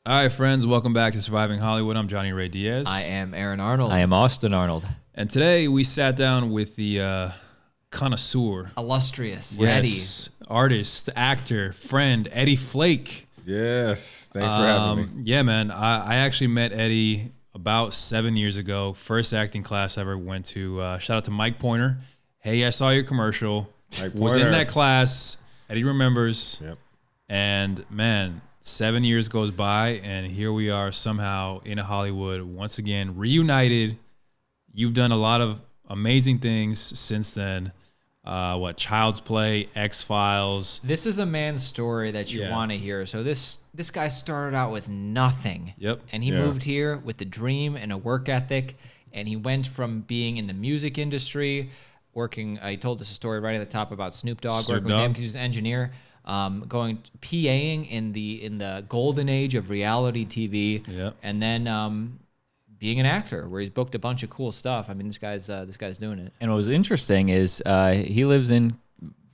All right, friends, welcome back to Surviving Hollywood. I'm Johnny Ray Diaz. I am Aaron Arnold. I am Austin Arnold. And today we sat down with the connoisseur. Illustrious Yes, artist, actor, friend, Eddie Flake. Yes, thanks for having me. Yeah, man. I actually met Eddie about 7 years ago. First acting class I ever went to. Shout out to Mike Pointer. Hey, I saw your commercial. Was in that class. Eddie remembers. Yep. And man, 7 years goes by, and here we are somehow in Hollywood once again, reunited. You've done a lot of amazing things since then. Child's Play, X-Files. This is a man's story that you want to hear. So this guy started out with nothing. Yep. And he moved here with a dream and a work ethic, and he went from being in the music industry, working. He told us a story right at the top about Snoop Dogg, working with him because he's an engineer. Going PAing in the golden age of reality TV, and then being an actor where he's booked a bunch of cool stuff. I mean, this guy's doing it. And what was interesting is he lives in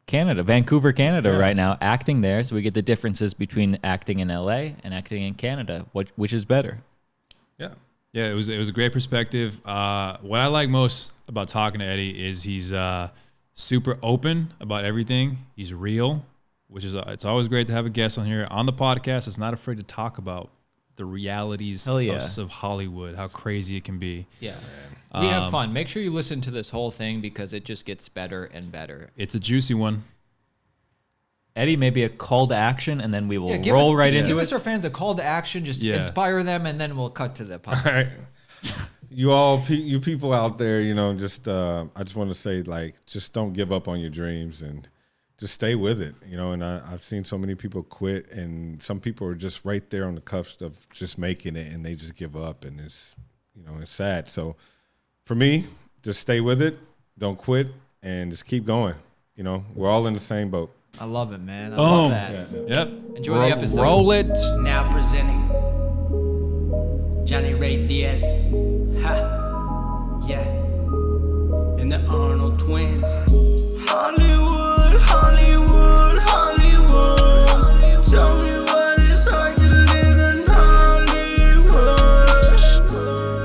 Canada, Vancouver, Canada right now, acting there. So we get the differences between acting in LA and acting in Canada. Which is better? Yeah, it was a great perspective. What I like most about talking to Eddie is he's super open about everything. He's real. Which is, it's always great to have a guest on here on the podcast that's not afraid to talk about the realities of Hollywood, how crazy it can be. Yeah. We have fun. Make sure you listen to this whole thing because it just gets better and better. It's a juicy one. Eddie, maybe a call to action, and then we will into it. Give us our fans a call to action, just inspire them, and then we'll cut to the podcast. All right. You people out there, I just want to say, just don't give up on your dreams and just stay with it, and I've seen so many people quit, and some people are just right there on the cusp of just making it, and they just give up, and it's sad. So for me, just stay with it, don't quit, and just keep going. We're all in the same boat. I love it, man. I love that. Yep. Enjoy the episode. Roll it. Now presenting Johnny Ray Diaz. Ha. Yeah. And the Arnold twins. Hollywood, Hollywood, Hollywood. Tell me what it's like to live in Hollywood.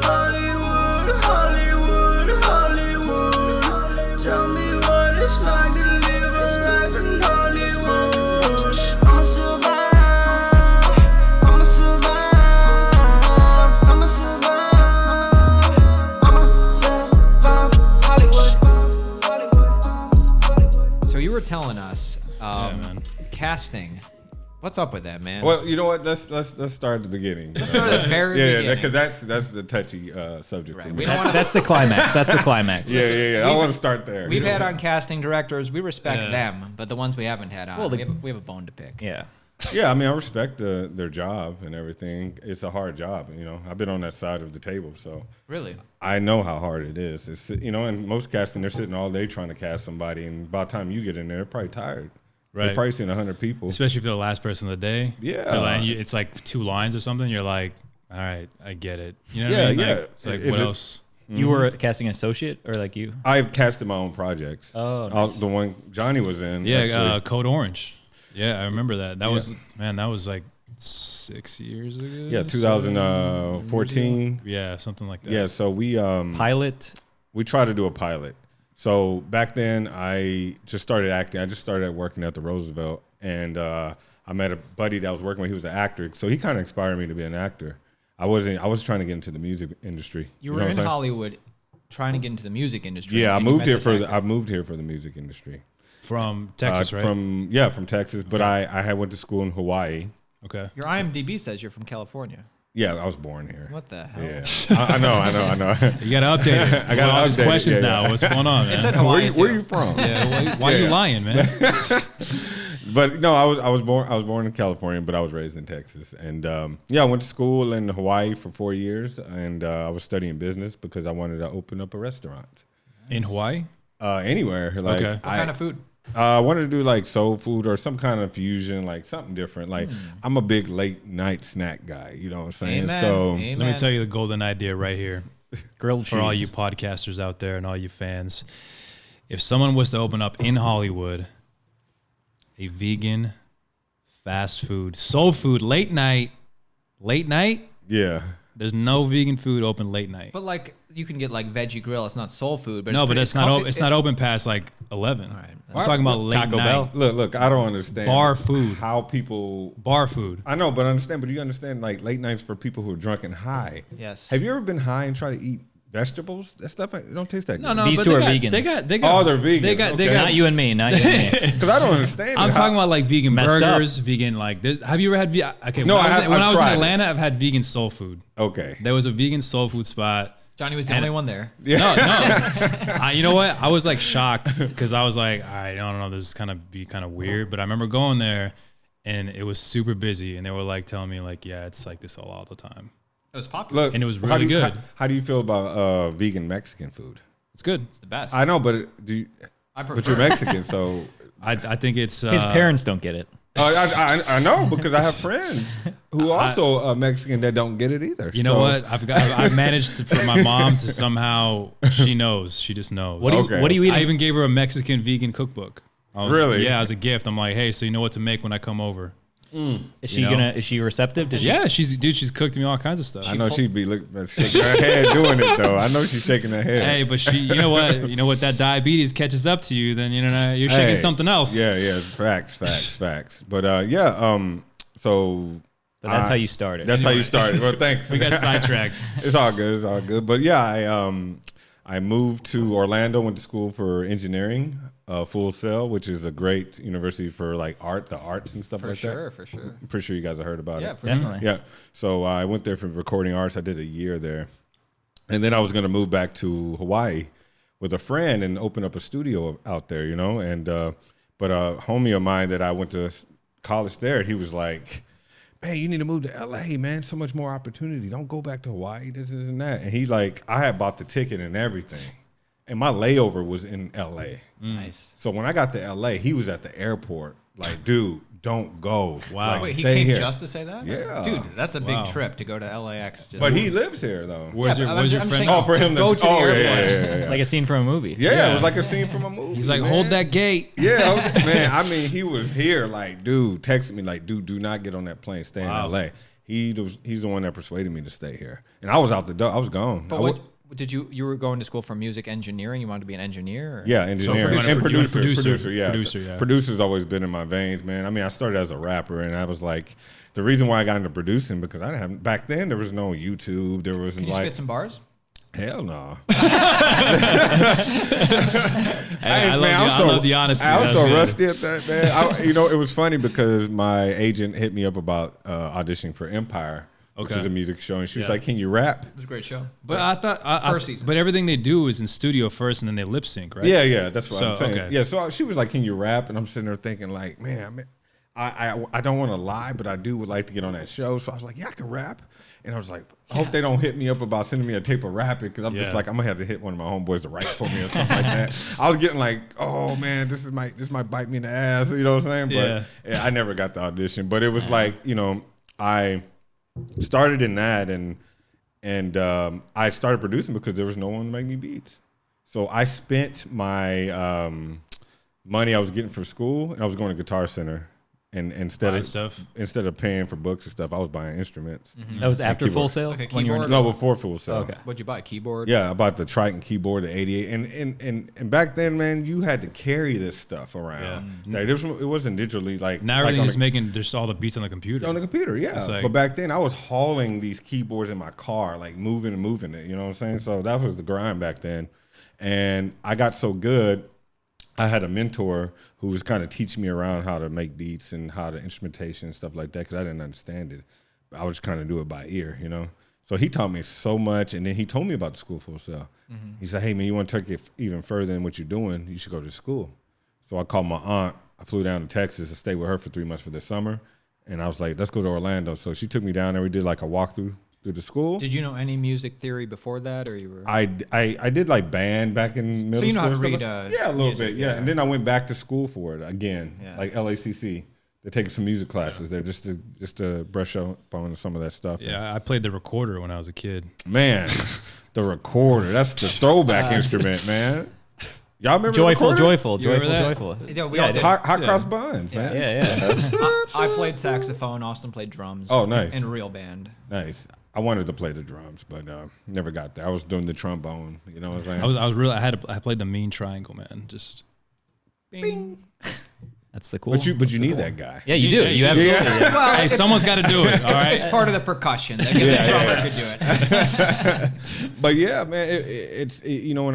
Hollywood, Hollywood, Hollywood. Tell me what it's like to live a life in Hollywood. I'ma survive, I'ma survive, I'ma survive, I'ma survive Hollywood. So you were telling us Man. casting. What's up with that, man? Well, you know what? Let's start at the beginning. Let's start at the very beginning. because that's the touchy subject. Right. For We me. don't want to. That's the climax. That's the climax. Yeah. I want to start there. We've had on casting directors. We respect them, but the ones we haven't had on, we have a bone to pick. Yeah. Yeah, I mean, I respect their job and everything. It's a hard job, I've been on that side of the table, so Really? I know how hard it is. It's and most casting, they're sitting all day trying to cast somebody, and by the time you get in there, they're probably tired. Right. They're probably seeing 100 people. Especially if you're the last person of the day. Yeah. It's like 2 lines or something. You're like, all right, I get it. You know what I mean? Yeah. It's like, what else? You were a casting associate, or like you? I've casted my own projects. Oh, nice. The one Johnny was in. Yeah, actually. Code Orange. Yeah, I remember that. That was like 6 years ago. Yeah, 2014. Yeah, something like that. Yeah, so we Pilot. we tried to do a pilot. So back then, I just started acting. I just started working at the Roosevelt, and I met a buddy that was working with. He was an actor, so he kind of inspired me to be an actor. I was trying to get into the music industry. You were in Hollywood, trying to get into the music industry. Yeah, I and you moved met here this for actor. I moved here for the music industry. From Texas, right? From Texas, but I had went to school in Hawaii. Okay. Your IMDb says you're from California. Yeah, I was born here. What the hell? Yeah, I know. You got to update it. I got all these update it, questions now. yeah. What's going on, man? It said Hawaii. Where you from? Yeah, why are you lying, man? But no, I was born in California, but I was raised in Texas, and I went to school in Hawaii for 4 years, and I was studying business because I wanted to open up a restaurant. In Hawaii? Anywhere, like Okay. What kind of food? I wanted to do like soul food or some kind of fusion, like something different. Like I'm a big late night snack guy, you know what I'm saying? Amen. So Amen. Let me tell you the golden idea right here Grilled cheese. for all you podcasters out there and all you fans. If someone was to open up in Hollywood a vegan, fast food, soul food, late night Late night, Yeah. there's no vegan food open late night. But like you can get like veggie grill. It's not soul food, but No, but it's not it's not open past like 11. All right. I'm talking about late Taco night. Bell? Look, I don't understand Bar food. how people. Bar food. I know, but understand. But you understand, like late nights for people who are drunk and high. Yes. Have you ever been high and try to eat vegetables? That stuff it don't taste that No, good. no, These but two are they vegans. They got. Oh, they're vegans. They got. They Okay. got. Not you and me. Not you and me. Because I don't understand. I'm it. talking about like vegan messed up. burgers, vegan like. Have you ever had? Okay, No, when I I've was in tried it. Atlanta, I've had vegan soul food. Okay. There was a vegan soul food spot. Johnny was the only one there. No. You know what? I was like shocked because I was like, I don't know, this is kind of weird. But I remember going there, and it was super busy, and they were like telling me like, yeah, it's like this all the time, It was popular. Look, and it was how really do you- good. How do you feel about vegan Mexican food? It's good. It's the best. I know, but do you? I prefer. But you're Mexican, so I think it's His parents don't get it. I know because I have friends who also are Mexican that don't get it either. You know So- what? I've managed for my mom to somehow she knows. She just knows. What do you, Okay. what do you eat? I even gave her a Mexican vegan cookbook. Really? Yeah, as a gift. I'm like, hey, so you know what to make when I come over. Is she you know? is she receptive? Does she, Yeah, she's cooked me all kinds of stuff. I know she'd be shaking her head doing it though. I know she's shaking her head. Hey, but you know what? That diabetes catches up to you, then you're shaking Hey, something else. Yeah, facts. But so But that's how you started. that's how you started. Well, thanks. We got sidetracked. It's all good. But yeah, I moved to Orlando, went to school for engineering, Full Sail, which is a great university for like the arts and stuff for like sure, that. for sure. I'm pretty sure you guys have heard about Yeah, it. for Definitely. Yeah. So I went there for recording arts. I did a year there. And then I was going to move back to Hawaii with a friend and open up a studio out there, And, but a homie of mine that I went to college there, he was like, man, you need to move to LA, man. So much more opportunity. Don't go back to Hawaii, this and that. And he's like, I had bought the ticket and everything. And my layover was in LA. Nice. So when I got to LA, he was at the airport. Like, dude, don't go. Wow. Like, Wait, he stay came here. just to say that? Yeah. Dude, that's a big Wow. trip to go to LAX. Just But he lives here, though. Where's Yeah, your but where's your I'm friend? saying- Oh, for to him go to the airport. Yeah. Like a scene from a movie. Yeah, it was like a scene from a movie. He's like, man. hold that gate. Yeah, man. I mean, he was here. Like, dude, texted me like, dude, do not get on that plane. Stay Wow. in LA. He's the one that persuaded me to stay here. And I was out the door. I was gone. But I what wa- did you were going to school for music engineering? You wanted to be an engineer? Or? Yeah, engineer producer- and you were a producer. producer. Yeah, Producer, yeah. Producer's always been in my veins, man. I mean, I started as a rapper, and I was like, the reason why I got into producing because I didn't have back then. There was no YouTube. There wasn't Can you like spit some bars? hell no. I love the honesty. I was That so good. rusty at that, man. It was funny because my agent hit me up about auditioning for Empire, which Okay. is a music show, and she was Yeah. like, "Can you rap?" It was a great show. But I thought First season. But everything they do is in studio first, and then they lip sync, right? Yeah, that's what So, I'm saying. okay. Yeah, so she was like, "Can you rap?" And I'm sitting there thinking, like, man, I don't want to lie, but I would like to get on that show. So I was like, yeah, I can rap. And I was like, I hope they don't hit me up about sending me a tape of rapping because I'm just Yeah. like, I'm gonna have to hit one of my homeboys to write for me or something like that. I was getting like, oh man, this might bite me in the ass, you know what I'm saying? But yeah, I never got the audition. But it was like, I started in that and I started producing because there was no one to make me beats. So I spent my money I was getting for school and I was going to Guitar Center. And instead of paying for books and stuff, I was buying instruments. That was after keyboard. Full Sail? Like a When you were keyboard? No, before Full Sail. Okay. What'd you buy? A keyboard? Yeah, I bought the Triton keyboard, the 88, and back then, man, you had to carry this stuff around. Yeah. Like, it wasn't digitally like Now like everything on is the- making just all the beats on the computer. on the computer, yeah. It's like- But back then, I was hauling these keyboards in my car, like moving it. You know what I'm saying? So that was the grind back then. And I got so good, I had a mentor who was kind of teaching me around how to make beats and how to instrumentation and stuff like that because I didn't understand it. I would just kind of do it by ear, So he taught me so much, and then he told me about the school Full Sail. He said, hey, man, you want to take it even further than what you're doing, you should go to school. So I called my aunt. I flew down to Texas and stayed with her for 3 months for the summer. And I was like, let's go to Orlando. So she took me down there. We did like a walkthrough through the school. Did you know any music theory before that, or you were? I did like band back in middle So you know how school. to and read, stuff yeah, a little music, bit, yeah. yeah. And then I went back to school for it again, Yeah. like LACC. They're taking some music classes there just to brush up on some of that stuff. Yeah, I played the recorder when I was a kid. Man, the recorder, that's the throwback instrument, man. Y'all remember Joyful. You remember that? Yeah, we all did. Hot Cross Buns, man. Yeah. I played saxophone. Austin played drums. Oh, nice. In a real band. Nice. I wanted to play the drums, but never got there. I was doing the trombone. You know what I'm saying? I played the mean triangle, man. Just bing. That's the cool. But you need that guy. Yeah, you do. You absolutely. Yeah. Well, Hey, someone's got to do it. All right. It's part of the percussion. The drummer could do it. But yeah, man, it's you know, when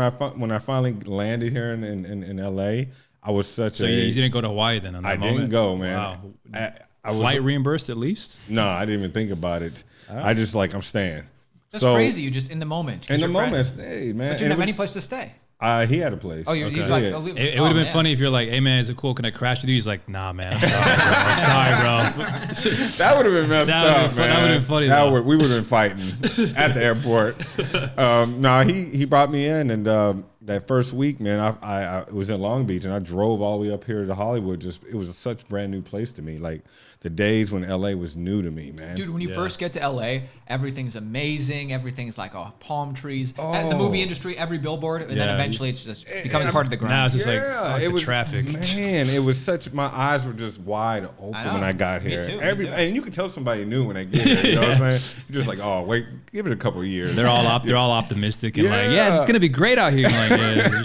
I finally landed here in LA, I was such So you didn't go to Hawaii then? On that I moment? didn't go, man. Wow. I was, Flight reimbursed at least? No, I didn't even think about it. I just I'm staying. That's crazy. You just in the moment. In the moment, hey man. But you didn't have any place to stay. He had a place. Oh, he was Okay. like, It would have been funny if you're like, hey man, is it cool? Can I crash with you? He's like, nah, man. I'm sorry, bro. That would have been messed up, man. That would have been funny. We would have been fighting at the airport. He brought me in, and that first week, man, I was in Long Beach, and I drove all the way up here to Hollywood. It was such a brand new place to me. Like the days when LA was new to me, man. Dude, when you first get to LA, everything's amazing. Everything's like palm trees. At the movie industry, every billboard, and then eventually it's just becomes part of the grind. Now it's just it was traffic. Man, it was my eyes were just wide open when I got here. Me too. And you can tell somebody new when they get here. You know what I'm saying? You're just like, oh, wait, give it a couple of years. They're all optimistic and it's gonna be great out here. Like,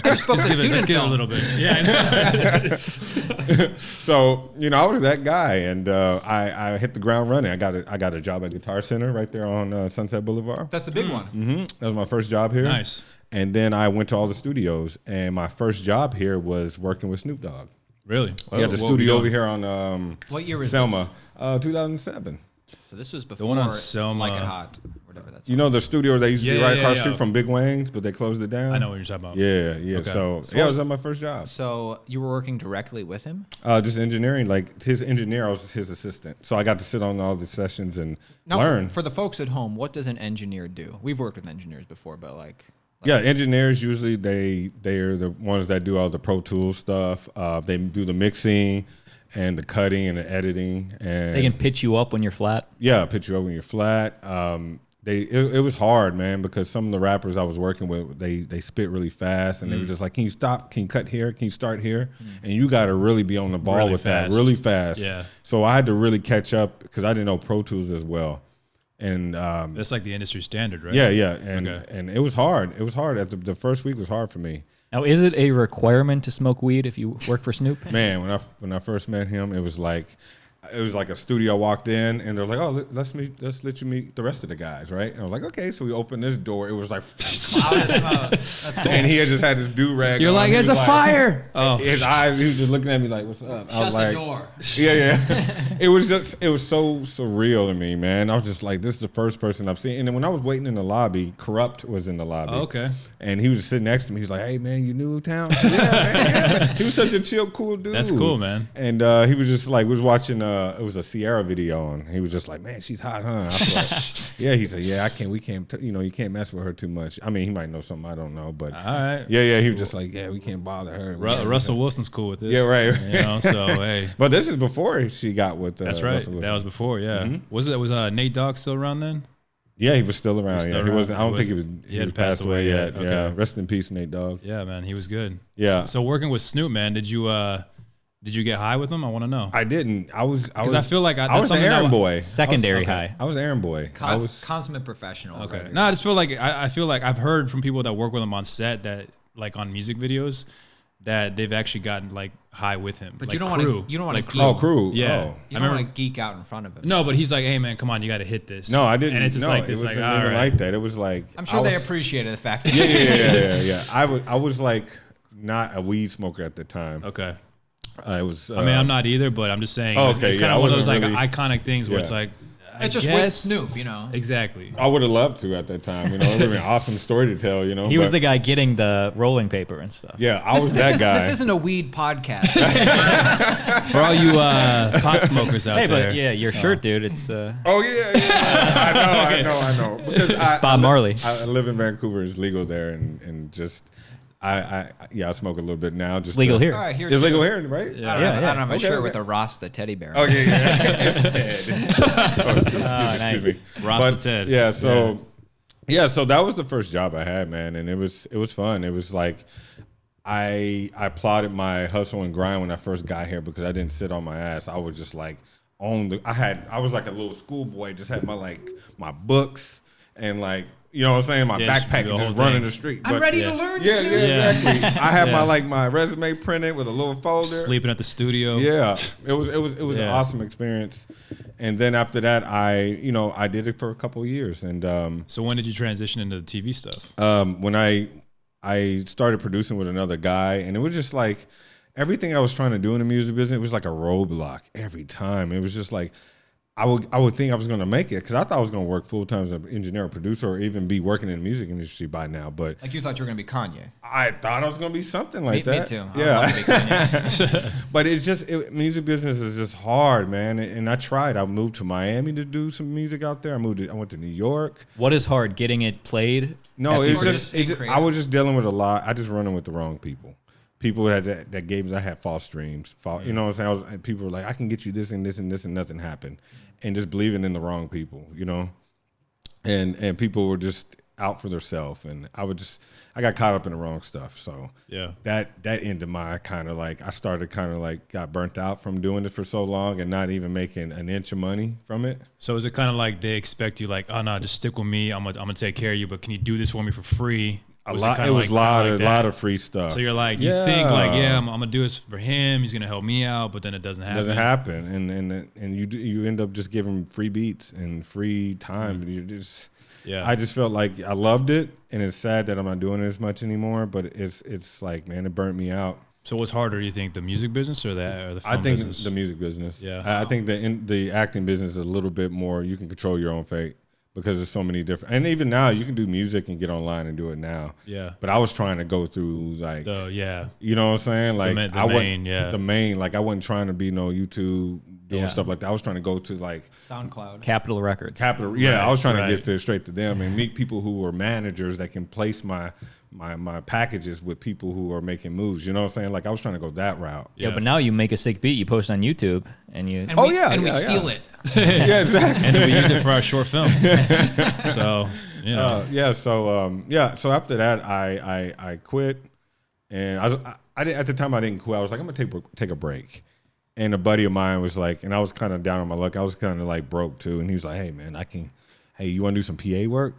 just give it a little bit. Yeah. So I was that guy, and I hit the ground running. I got a job at Guitar Center right there on Sunset Boulevard. That's the big one. Mm-hmm. That was my first job here. Nice. And then I went to all the studios, and my first job here was working with Snoop Dogg. Really? Yeah, the studio over here on what year was Selma, 2007. So this was before the one on Selma, Like It Hot, whatever that's. The studio that used to be right across the street from Big Wayne's, but they closed it down. I know what you're talking about. Yeah. Okay. So it was my first job. So you were working directly with him? Just engineering, like his engineer. I was his assistant, so I got to sit on all the sessions and learn. For the folks at home, what does an engineer do? We've worked with engineers before, but engineers usually they're the ones that do all the Pro Tools stuff. They do the mixing and the cutting and the editing, and They can pitch you up when you're flat. Yeah, pitch you up when you're flat. It was hard, man, because some of the rappers I was working with, they spit really fast, and they were just like, "Can you stop? Can you cut here? Can you start here?" And you got to really be on the ball Really with fast. that, really fast. Yeah. So I had to really catch up because I didn't know Pro Tools as well, and That's like the industry standard, right? yeah, and it was hard. It was hard. The first week was hard for me. Now, is it a requirement to smoke weed if you work for Snoop? Man, when I first met him, it was like a studio. I walked in, and they're like, "Oh, let's let you meet the rest of the guys, right?" And I was like, "Okay." So we opened this door. It was like, that's cool. and he had just had his do-rag. You're on. like, He "There's was a like- fire!" Oh, His eyes. He was just looking at me like, "What's up?" I Shut was like, the door. Yeah. It was so surreal to me, man. I was just like, this is the first person I've seen. And then when I was waiting in the lobby, Corrupt was in the lobby. Oh, okay. And he was just sitting next to me. He's like, "Hey, man, you new town?" Yeah, man. He was such a chill, cool dude. That's cool, man. And he was just like, we was watching, it was a Sierra video, and he was just like, "Man, she's hot, huh?" I was like, yeah, he said, "Yeah, we can't, you can't mess with her too much." I mean, he might know something I don't know, but All right. yeah, he was just like, "Yeah, we can't bother her." Russell Wilson's cool with it. Yeah, right. So hey, But this is before she got with. that's right. Russell Wilson. That was before. Yeah. Was Nate Dogg still around then? Yeah, he was still around. still He around. wasn't. I don't think he was. He hadn't was passed away yet. Okay. Yeah. Rest in peace, Nate Dogg. Yeah, man, he was good. Yeah. So working with Snoop, man, did you get high with him? I want to know. I didn't. I was. Because I feel like I was an errand boy. Secondary high. I was errand boy. I was. Consummate professional. Okay. Right? No, I just feel like I feel like I've heard from people that work with him on set that like on music videos that they've actually gotten like high with him. But like you don't want crew. to. You don't want to Like geek. Oh, crew. Yeah. Oh. You I don't remember. want to geek out in front of him. No, but he's like, "Hey man, come on, you got to hit this." No, I didn't. And it's just no, like it this, wasn't like even all right. like that. It was like. I'm sure I they was- appreciated the fact that Yeah. I was like not a weed smoker at the time. Okay. I was. I mean, I'm not either, but I'm just saying. Oh, it's okay, kind yeah, of I one of those wasn't like really- iconic things where it's Yeah. like. it's just with Snoop, you know. Exactly. I would have loved to at that time. It would have been an awesome story to tell. He was but- the guy getting the rolling paper and stuff. Yeah, I was that guy. This isn't a weed podcast. For all you pot smokers out Hey, there. but yeah, your shirt, dude. It's Oh yeah. I know. Because Bob Marley. I live in Vancouver. It's legal there, and just I smoke a little bit now. Just it's legal to- here. All right, here. It's too. legal here, right? I don't, Yeah, have, yeah. I don't have a Okay, shirt okay. with a Rasta teddy bear. Oh yeah. It's Ted. Oh, excuse me. Rasta But, Ted. Yeah. So that was the first job I had, man, and it was fun. It was like I applauded my hustle and grind when I first got here because I didn't sit on my ass. I was just like I was like a little schoolboy, just had my books and like, you know what I'm saying, my backpack and just running the street. I'm ready to learn. Yeah, exactly. I had my resume printed with a little folder. Sleeping at the studio. Yeah, it was an awesome experience. And then after that, I did it for a couple of years. And so when did you transition into the TV stuff? When I started producing with another guy, and it was just like everything I was trying to do in the music business, it was like a roadblock every time. It was just like I would think I was going to make it because I thought I was going to work full time as an engineer or producer or even be working in the music industry by now. But like you thought you were going to be Kanye. I thought I was going to be something like that. Me too. Yeah. I love to be Kanye. But music business is just hard, man. And I tried. I moved to Miami to do some music out there. I went to New York. What is hard? Getting it played? No, I was just dealing with a lot. I just running with the wrong people. People that gave me, I had false dreams. You know what I'm saying? People were like, I can get you this and this and this, and nothing happened. And just believing in the wrong people, you know? And people were just out for themselves. And I got caught up in the wrong stuff. So yeah, that ended my kind of like, I started kind of like got burnt out from doing it for so long and not even making an inch of money from it. So is it kind of like they expect you like, oh no, just stick with me. I'm gonna take care of you, but can you do this for me for free? It was a lot of free stuff. So you're like, you think like, yeah, I'm gonna do this for him. He's gonna help me out, but then it doesn't happen. It doesn't happen, and you end up just giving free beats and free time. You just, I just felt like I loved it, and it's sad that I'm not doing it as much anymore. But it's like, man, it burnt me out. So what's harder? Do you think the music business or the film business? The music business. Yeah, I think the acting business is a little bit more. You can control your own fate. Because there's so many different, and even now you can do music and get online and do it now. Yeah. But I was trying to go through like, you know what I'm saying? Like the main, like I wasn't trying to be no YouTube doing stuff like that. I was trying to go to like SoundCloud, Capitol Records. I was trying to get straight to them and meet people who were managers that can place my packages with people who are making moves. You know what I'm saying? Like I was trying to go that route. Yeah, but now you make a sick beat, you post on YouTube, and we steal it. Yeah, exactly. And we use it for our short film. So you know. So after that, I quit, and I didn't, at the time I didn't quit. I was like, I'm gonna take a break. And a buddy of mine was like, and I was kind of down on my luck. I was kind of like broke too, and he was like, hey man, you want to do some PA work?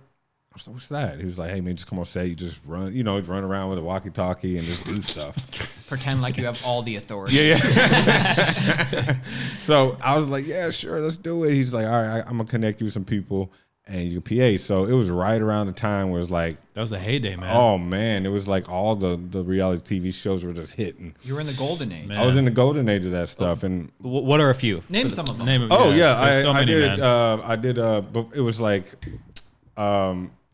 I was like, what's that? He was like, hey man, just come on set. You just run around with a walkie-talkie and just do stuff. Pretend like you have all the authority. Yeah. So I was like, yeah, sure, let's do it. He's like, all right, I'm gonna connect you with some people and you can PA. So it was right around the time where it's like, that was the heyday, man. Oh man, it was like all the reality TV shows were just hitting. You were in the golden age. Man. I was in the golden age of that stuff. And what are a few? Name some of them. I did. But it was like,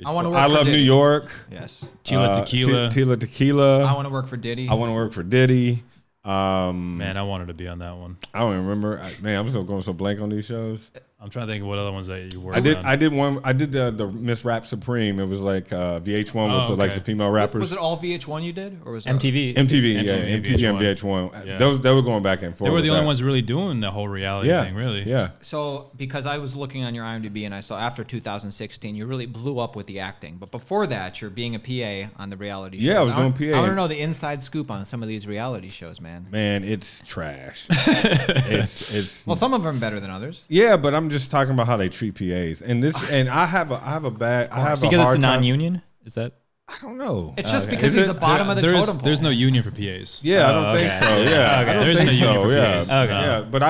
I want to work I for Love Diddy. New York. Yes. Tila Tequila. Tila Tequila. I want to work for Diddy. I want to work for Diddy. Man, I wanted to be on that one. I don't even remember. Man, I'm still going so blank on these shows. I'm trying to think of what other ones that you worked on. I did one. I did the Miss Rap Supreme. It was like VH1 with like the female rappers. Was it all VH1 you did, or was it MTV? MTV and VH1. Yeah. They were going back and forth. They were the only ones really doing the whole reality thing, really. Yeah. So because I was looking on your IMDb and I saw after 2016 you really blew up with the acting, but before that you're being a PA on the reality shows. Yeah, I was doing PA. I want to know the inside scoop on some of these reality shows, man. Man, it's trash. it's well, some of them are better than others. Yeah, but I'm just talking about how they treat PAs, and I have a hard because it's non-union. Is that? I don't know. It's just because he's the bottom of the totem pole. There's no union for PAs. Yeah, I don't think so. Yeah, I don't think so. Yeah, but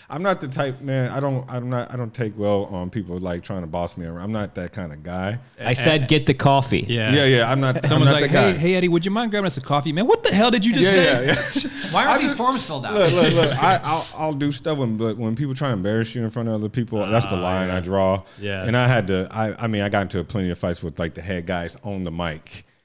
I'm not the type, man. I don't take well on people like trying to boss me around. I'm not that kind of guy. I said get the coffee. Yeah. I'm not. Someone's I'm not like, the guy. hey Eddie, would you mind grabbing us a coffee, man? What the hell did you just say? Yeah. Why aren't these forms filled out? Look. I'll do stuff, but when people try to embarrass you in front of other people, that's the line I draw. Yeah. And I had to. I mean, I got into plenty of fights with like the head guys on the mic.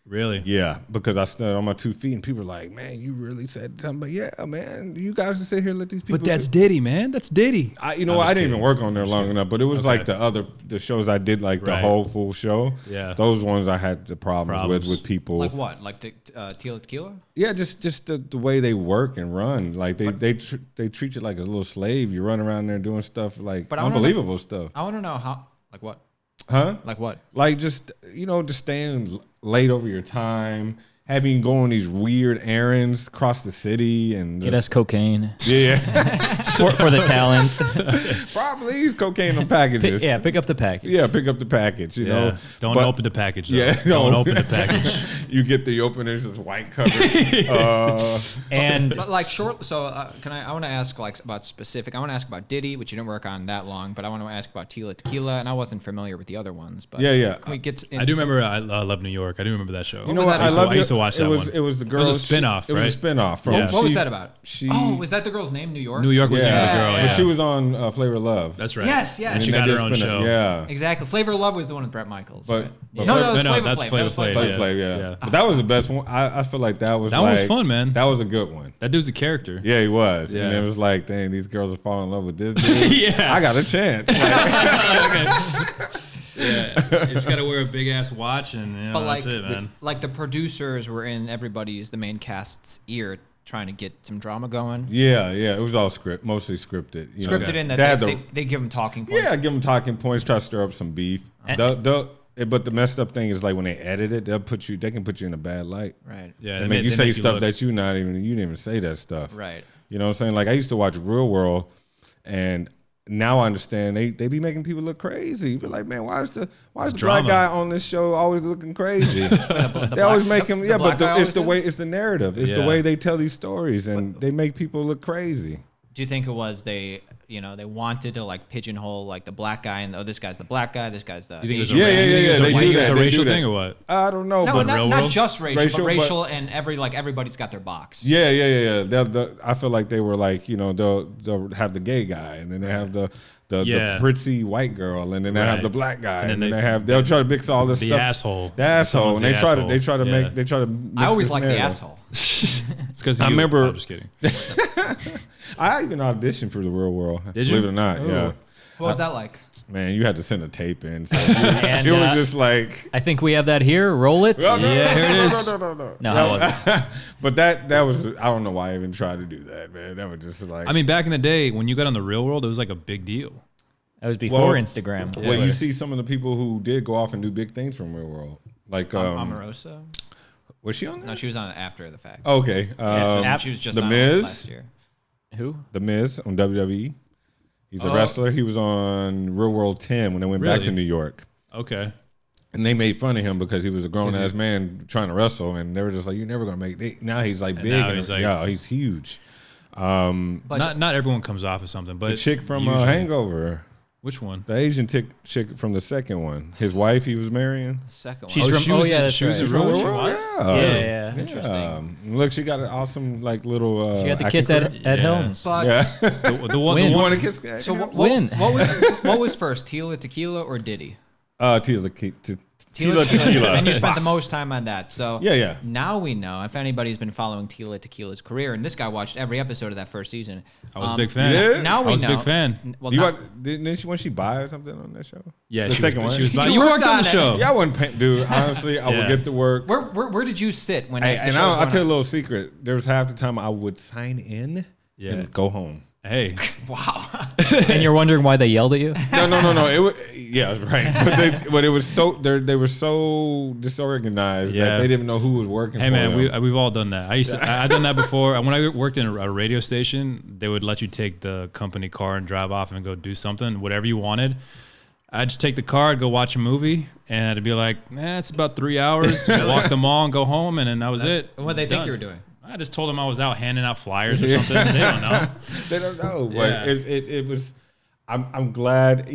Really? Yeah, because I stood on my 2 feet and people were like, man, you really said something. But yeah, man, you guys just sit here and let these people. But that's Diddy, man. That's Diddy. I didn't even work on there long enough, but it was like the shows I did, like the whole full show. Yeah. Those ones I had the problems with people. Like what? Like the Tila Tequila? Yeah, just the way they work and run. Like they treat you like a little slave. You run around there doing stuff like unbelievable stuff. I want to know how, like what? Huh? Like what? Like just staying late over your time having go on these weird errands across the city and Get us cocaine yeah, for the talent. probably use cocaine on packages. Pick up the package. Yeah, pick up the package. You know, Don't But- open the package. Though. Yeah, don't no. open the package. You get the openers, it's white covered. And But like short, so I want to ask like about specific. I want to ask about Diddy, which you didn't work on that long, but I want to ask about Tila Tequila, and I wasn't familiar with the other ones. But Yeah. Can we get? I do remember I Love New York. I do remember that show. You know what? I used to watch that it one. It was the girl. It was a spinoff, It was a spinoff. From, Yeah. What was that about? She. Was that the girl's name? New York. New York was the name of the girl. But Yeah. she was on Flavor of Love. That's right. Yes, yes. And she And got they her did own spin it. show. Yeah. Exactly. Flavor of Love was the one with Bret Michaels. But- right? but no, Flavor- it's Flavor that's Flav. Flavor That was Flav, Flavor yeah. Flavor, yeah. Yeah. But that was the best one. I feel like that was That one was fun, man. That was a good one. That dude's a character. Yeah, he was. Yeah. And it was like, dang, these girls are falling in love with this dude. Yeah. I got a chance. Yeah. You just got to wear a big ass watch and But like, that's it, man. like the producers were in the main cast's ear, trying to get some drama going. Yeah. It was all mostly scripted. You know. Scripted in that They had they give them talking points. Yeah, give them talking points, try to stir up some beef. But the messed up thing is like when they edit it, they can put you in a bad light. Right. Yeah, And make you say stuff that you didn't even say that stuff. Right. You know what I'm saying? Like I used to watch Real World, and now I understand they be making people look crazy. You be like, man, why is the black drama. guy on this show always looking crazy? The They always black- make him, the yeah, black but guy it's always the is? way, it's the narrative, it's the Yeah. way they tell these stories, and they make people look crazy. Do you think it was they wanted to like pigeonhole like the black guy and this guy's the black guy, this guy's the You think it was Asian a guy? Yeah, it was they a, do it was that, a they racial do that. thing or what? I don't know, No, but not, real not world? just racial, Racial, but but- racial and everybody's got their box. yeah. I feel like they were like, they'll have the gay guy, and then they have the Yeah. pretty white girl, and then they have Right. the black guy, And and then then they'll try to mix all this The stuff. asshole. The asshole, and Someone's they try to Yeah. mix I always this like the narrative. asshole. It's because I remember- I'm just kidding. I even auditioned for the Real World. Did you? Believe it or not, yeah. What was that like? Man, you had to send a tape in. So And, it was just like, I think we have that here. Roll it. no, Yeah, here it is. No. No, how was it? But that was, I don't know why I even tried to do that, man. That was just like, I mean, back in the day when you got on the Real World, it was like a big deal. That was before Well, Instagram. well, you see some of the people who did go off and do big things from Real World. Like, Omarosa? was she on No, that? she was on after the fact. Okay. She was just The on Miz? last year. Who? The Miz on WWE. He's a Oh. wrestler. He was on Real World 10 when they went back Really? to New York. Okay. And they made fun of him because he was a grown ass man trying to wrestle, and they were just like, "You're never gonna make it." Now he's like big, now and he's like- yeah, he's huge. But Not everyone comes off as something, but The chick from usually- Hangover, Which one? the Asian chick from the second one, his wife he was marrying. the second She's one. from. she Oh was yeah, in- that's she was right. in Real World? Yeah, Yeah. Interesting. Look, she got an awesome like little. She got to acting kiss career. Ed Yeah. Helms. But Yeah, The one. Win. you The want one to kiss? so Win. what was first, Tila Tequila or Diddy? Tila Tequila. And you spent the most time on that. So Yeah. Now we know if anybody's been following Tila Tequila's career, and this guy watched every episode of that first season. I was a big fan. Yeah? Now we I was know. a big fan. Well, You now- want, didn't she, when she buy or something on that show? Yeah, the she second was, one. She was by, You you worked worked on on the it. show. Yeah, I wasn't paying, dude. Honestly, I would Yeah. get to work. where did you sit when? Hey, the and show was I'll going tell you a on? little secret. There was half the time I would sign in Yeah. and go home. Hey, Wow. And you're wondering why they yelled at you? No. It was, yeah, right. But it was so they were so disorganized that Yeah. they didn't know who was working. hey for man, them. we've all done that. I've done that before. When I worked in a radio station, they would let you take the company car and drive off and go do something, whatever you wanted. I'd just take the car, I'd go watch a movie, and I'd be like, it's about 3 hours. Walk the mall and go home, and then that was it. What they think Done. you were doing? I just told them I was out handing out flyers or something. They don't know. They don't know, Yeah. but it was. I'm glad,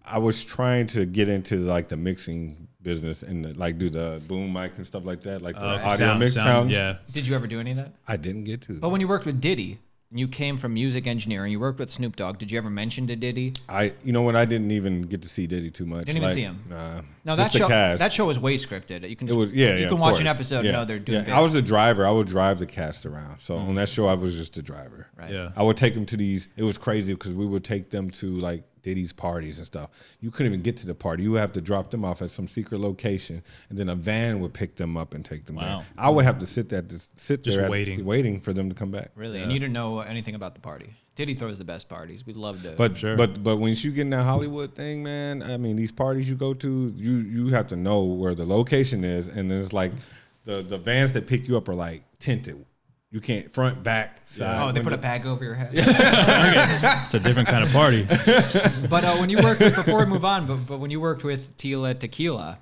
I was trying to get into like the mixing business and like do the boom mic and stuff like that, like the audio mix sounds. Yeah. Did you ever do any of that? I didn't get to. But when you worked with Diddy, and you came from music engineering, you worked with Snoop Dogg. Did you ever mention to Diddy? I didn't even get to see Diddy too much. Didn't even see him? Nah. No, just that the show cast. that show was way scripted. You can It was you of can watch an course. episode and know they're doing bits. I was a driver. I would drive the cast around. So on that show, I was just a driver. Right. Yeah. I would take them to these. It was crazy because we would take them to like Diddy's parties and stuff. You couldn't even get to the party. You would have to drop them off at some secret location, and then a van would pick them up and take them Wow. back. I would have to sit Just there waiting. for them to come back. Really, and you didn't know anything about the party. Diddy throws the best parties. We loved it. But Sure. but when you get in that Hollywood thing, man, I mean, these parties you go to, you have to know where the location is, and then it's like the vans that pick you up are like tinted. You can't front, back, side. Oh, they put a bag over your head. It's a different kind of party. But when you worked with, before we move on, but when you worked with Tila Tequila,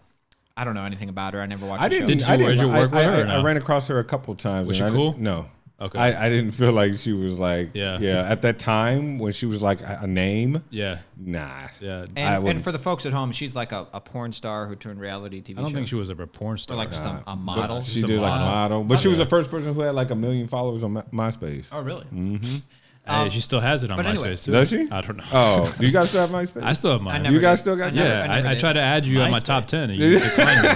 I don't know anything about her. I never watched the show. Did you work with her or no? I ran across her a couple of times. Was she cool? No. Okay. I didn't feel like she was like, Yeah. At that time when she was like a name, Yeah. nah. Yeah. And for the folks at home, she's like a porn star who turned reality TV show. I don't think she was a porn star. Or like just a model. She did like a model, but she was the first person who had like 1 million followers on MySpace. Oh, really? Mm-hmm. Hey, she still has it on but MySpace anyway. too. Does she? I don't know. Oh, you guys still have MySpace? I still have mine. never You guys did. still got I never- Yeah, never I did. tried to add you on my MySpace. top 10 and you declined me.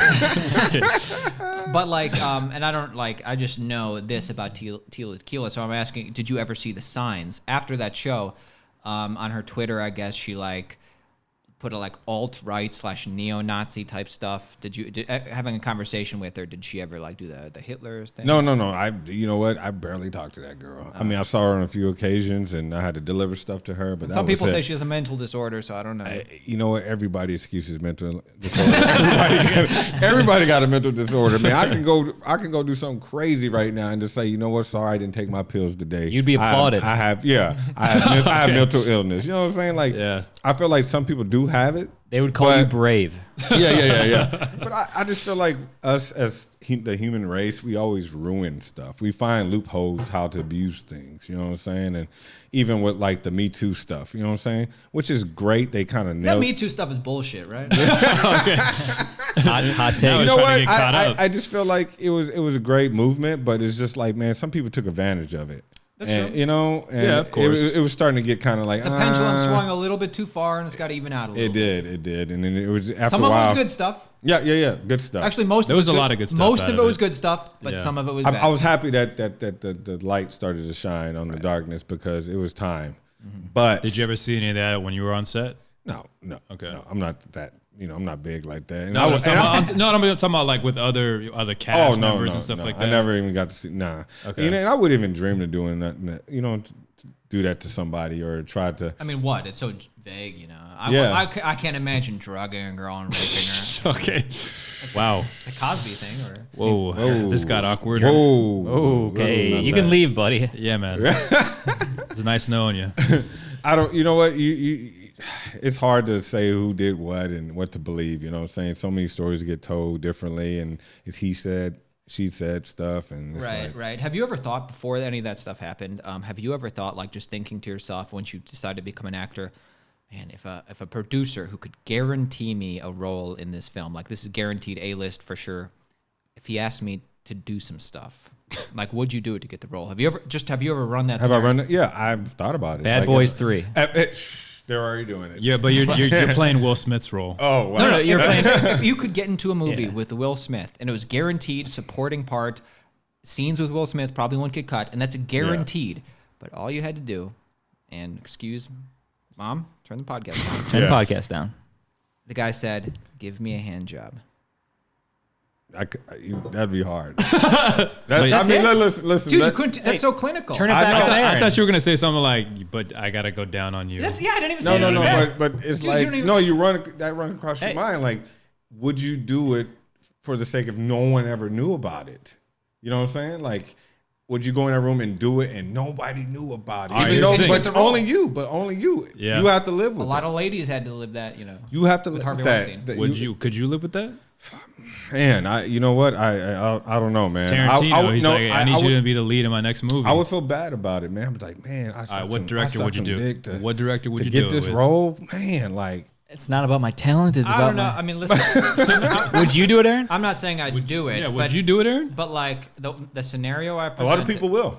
But like, and I don't like, I just know this about Tila Tequila. So I'm asking, did you ever see the signs after that show? On her Twitter, I guess she like put a like alt-right / neo-Nazi type stuff. Having a conversation with her, did she ever like do the Hitler thing? No. You know what? I barely talked to that girl. I mean, I saw her on a few occasions, and I had to deliver stuff to her. But Some people say she has a mental disorder, so I don't know. You know what? Everybody's excuse is mental disorder. everybody got a mental disorder. Man, I can go do something crazy right now and just say, you know what? Sorry, I didn't take my pills today. You'd be applauded. I have mental illness. You know what I'm saying? Like, Yeah. I feel like some people do have it. They would call you brave. Yeah. But I just feel like us as the human race, we always ruin stuff. We find loopholes how to abuse things. You know what I'm saying? And even with like the Me Too stuff, you know what I'm saying? Which is great. They kind of That nailed. Me Too stuff is bullshit, right? Hot take. Now You he's know trying what? to get caught up. I just feel like it was a great movement, but it's just like, man, some people took advantage of it. That's and, true. You know, and Yeah, of course. It was starting to get kind of like The pendulum swung a little bit too far, and it's got to even out a little. It did, and then it was after Some a of it while. was good stuff. Yeah, good stuff. Actually, most There of it was a lot of good stuff Most out of of it it. was good stuff, but Yeah. some of it was bad. I was happy that the light started to shine on the darkness because it was time. But Did you ever see any of that when you were on set? No. Okay. No, I'm not that. You know, I'm not big like that. And No, I'm talking about like with other cast members and stuff like that. I never even got to see. Nah. Okay. You know, and I wouldn't even dream of doing that. You know, to do that to somebody or try to. I mean, what? It's so vague, you know. I can't imagine drugging a girl and raping her. Okay. Wow. The Cosby thing, or Whoa. This got awkward. Whoa. Okay, you can leave, buddy. Yeah, man. It's nice knowing you. I don't. You know what? You it's hard to say who did what and what to believe. You know what I'm saying? So many stories get told differently, and it's he said, she said stuff, and it's like, right. Have you ever thought before any of that stuff happened? Have you ever thought, like, just thinking to yourself once you decided to become an actor, man, if a producer who could guarantee me a role in this film, like this is guaranteed A-list for sure, if he asked me to do some stuff, like, would you do it to get the role? Have you ever run that? Have I run it? Yeah, I've thought about it. Bad Boys 3. They're already doing it. Yeah, but you're playing Will Smith's role. Oh, wow. No, you're playing. If you could get into a movie with Will Smith and it was guaranteed supporting part, scenes with Will Smith probably won't get cut, and that's a guaranteed. But all you had to do, and excuse, Mom, turn the podcast down. Turn the podcast down. The guy said, "Give me a hand job." That'd be hard. That's it? Listen. Dude, you couldn't. That's so clinical. Turn it back on I Aaron. thought you were gonna say something like, "But I gotta go down on you." I didn't even say No, anything. but it's Dude, you like, don't even- no, you run across your mind. Like, would you do it for the sake of no one ever knew about it? You know what I'm saying? Like, would you go in that room and do it and nobody knew about it? All right, Even here's though, the thing. but only you. Yeah. You have to live with A lot that. of ladies had to live that, you know. You have to with live Harvey with Weinstein. that. Could you live with that? Man, you know what? I don't know, man. Tarantino, he's like, I need you would, to be the lead in my next movie. I would feel bad about it, man. I'd be like, man, I sucked what director would you do? What director would to you get do it this with? role? Man, like, It's not about my talent. It's I about don't know. my... I mean, listen. Would you do it, Aaron? I'm not saying I'd do it. Yeah, would but you do it, Aaron? But like the scenario I a presented, lot of people will.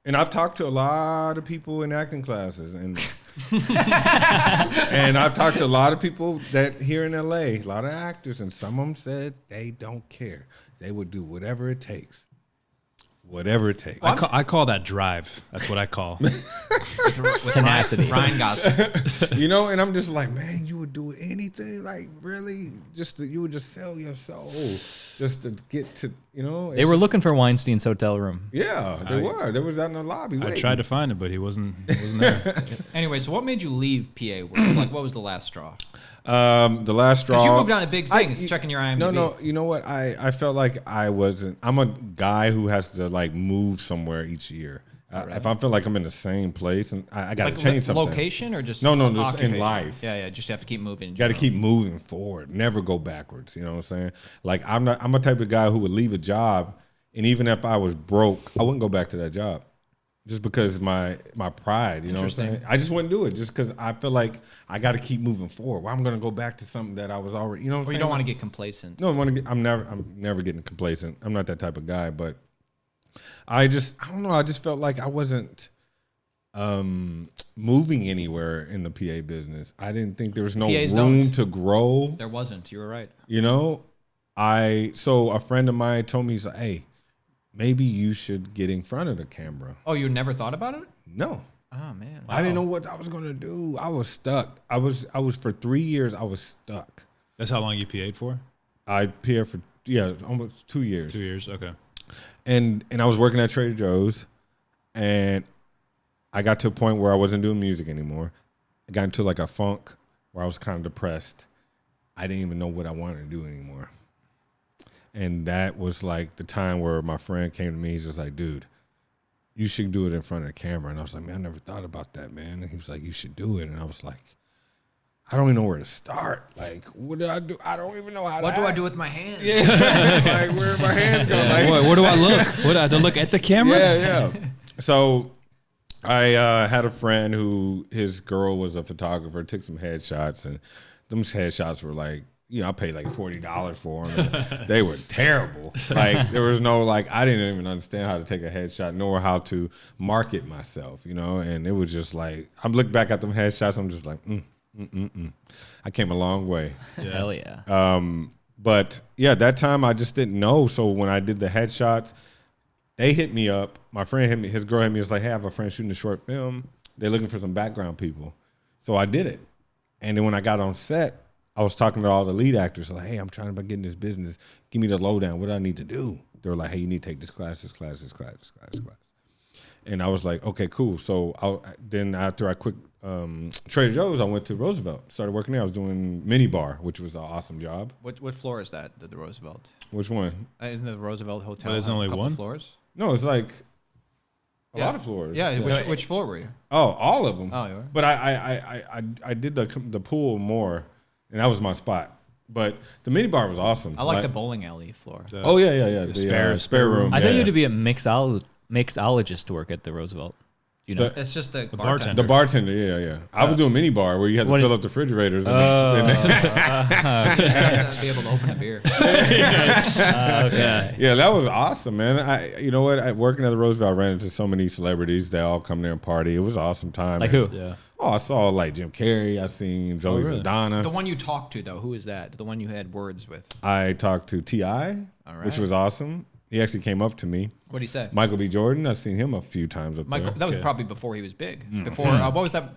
And I've talked to a lot of people in acting classes, and and I've talked to a lot of people that here in LA, a lot of actors, and some of them said they don't care. They would do whatever it takes. Whatever it takes. I call that drive. That's what I call. with Tenacity. Ryan Gosling. You know, and I'm just like, man, you would do anything, like really, you would just sell your soul just to get to, you know. They were looking for Weinstein's hotel room. Yeah, they were. They was out in the lobby. I waiting. tried to find it, but he wasn't there. Anyway, so what made you leave PA work? Like, what was the last straw? The last straw. Because you moved on to big things, checking your IMDb. No. You know what? I felt like I wasn't. I'm a guy who has to like move somewhere each year. If I feel like I'm in the same place and I got to change something. Location or just no, just occupation? in life. Yeah. Just have to keep moving. Got to keep moving forward. Never go backwards. You know what I'm saying? Like I'm a type of guy who would leave a job, and even if I was broke, I wouldn't go back to that job. Just because my pride, you know what I'm saying? I just wouldn't do it just because I feel like I got to keep moving forward. Well, I'm going to go back to something that I was already, you know what I'm saying? Or you don't want to get complacent. No, I'm never getting complacent. I'm not that type of guy, but I don't know. I just felt like I wasn't moving anywhere in the PA business. I didn't think there was no room to grow. There wasn't. You were right. You know, so a friend of mine told me, he's like, hey, maybe you should get in front of the camera. Oh, you never thought about it? No. Oh man. Wow. I didn't know what I was gonna do. I was stuck. I was for 3 years. I was stuck. That's how long you PA'd for? I PA'd for almost 2 years. 2 years, okay. And I was working at Trader Joe's, and I got to a point where I wasn't doing music anymore. I got into like a funk where I was kind of depressed. I didn't even know what I wanted to do anymore. And that was like the time where my friend came to me. He's just like, dude, you should do it in front of the camera. And I was like, man, I never thought about that, man. And he was like, you should do it. And I was like, I don't even know where to start. Like, what do I do? I don't even know how to What do act. I do with my hands? Yeah. Like, where my hands go? Like, Where do I look? What, I have to look at the camera? Yeah. So I had a friend who his girl was a photographer, took some headshots, and them headshots were like, you know, I paid like $40 for them. They were terrible. Like there was no I didn't even understand how to take a headshot, nor how to market myself, you know. And it was just like I'm looking back at them headshots. I'm just like, I came a long way. Yeah. Hell yeah. But yeah, that time I just didn't know. So when I did the headshots, they hit me up. My friend hit me. His girl hit me. Was like, hey, I have a friend shooting a short film. They're looking for some background people. So I did it. And then when I got on set, I was talking to all the lead actors, like, hey, I'm trying to get in this business. Give me the lowdown. What do I need to do? They were like, hey, you need to take this class. And I was like, okay, cool. So then after I quit Trader Joe's, I went to Roosevelt. Started working there. I was doing mini bar, which was an awesome job. What floor is that, the Roosevelt? Which one? Isn't it the Roosevelt Hotel? There's only a couple one? Floors? No, it's like a lot of floors. Yeah, which floor were you? Oh, all of them. Oh, you were? But I did the pool more, and that was my spot. But the mini bar was awesome. I like the bowling alley floor. Oh yeah. The spare room. I thought you had to be a mixologist to work at the Roosevelt. You know, It's just the bartender. The bartender, yeah. I was doing mini bar where you had to fill up the refrigerators. Just have to be able to open a beer. okay. Yeah, that was awesome, man. You know what? Working at the Roosevelt, I ran into so many celebrities. They all come there and party. It was an awesome time. Like who? Yeah. Oh, I saw like Jim Carrey. I seen Zoe Saldana. The one you talked to, though, who is that? The one you had words with? I talked to T.I., which was awesome. He actually came up to me. What did he say? Michael B. Jordan. I've seen him a few times up there. That was probably before he was big. Before what was that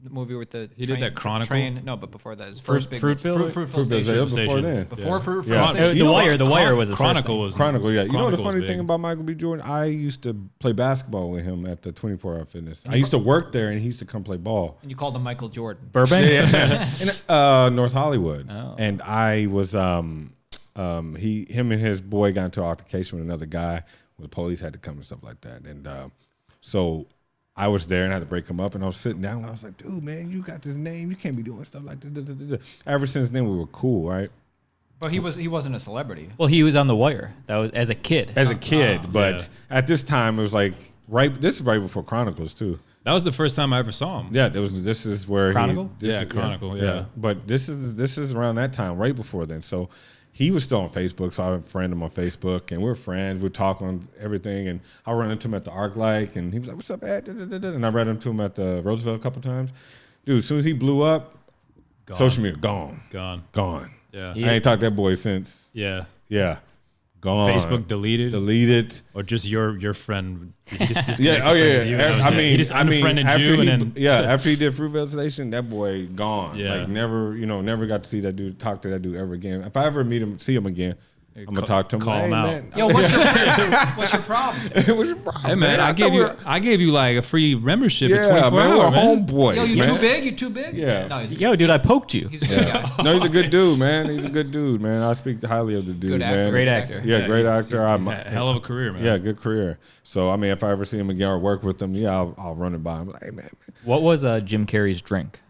movie with the He did that Chronicle? train? No, but before that, his first big Fruitville? Fruitville Station. Before then. Before Fruitville Yeah. Station. The Wire was his Chronicle first was Chronicle, yeah. You know the Chronicle was funny big. thing about Michael B. Jordan? I used to play basketball with him at the 24-Hour Fitness. I used to work there, and he used to come play ball. And you called him Michael Jordan. Burbank? In North Hollywood. Oh. And I was him and his boy got into an altercation with another guy where the police had to come and stuff like that. And so I was there and I had to break him up, and I was sitting down and I was like, dude, man, you got this name. You can't be doing stuff like this. Ever since then we were cool, right? But he wasn't a celebrity. Well, he was on The Wire. That was as a kid. As a kid, but yeah. at this time it was like this is right before Chronicles too. That was the first time I ever saw him. Yeah, this is where Chronicle? Chronicle, yeah. But this is around that time, right before then. So he was still on Facebook, so I friended him on Facebook, and we're friends. We talk on everything, and I run into him at the ArcLight, and he was like, "What's up, Ed?" And I ran into him at the Roosevelt a couple times. Dude, as soon as he blew up, social media gone. Yeah. I ain't talked to that boy since. Yeah. Gone. Facebook deleted. Or just your friend. He just disconnected Yeah. Oh yeah. from you, and that was it. He just unfriended you, and then after he did Fruitvale Station, that boy gone. Yeah. Like never got to see that dude, talk to that dude ever again. If I ever see him again, I'm gonna talk to him. Call him out. Man, Yo, what's your problem? what's your problem? Hey man, I gave you like a free membership at 24 man, hours, we're man. homeboys. Yo, you man. too big? You too big? Yeah. No, he's Yo, dude, I poked you. he's a good guy. No, he's a good dude, man. He's a good dude, man. I speak highly of the dude, Good actor. man. Great actor. Yeah, great he's actor. hell of a career, man. Yeah, good career. So I mean, if I ever see him again or work with him, yeah, I'll run it by him. Like, hey, man. What was Jim Carrey's drink?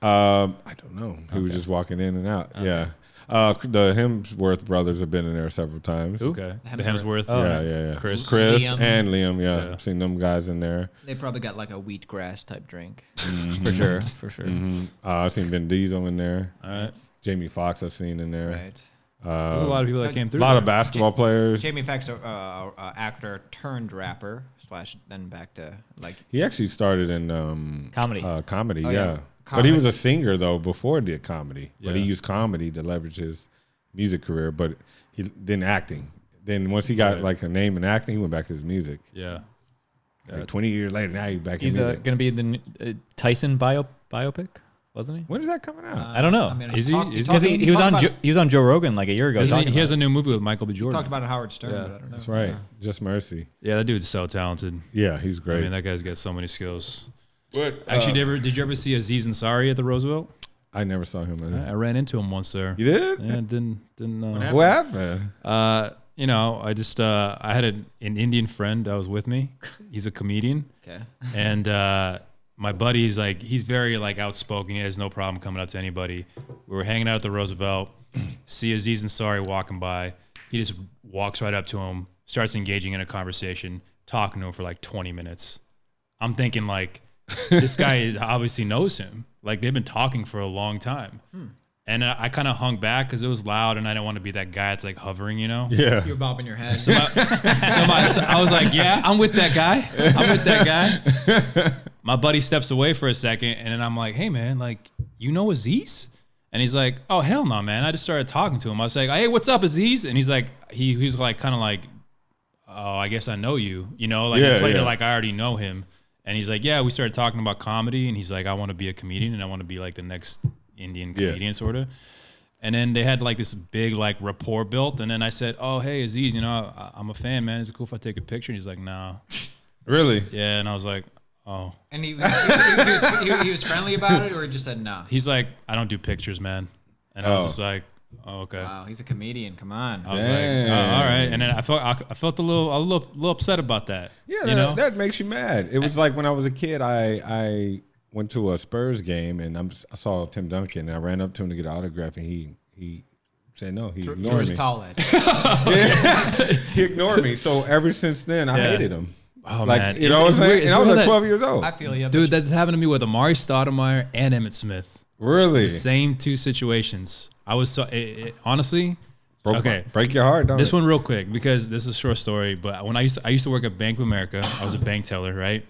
I don't know. He was just walking in and out. Yeah. The Hemsworth brothers have been in there several times. Okay. The Hemsworth. Yeah. Chris. Liam. and Liam. Yeah, I've seen them guys in there. They probably got like a wheatgrass type drink. For sure. For sure. I've seen Vin Diesel in there. All right. Jamie Foxx I've seen in there. Right. There's a lot of people that came A through. lot there. of basketball players. Jamie Foxx, actor turned rapper / then back to like. He actually started in Comedy. Comedy, Oh, yeah. yeah. But he Comedy. was a singer though before he did comedy. But he Yeah. used comedy to leverage his music career. But he then acting. Then once he got like a name in acting, he went back to his music. Yeah. Like 20 years later, now he's back He's in going music. to be in the Tyson biopic, wasn't he? When is that coming out? I don't know. mean, Is he? Is Because he was on Joe Rogan like a year ago. Doesn't talking he has about a new movie with Michael B. Jordan. Talked about it Howard Stern, Yeah. but I don't know. That's right. Just Mercy. Yeah, that dude's so talented. Yeah, he's I great. mean, that guy's got so many skills. But Actually, did you ever see Aziz Ansari at the Roosevelt? I never saw him. I ran into him once there. You did? Yeah, didn't. What happened? You know, I just I had an Indian friend that was with me. He's a comedian, Okay. and my buddy's like he's very like outspoken. He has no problem coming up to anybody. We were hanging out at the Roosevelt. See Aziz Ansari walking by. He just walks right up to him, starts engaging in a conversation, talking to him for like 20 minutes. I'm thinking like this guy obviously knows him. Like they've been talking for a long time. And I kind of hung back because it was loud and I didn't want to be that guy that's like hovering, you know? Yeah. You were bobbing your head. So I was like, yeah, I'm with that guy. I'm with that guy. My buddy steps away for a second and then I'm like, hey man, like, you know Aziz? And he's like, oh, hell no, man. I just started talking to him. I was like, hey, what's up, Aziz? And he's like, he's like, kind of like, oh, I guess I know you. You know, like he played it like I already know him. And he's like, yeah, we started talking about comedy. And he's like, I want to be a comedian and I want to be like the next Indian comedian sort of. And then they had like this big like rapport built. And then I said, oh, hey, Aziz, you know, I'm a fan, man. Is it cool if I take a picture? And he's like, nah. Really? Yeah. And I was like, oh. And he was friendly about it, or he just said no? He's like, I don't do pictures, man. And I was just like, oh, okay. Wow, he's a comedian. Come on. I was like, oh, all right. And then I felt a little upset about that. Yeah, you know? that makes you mad. It was like when I was a kid, I went to a Spurs game and I saw Tim Duncan and I ran up to him to get an autograph and he said no. He ignored me. Tall edge. He ignored me. So ever since then, I hated him. Oh, like, man. you know what I'm saying? And I was weird like that- 12 years old. I feel you, Dude, that's happened to me with Amari Stoudemire and Emmett Smith. Really? The same two situations. I was so honestly. Break your heart, don't This it? one real quick because this is a short story. But when I used to work at Bank of America, I was a bank teller, right?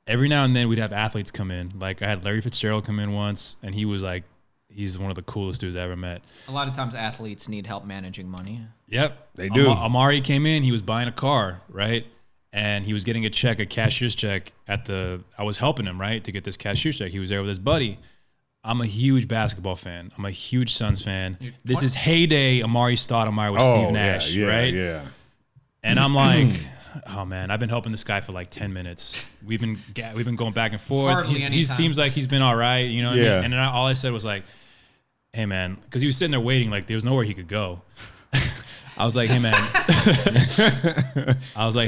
Every now and then we'd have athletes come in. Like I had Larry Fitzgerald come in once, and he was like, he's one of the coolest dudes I ever met. A lot of times athletes need help managing money. Yep, They do. Amari came in. He was buying a car, right? And he was getting a cashier's check I was helping him, right, to get this cashier's check. He was there with his buddy. I'm a huge basketball fan. I'm a huge Suns fan. This is heyday Amari Stoudemire with Steve Nash, right? Yeah. And I'm like, oh man, I've been helping this guy for like 10 minutes. We've been going back and forth. Hardly He any seems like he's been all right, you know what I Yeah. mean? And then all I said was like, hey man, because he was sitting there waiting, like there was nowhere he could go. I was like,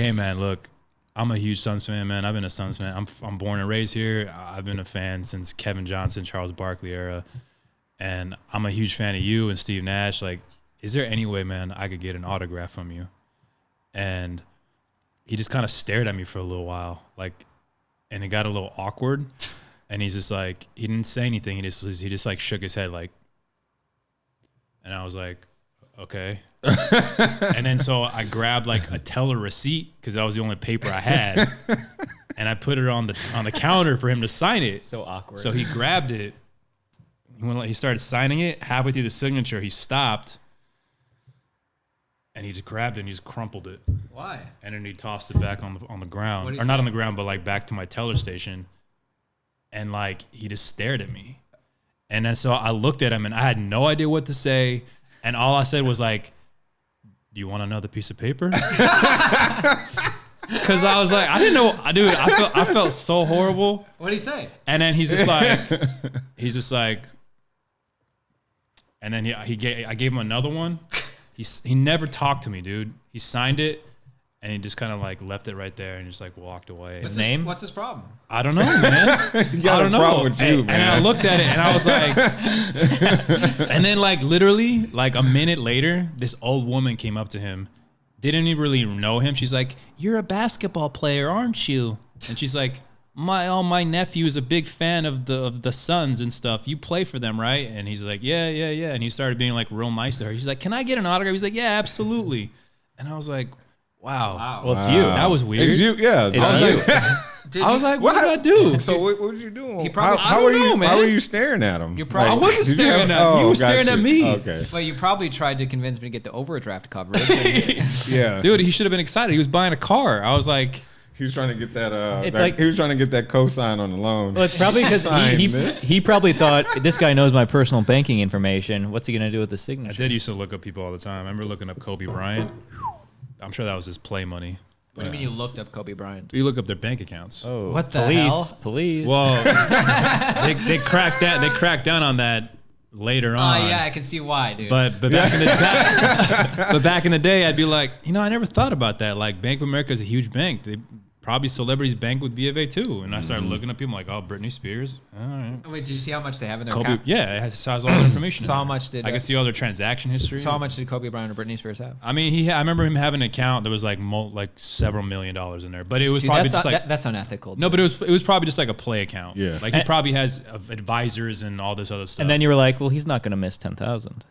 hey man, look, I'm a huge Suns fan, man. I've been a Suns fan. I'm born and raised here. I've been a fan since Kevin Johnson, Charles Barkley era. And I'm a huge fan of you and Steve Nash. Like, is there any way, man, I could get an autograph from you? And he just kind of stared at me for a little while, like, and it got a little awkward. And he's just like, he didn't say anything. He just like shook his head, like, and I was like, okay. And then so I grabbed like a teller receipt because that was the only paper I had, and I put it on the counter for him to sign it. So awkward. So he grabbed it. He started signing it. Halfway through the signature, he stopped, and he just grabbed it and he just crumpled it. Why? And then he tossed it back on the What'd ground, he or not say? on the ground, but like back to my teller station. And like he just stared at me, and then so I looked at him and I had no idea what to say, and all I said was like, do you want another piece of paper? Because I was like, I didn't know, dude. I felt so horrible. What did he say? And then he's just like, and then I gave him another one. He never talked to me, dude. He signed it, and he just kind of like left it right there and just like walked away. His name? What's his problem? I don't know, man. You got a problem with you, man. And I looked at it and I was like, and then like literally like a minute later, this old woman came up to him. Didn't even really know him. She's like, "You're a basketball player, aren't you?" And she's like, my nephew is a big fan of the Suns and stuff. You play for them, right? And he's like, yeah. And he started being like real nice to her. He's like, "Can I get an autograph?" He's like, "Yeah, absolutely." And I was like, wow. Well, it's you. That was weird. It's you, yeah. I was like, what did I do? So what was you doing? He probably- how I don't know, man. How were you staring at him? You probably- I wasn't did you staring have- at him. You were got staring at me. Okay. Well, you probably tried to convince me to get the overdraft coverage. Yeah. Dude, he should have been excited. He was buying a car. I was like, He was trying to get that. It's like- he was trying to get that cosign on the loan. Well, it's probably because Sign this. he probably thought, this guy knows my personal banking information. What's he going to do with the I signature? did used to look up people all the time. I remember looking up Kobe Bryant. I'm sure that was his play money. What do you mean you looked up Kobe Bryant? You look up their bank accounts. Oh, What the police, hell? Police. Well, they cracked that. They cracked down on that later Oh, on. yeah, I can see why, dude. But back in the day, I'd be like, I never thought about that. Like Bank of America is a huge bank. They probably celebrities bank with B of A too. And I started looking up people like, oh, Britney Spears. All right. Wait, did you see how much they have in their Kobe. account? Yeah, it has all the information. So in how there. much did I can see all their transaction history? So how much did Kobe Bryant or Britney Spears have? I mean, I remember him having an account that was like several $1 million in there, but it was Dude, probably that's, just like that's unethical. no, but it was probably just like a play account. Yeah. like he probably has advisors and all this other stuff. and then you were like, well, he's not going to miss 10,000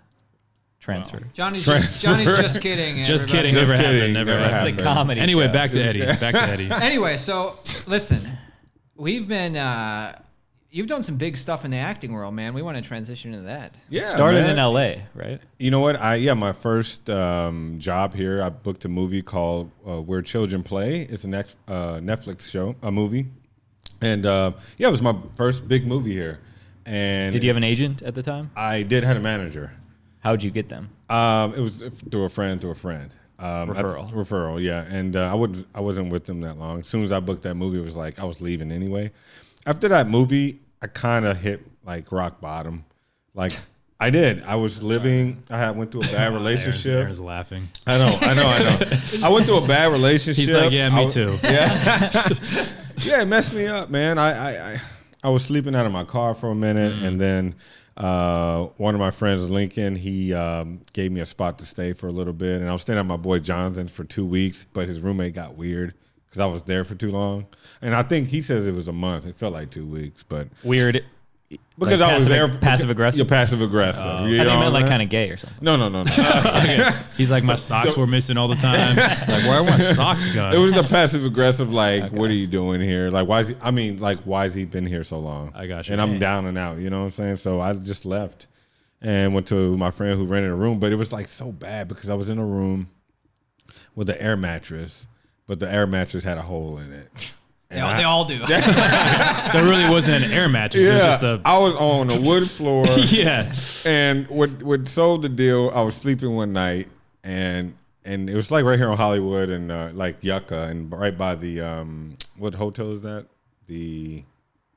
transfer. Johnny's just kidding. just everybody. kidding, never Just kidding, happened, never never happened. It's a happened. comedy Anyway, show. back to Eddie. Anyway, so listen, we've been you've done some big stuff in the acting world, man. We want to transition into that. Yeah, Started man. in L.A., right? You know what? My first job here, I booked a movie called Where Children Play. It's a Netflix show, a movie. And it was my first big movie here. And Did you have an agent at the time? I did have a manager. How'd you get them? It was through a friend. Referral, yeah. And I wasn't with them that long. As soon as I booked that movie, it was like I was leaving anyway. After that movie, I kind of hit like rock bottom. Like I did. I was living. I went through a bad relationship. Aaron's laughing. I know. I went through a bad relationship. He's like, yeah, me too. Yeah. Yeah, it messed me up, man. I was sleeping out of my car for a minute, and then one of my friends, Lincoln, he gave me a spot to stay for a little bit, and I was staying at my boy Johnson's for 2 weeks, but his roommate got weird because I was there for too long, and I think he says it was a month. It felt like 2 weeks, but Weird. because Like I was there, passive aggressive. You're passive aggressive. I think it meant like kind of gay or something. No. He's like, my socks were missing all the time. Like, where are my socks gone? It was the passive aggressive, like, what are you doing here? Like, why is he been here so long? I got you. And I'm down and out, you know what I'm saying? So I just left and went to my friend who rented a room. But it was like so bad because I was in a room with an air mattress, but the air mattress had a hole in it. They all do. So it really wasn't an air mattress. It was just a I was on a wood floor. yeah. And what sold the deal, I was sleeping one night, and it was like right here on Hollywood and like Yucca, and right by the what hotel is that?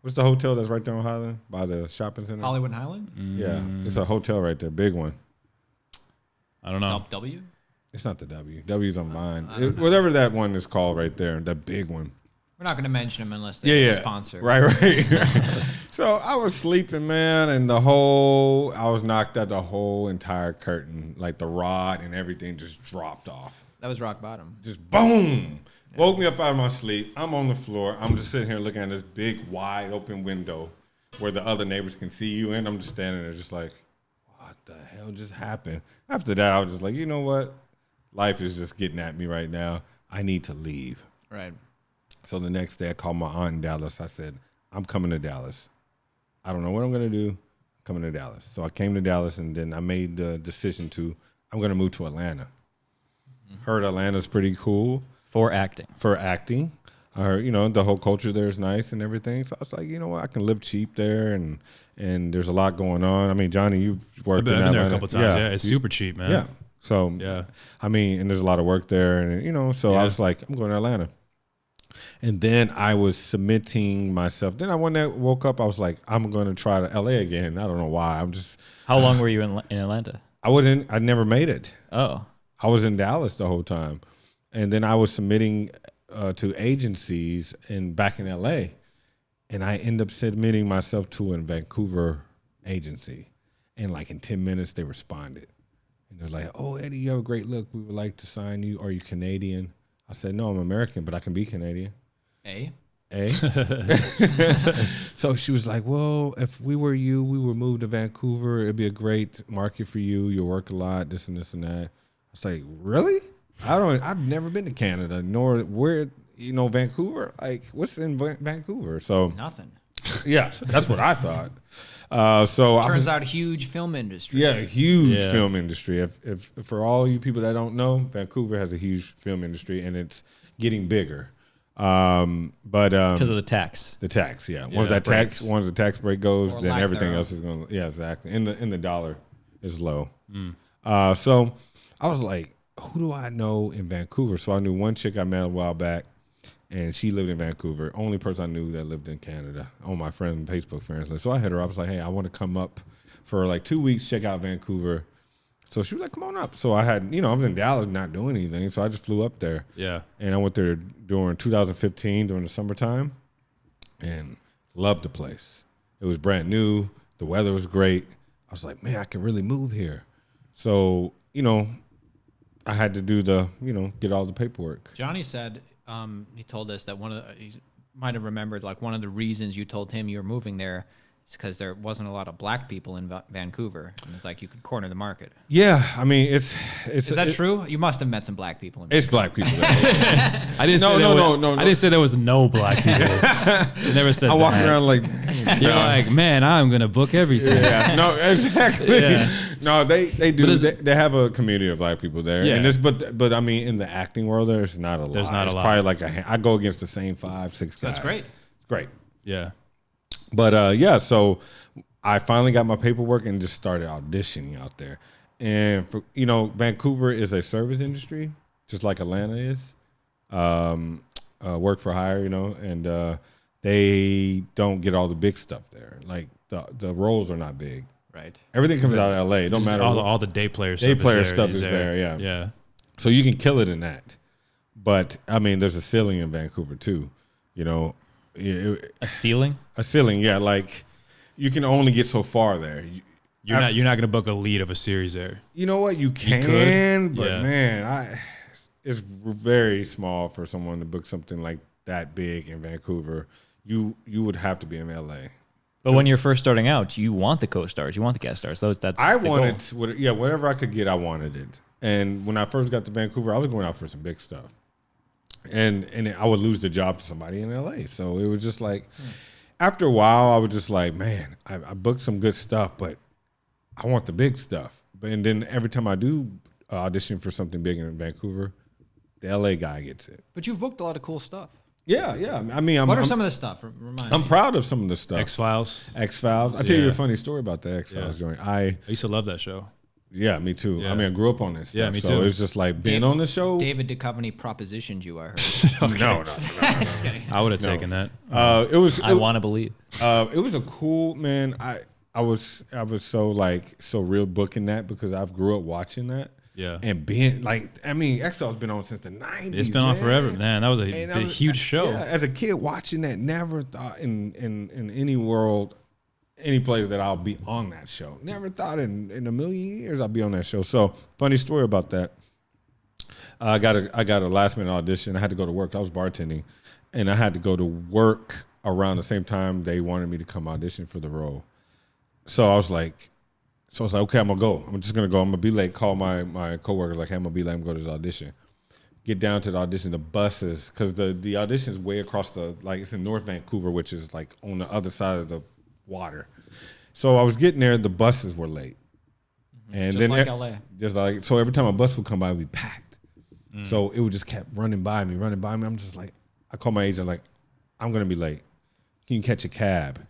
What's the hotel that's right there on Highland by the shopping center? Hollywood and Highland? Yeah, it's a hotel right there, big one. I don't know. W? It's not the W. W's on mine. Whatever that one is called right there, that big one. We're not going to mention them unless they're a sponsor. Right. So I was sleeping, man, and I was knocked out. The whole entire curtain, like the rod and everything, just dropped off. That was rock bottom. Just boom. Yeah. Woke me up out of my sleep. I'm on the floor. I'm just sitting here looking at this big, wide open window where the other neighbors can see you, and I'm just standing there just like, what the hell just happened? After that, I was just like, you know what? Life is just getting at me right now. I need to leave. Right. So the next day, I called my aunt in Dallas. I said, I'm coming to Dallas. I don't know what I'm going to do. I'm coming to Dallas. So I came to Dallas, and then I made the decision I'm going to move to Atlanta. Heard Atlanta's pretty cool. For acting. I heard, the whole culture there is nice and everything. So I was like, you know what? I can live cheap there, and there's a lot going on. I mean, Johnny, you've worked in Atlanta. I've been there a couple times. Yeah, it's super cheap, man. Yeah. So, Yeah. I mean, and there's a lot of work there. And, you know, so I was like, I'm going to Atlanta. And then I was submitting myself. Then one day woke up, I was like, I'm going to try to LA again. I don't know why. How long were you in Atlanta? I never made it. Oh. I was in Dallas the whole time. And then I was submitting to agencies back in LA. And I ended up submitting myself to a Vancouver agency. And like in 10 minutes, they responded. And they're like, oh, Eddie, you have a great look. We would like to sign you. Are you Canadian? I said, no, I'm American, but I can be Canadian. A? So she was like, well, if we were you, we would move to Vancouver. It'd be a great market for you. You'll work a lot, this and this and that. I was like, really? I've never been to Canada, nor where, Vancouver. Like, what's in Vancouver? So Nothing. yeah, that's what I thought. Turns out huge film industry. Yeah, huge film industry. If for all you people that don't know, Vancouver has a huge film industry, and it's getting bigger. But because of the tax. The tax, yeah. Once the tax break goes, Or then everything thereof. else is going. Yeah, exactly. And the dollar is low. So I was like, who do I know in Vancouver? So I knew one chick I met a while back, and she lived in Vancouver. Only person I knew that lived in Canada on my friend Facebook friends list. So I hit her up. I was like, hey, I want to come up for like 2 weeks, check out Vancouver. So she was like, come on up. So I had, I was in Dallas not doing anything. So I just flew up there. Yeah. And I went there during 2015 during the summertime and loved the place. It was brand new. The weather was great. I was like, man, I can really move here. So, I had to do get all the paperwork. Johnny said, he told us that he might have remembered like one of the reasons you told him you were moving there is because there wasn't a lot of black people in Vancouver. And it's like you could corner the market. Yeah, I mean, is that true? You must have met some black people in It's Vancouver. black people. There. I didn't say no. I didn't say there was no black people. I never said I walk that. around like You're like, man, I'm gonna book everything. yeah, no, exactly. Yeah. No, they do. They have a community of black people there. Yeah. And but I mean, in the acting world, there's not a lot. There's not a lot. Probably like I go against the same 5, 6 So guys. that's great. It's great. Yeah. But so I finally got my paperwork and just started auditioning out there. And for Vancouver is a service industry, just like Atlanta is. Work for hire, and they don't get all the big stuff there. Like the roles are not big. Right. Everything comes out of LA. It don't matter. All the day player stuff. Is there. Yeah. Yeah. So you can kill it in that. But I mean, there's a ceiling in Vancouver too. A ceiling? A ceiling, yeah. Like you can only get so far there. You're not gonna book a lead of a series there. You know what? You can, but Yeah. man, it's very small for someone to book something like that big in Vancouver. You would have to be in LA. But when you're first starting out, you want the co-stars, you want the guest stars. That's I the wanted, goal. whatever I could get, I wanted it. And when I first got to Vancouver, I was going out for some big stuff, and I would lose the job to somebody in LA. So it was just like, after a while, I was just like, man, I booked some good stuff, but I want the big stuff. And then every time I do audition for something big in Vancouver, the LA guy gets it. But you've booked a lot of cool stuff. Yeah. I mean, What are some of the stuff? Remind I'm me. proud of some of the stuff. X-Files. X-Files. I'll tell you Yeah. a funny story about the X-Files joint. I used to love that show. Yeah, me too. Yeah. I mean, I grew up on this stuff. Yeah, me so too. it's just like being on the show. David Duchovny propositioned you, I heard. No. Just kidding. I would have taken that. It was. I want to believe. It was a cool man. I was so real booking that because I grew up watching that. Yeah. And being like, I mean, X-Files been on since the 90s. It's been on forever, man. That was And I a huge show. Yeah, as a kid watching that, never thought in any world, any place that I'll be on that show. Never thought in a million years I'll be on that show. So funny story about that. I got a last minute audition. I had to go to work. I was bartending, and I had to go to work around the same time they wanted me to come audition for the role. So I was like, okay, I'm gonna go. I'm just gonna go. I'm gonna be late. Call my coworker like, hey, I'm gonna be late. I'm going to this audition. Get down to the audition. The buses, because the audition is way across it's in North Vancouver, which is like on the other side of the water. So I was getting there. The buses were late, and Just then like LA. just like so every time a bus would come by, we'd be packed. So it would just kept running by me. I'm just like, I call my agent like, I'm gonna be late. Can you catch a cab?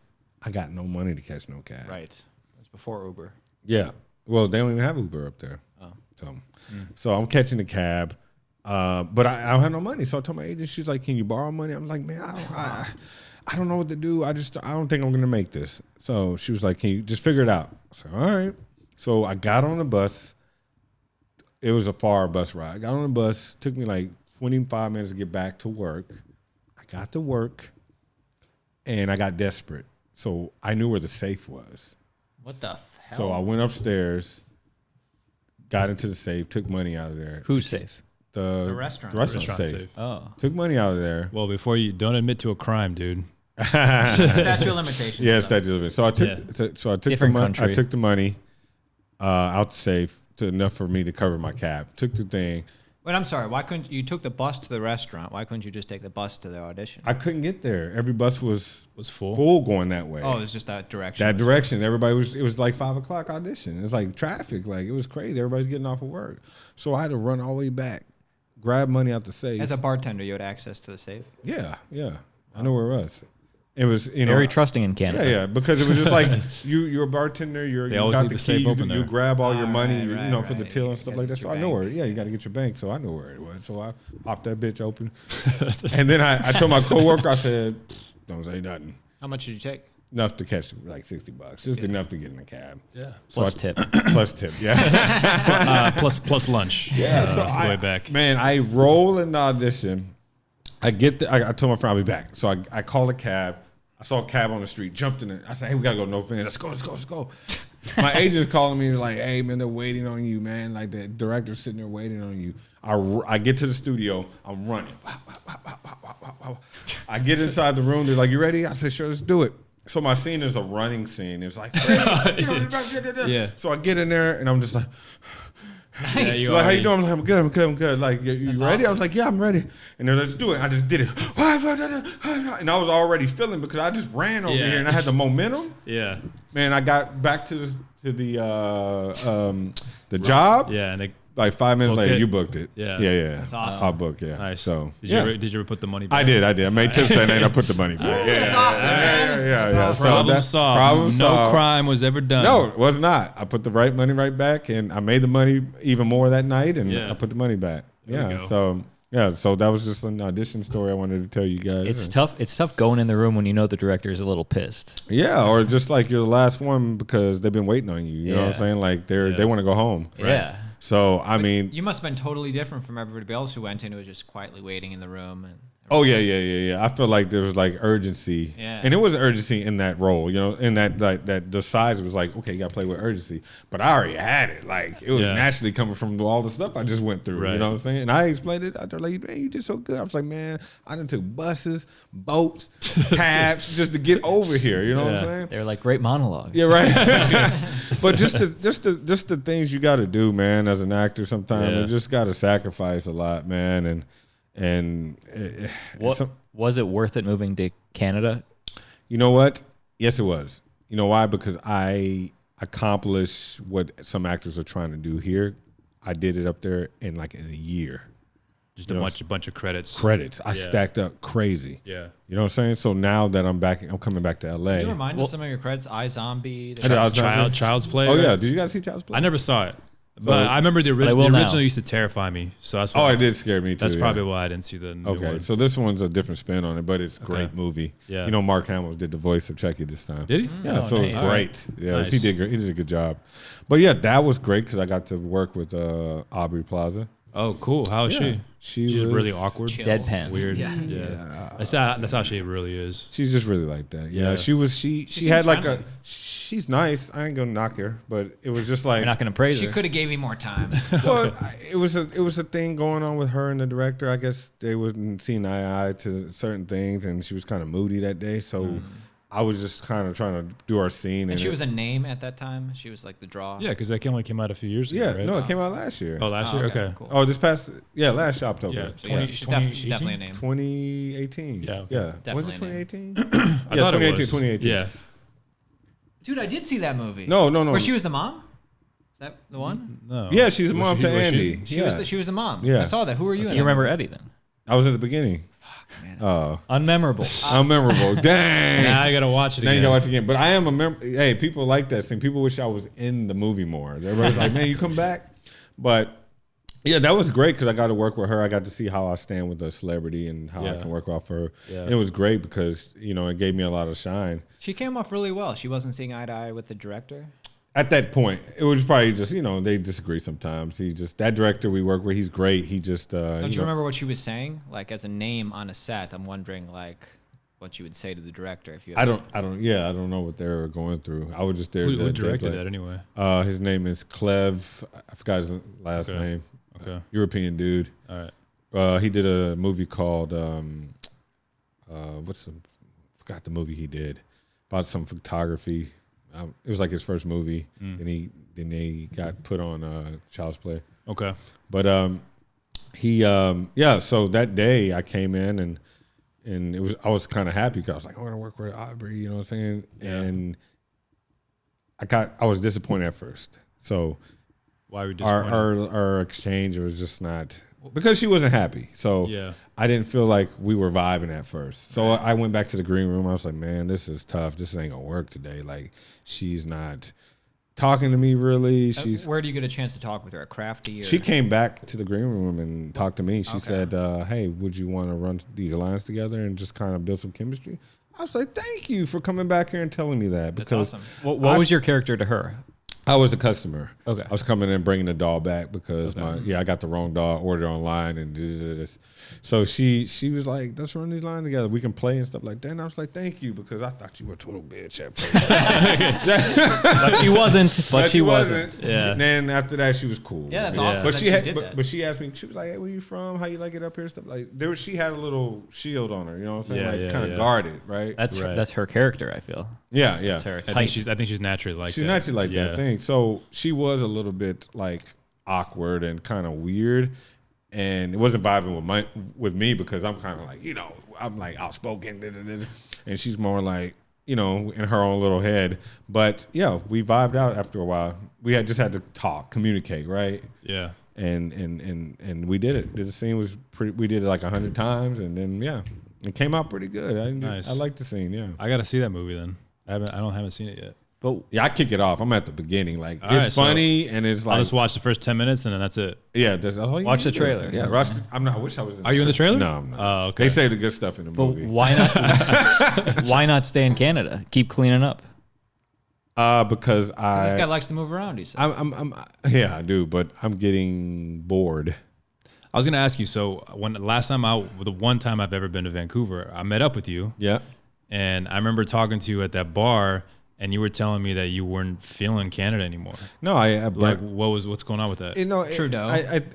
I got no money to catch no cab. Right. It was before Uber. Yeah. Well, they don't even have Uber up there. Oh. So I'm catching the cab, but I don't have no money. So I told my agent, she's like, "Can you borrow money?" I'm like, "Man, I don't know what to do. I don't think I'm gonna make this." So she was like, "Can you just figure it out?" I said, "All right." So I got on the bus. It was a far bus ride. I got on the bus. Took me like 25 minutes to get back to work. I got to work, and I got desperate. So I knew where the safe was. What the hell? So I went upstairs, got into the safe, took money out of there. Who's safe? The restaurant. The restaurant safe. safe. Oh. Took money out of there. Well, before you don't admit to a crime, dude. Statute of limitations. Yeah, statute of limitations. So I took Different the money. country. I took the money out the safe to enough for me to cover my cab. Took the thing. Wait, I'm sorry. Why couldn't you took the bus to the restaurant? Why couldn't you just take the bus to the audition? I couldn't get there. Every bus was full. full going that way. Oh, it's just that direction. That direction. Everybody was. It was like 5 o'clock audition. It was like traffic. Like it was crazy. Everybody's getting off of work. So I had to run all the way back, grab money out the safe. As a bartender, you had access to the safe. Yeah. I know where it was. It was Very trusting in Canada. Yeah, because it was just like you're a bartender. You always got leave the the safe key. open You there. grab all your money, right, for the right. till You and stuff gotta like that. get So your I know where. bank. Yeah, you got to get your bank. So I know where it was. So I popped that bitch open, and then I told my coworker, I said, "Don't say nothing. How much did you take? Enough to catch like $60, just enough to get in the cab. Yeah. So Plus tip. plus tip. Yeah, Plus lunch. yeah. So way back. Man, I roll in the audition. I told my friend I'll be back. So I call a cab. I saw a cab on the street, jumped in it. I said, "Hey, we gotta go to North Van. Let's go." My agent's calling me like, "Hey, man, they're waiting on you, man. Like the director's sitting there waiting on you." I get to the studio. I'm running. I get inside the room. They're like, "You ready?" I said, "Sure, let's do it." So my scene is a running scene. It's like, Yeah. So I get in there and I'm just like, Yeah, He's like, how you doing? I'm like, I'm good. Like, you ready? awesome. I was like, yeah, I'm ready. And they're like, let's do it. I just did it. And I was already feeling because I just ran over Yeah. here and I had the momentum. Yeah. Man, I got back to the job. Yeah. And they, Like 5 minutes Booked later, it? you booked it. Yeah. Yeah. That's awesome. I booked, yeah. nice. So, did yeah. you ever put the money back? I did. I made tips that night. I put the money back. Yeah. That's awesome, man. Yeah. So Problem that- solved. problem no solved. crime was ever done. No, it was not. I put the right money right back, and I made the money even more that night, and Yeah. I put the money back. There we Yeah. go. So that was just an audition story I wanted to tell you guys. It's And- tough. It's tough going in the room when you know the director is a little pissed. Yeah, or just like you're the last one because they've been waiting on you. You know what I'm Yeah. saying? Like Yeah. they want to go home. Yeah. So I mean, You must have been totally different from everybody else who went in who was just quietly waiting in the room. And oh yeah. I feel like there was like urgency, Yeah. and it was urgency in that role. You know, in that that the size was like, okay, you got to play with urgency. But I already had it. Like it was Yeah. naturally coming from all the stuff I just went through. You Right. know what I'm saying? And I explained it. I was like, man, you did so good. I was like, man, I done took buses, boats, cabs just to get over here. You know what I'm Yeah. saying? They're like great monologue. Yeah, right. But just the things you got to do, man, as an actor. Sometimes Yeah. you just got to sacrifice a lot, man. And What was it worth it moving to Canada? you know what? Yes, it was. You know why? Because I accomplished what some actors are trying to do here. I did it up there in a year. Just You a know, bunch of credits. Credits. I Yeah. stacked up crazy. Yeah. You know what I'm saying? So now that I'm back, I'm coming back to LA. Can you remind us some of your credits? iZombie. I did iZombie. Child's Play. Oh right? yeah, did you guys see Child's Play? I never saw it, but I remember the I will now. original used to terrify me. So that's Oh, why it did scare me too. That's yeah. probably why I didn't see the new Okay, one. so this one's a different spin on it, but it's a great Okay. movie. Yeah. You know, Mark Hamill did the voice of Chucky this time. Did he? Yeah, Oh, so it nice. was great. Yeah, Nice. he did great. He did a good job. But yeah, that was great because I got to work with Aubrey Plaza. Oh, cool. How is she? She's She's really awkward. Chill. Deadpan. Weird. Yeah. Yeah. That's how she really is. She's just really like that. Yeah, Yeah. she seems had like friendly. she's nice. I ain't gonna knock her, but it was just like You're not going to praise She her. could have gave you more time. well, it was a thing going on with her and the director. I guess they wasn't seeing eye to eye to certain things, and she was kind of moody that day. So I was just kind of trying to do our scene. And she it- was a name at that time. She was like the draw. Yeah, because that only came out a few years ago. yeah, right? no, it came out last year. Oh, last year. Okay. Cool. Oh, this past last Shoptober. Yeah. So yeah, she's definitely a name. 2018. Yeah, okay. Yeah. Was Definitely it a name. 2018? I Yeah, thought 2018, it was. 2018. Yeah. Dude, I did see that movie. No. Where she was the mom? Is that the one? No. Yeah, she's a Was mom she- to was she- Andy. She was the mom. Yeah. I saw that. Who were you in? You remember Eddie then? I was at the beginning. man. Oh, Unmemorable. unmemorable. Dang. Now I gotta watch it Now again. you gotta watch it again. But I am a member. Hey, people like that thing. People wish I was in the movie more. Everybody's like, man, you come back. But yeah, that was great because I got to work with her. I got to see how I stand with a celebrity and how I can work off her. Yeah. And it was great because, you know, it gave me a lot of shine. She came off really well. She wasn't seeing eye to eye with the director. At that point, it was probably just, you know, they disagree sometimes. That director we work with, he's great. He just, Don't you remember what she was saying? Like, as a name on a set, I'm wondering, like, what you would say to the director if you. I don't know what they were going through. I was just there. Who directed that anyway? His name is Clev. I forgot his last name. Okay. European dude. All right. He did a movie called forgot the movie he did about some photography. It was like his first movie, and he got put on Child's Play. Okay. But so that day I came in and I was kind of happy because I was like, I'm gonna work with Aubrey, you know what I'm saying? Yeah. And I was disappointed at first. So why were you disappointed? Our exchange was just not, because she wasn't happy. So yeah. I didn't feel like we were vibing at first. So I went back to the green room. I was like, man, this is tough. This ain't gonna work today. Like, she's not talking to me really. Where do you get a chance to talk with her? At Crafty? Or? She came back to the green room and talked to me. She said, hey, would you want to run these lines together and just kind of build some chemistry? I was like, thank you for coming back here and telling me that. Because that's awesome. What was your character to her? I was a customer. Okay. I was coming in bringing the doll back because I got the wrong doll, ordered online and did this. So she was like, let's run these lines together. We can play and stuff like that. And I was like, thank you, because I thought you were a total bitch at first. But she wasn't. But she wasn't. Yeah. And then after that, she was cool. Yeah, that's awesome. But she asked me, she was like, hey, where you from? How you like it up here? Stuff like she had a little shield on her, you know what I'm saying? Kind of guarded, right? That's her character, I feel. Yeah. That's her type. I think she's naturally like that. She's naturally like that thing. So she was a little bit like awkward and kind of weird. And it wasn't vibing with me because I'm kind of like, you know, I'm like outspoken, and she's more like, you know, in her own little head. But yeah, we vibed out after a while. We had to talk, communicate, right? Yeah. And we did it. The scene was pretty. We did it like 100 times, and then it came out pretty good. Nice. I liked the scene. Yeah. I got to see that movie then. I haven't seen it yet. But yeah, I kick it off. I'm at the beginning. Like, it's funny, and it's like I'll just watch the first 10 minutes and then that's it. Yeah, watch the trailer. Yeah, I wish I was. Are you in the trailer? No, I'm not. Oh, okay. They say the good stuff in the movie. Why not? Why not stay in Canada? Keep cleaning up. Because this guy likes to move around. He said. I do, but I'm getting bored. I was gonna ask you. So the one time I've ever been to Vancouver, I met up with you. Yeah. And I remember talking to you at that bar, and you were telling me that you weren't feeling Canada anymore. No, like what's going on with that? You know, Trudeau. I think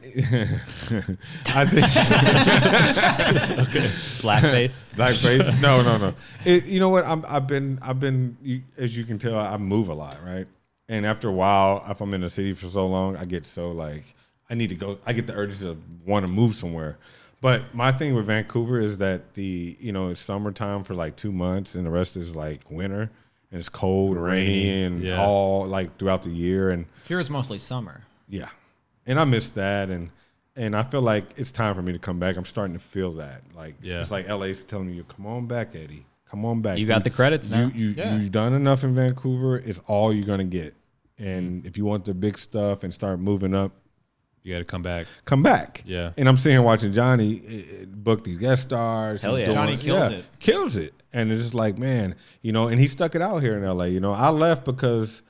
blackface. No. You know what? I've been. As you can tell, I move a lot, right? And after a while, if I'm in the city for so long, I get so like I need to go. I get the urge to want to move somewhere. But my thing with Vancouver is that it's summertime for like 2 months, and the rest is like winter, and it's cold, rainy, and all like throughout the year. And here it's mostly summer. Yeah, and I miss that, and I feel like it's time for me to come back. I'm starting to feel that. Like it's like LA's telling you, come on back, Eddie, come on back. You got the credits now. You've done enough in Vancouver. It's all you're gonna get. And if you want the big stuff and start moving up, you got to come back. Come back. Yeah. And I'm sitting here watching Johnny book these guest stars. Hell yeah. Johnny kills it. And it's just like, man, and he stuck it out here in LA. I left because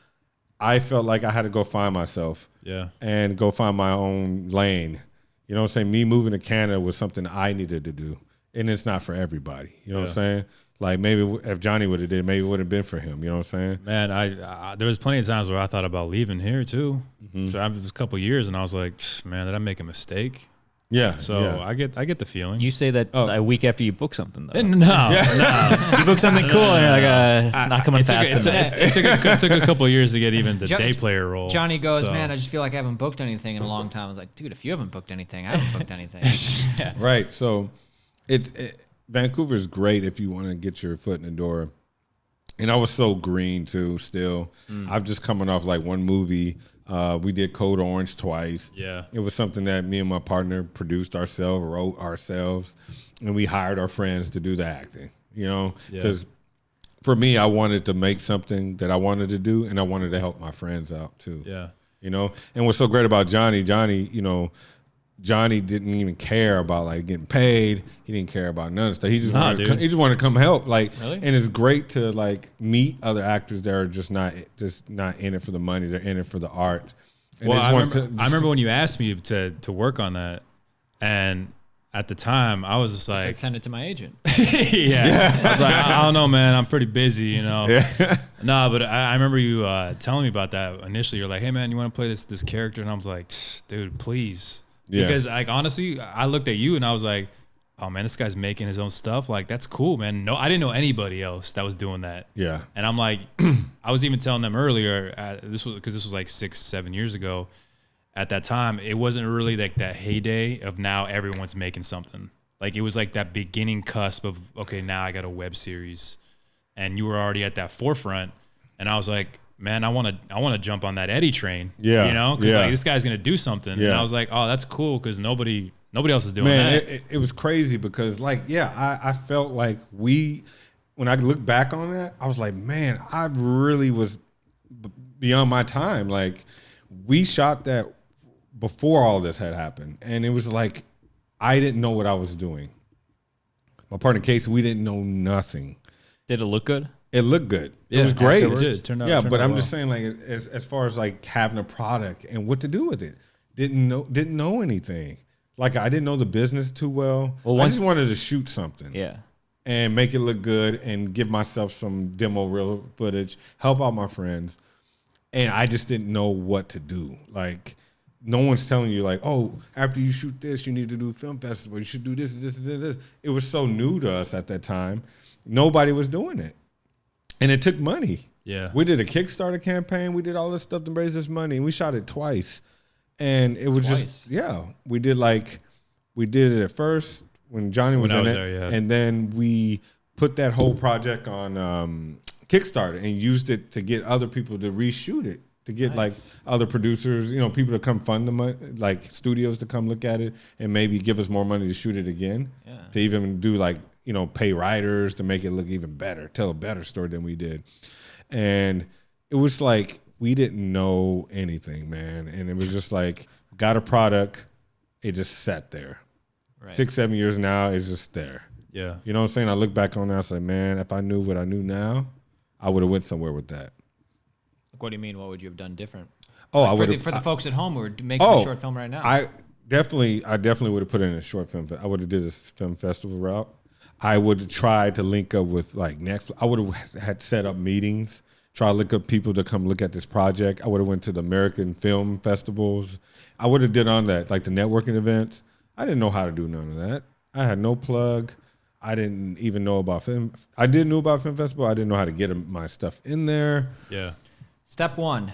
I felt like I had to go find myself. Yeah. And go find my own lane. You know what I'm saying? Me moving to Canada was something I needed to do. And it's not for everybody. You know what I'm saying? Like, maybe if Johnny would have did, maybe it would have been for him. You know what I'm saying? Man, there was plenty of times where I thought about leaving here too. Mm-hmm. So I was a couple of years, and I was like, man, did I make a mistake? Yeah. So I get the feeling. You say that a week after you book something, though. No. You book something cool, and you're like, it's not coming fast enough. It took a couple of years to get even the day player role. Johnny goes, man, I just feel like I haven't booked anything in a long time. I was like, dude, if you haven't booked anything, I haven't booked anything. Right. So Vancouver is great if you want to get your foot in the door. And I was so green too still. I'm just coming off like one movie. We did Code Orange twice. Yeah. It was something that me and my partner produced ourselves, wrote ourselves, and we hired our friends to do the acting, because for me, I wanted to make something that I wanted to do, and I wanted to help my friends out too. Yeah. you know. And what's so great about Johnny, you know, Johnny didn't even care about like getting paid. He didn't care about none of stuff. He just wanted to come help. Like, Really? And it's great to like meet other actors that are just not in it for the money. They're in it for the art. And Well, I remember when you asked me to work on that, and at the time I was just It's like, like, send it to my agent. yeah. I was like, I don't know, man. I'm pretty busy, you know. Yeah. No, but I remember you telling me about that initially. You're like, hey, man, you want to play this character? And I was like, dude, please. Yeah. Because like honestly, I looked at you and I was like, oh man, this guy's making his own stuff. Like that's cool, man. No, I didn't know anybody else that was doing that. Yeah. And I'm like, I was even telling them earlier. This was like 6-7 years ago. At that time, it wasn't really like that heyday of now everyone's making something. Like it was like that beginning cusp of, okay, now I got a web series, and you were already at that forefront. And I was like, man, I want to jump on that Eddie train. Yeah. You know, because like this guy's gonna do something. Yeah. And I was like, oh, that's cool because nobody else is doing Man, that. it was crazy because like, yeah, I felt like when I look back on that, I was like, man, I really was beyond my time. Like we shot that before all this had happened. And it was like, I didn't know what I was doing. My partner Casey, we didn't know nothing. Did it look good? It looked good. Yeah, it was great. afterwards. It did. Turned out but I'm well. just saying, like, as far as like having a product and what to do with it, didn't know anything. Like I didn't know the business too well. I just wanted to shoot something. Yeah. And make it look good and give myself some demo reel footage, help out my friends. And I just didn't know what to do. Like no one's telling you like, oh, after you shoot this, you need to do a film festival. You should do this, this, this, this. It was so new to us at that time. Nobody was doing it. And it took money. Yeah. We did a Kickstarter campaign. We did all this stuff to raise this money. And we shot it twice. And it was just, we did it at first when Johnny was in it. there, yeah. And then we put that whole project on Kickstarter and used it to get other people to reshoot it, to get like other producers, you know, people to come fund the money, like studios to come look at it and maybe give us more money to shoot it again. Yeah. To even do like, you know, pay writers to make it look even better, tell a better story than we did. And it was like, we didn't know anything, man. And it was just like, got a product, it just sat there. Right. 6-7 years now, it's just there. Yeah. You know what I'm saying? I look back on that, I say, man, if I knew what I knew now, I would have went somewhere with that. What do you mean? What would you have done different? Oh, Like I would for the folks at home who are making a short film right now. I definitely would have put it in a short film. I would have did a film festival route. I would have tried to link up with like Netflix. I would have had set up meetings, try to look up people to come look at this project. I would have went to the American film festivals. I would have did on that, like the networking events. I didn't know how to do none of that. I had no plug. I didn't even know about film. I did know about film festival. I didn't know how to get my stuff in there. Yeah. Step 1,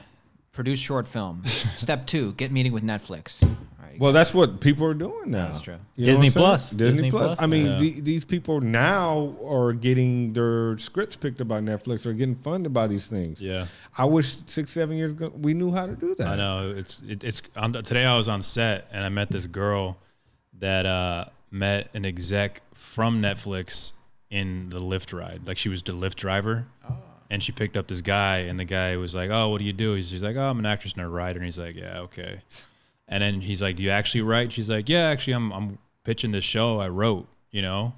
produce short film. Step 2, get meeting with Netflix. All right. Well, that's what people are doing now. That's true. You know Disney what I'm saying? Plus. Disney Plus. I mean, Yeah. these people now are getting their scripts picked up by Netflix or getting funded by these things. Yeah. I wish 6-7 years ago we knew how to do that. I know it's today I was on set and I met this girl that met an exec from Netflix in the Lyft ride. Like she was the Lyft driver. Oh. And she picked up this guy and the guy was like, oh, what do you do? She's like, oh, I'm an actress and a writer. And he's like, yeah, okay. And then he's like, do you actually write? She's like, yeah, actually I'm pitching this show I wrote, you know?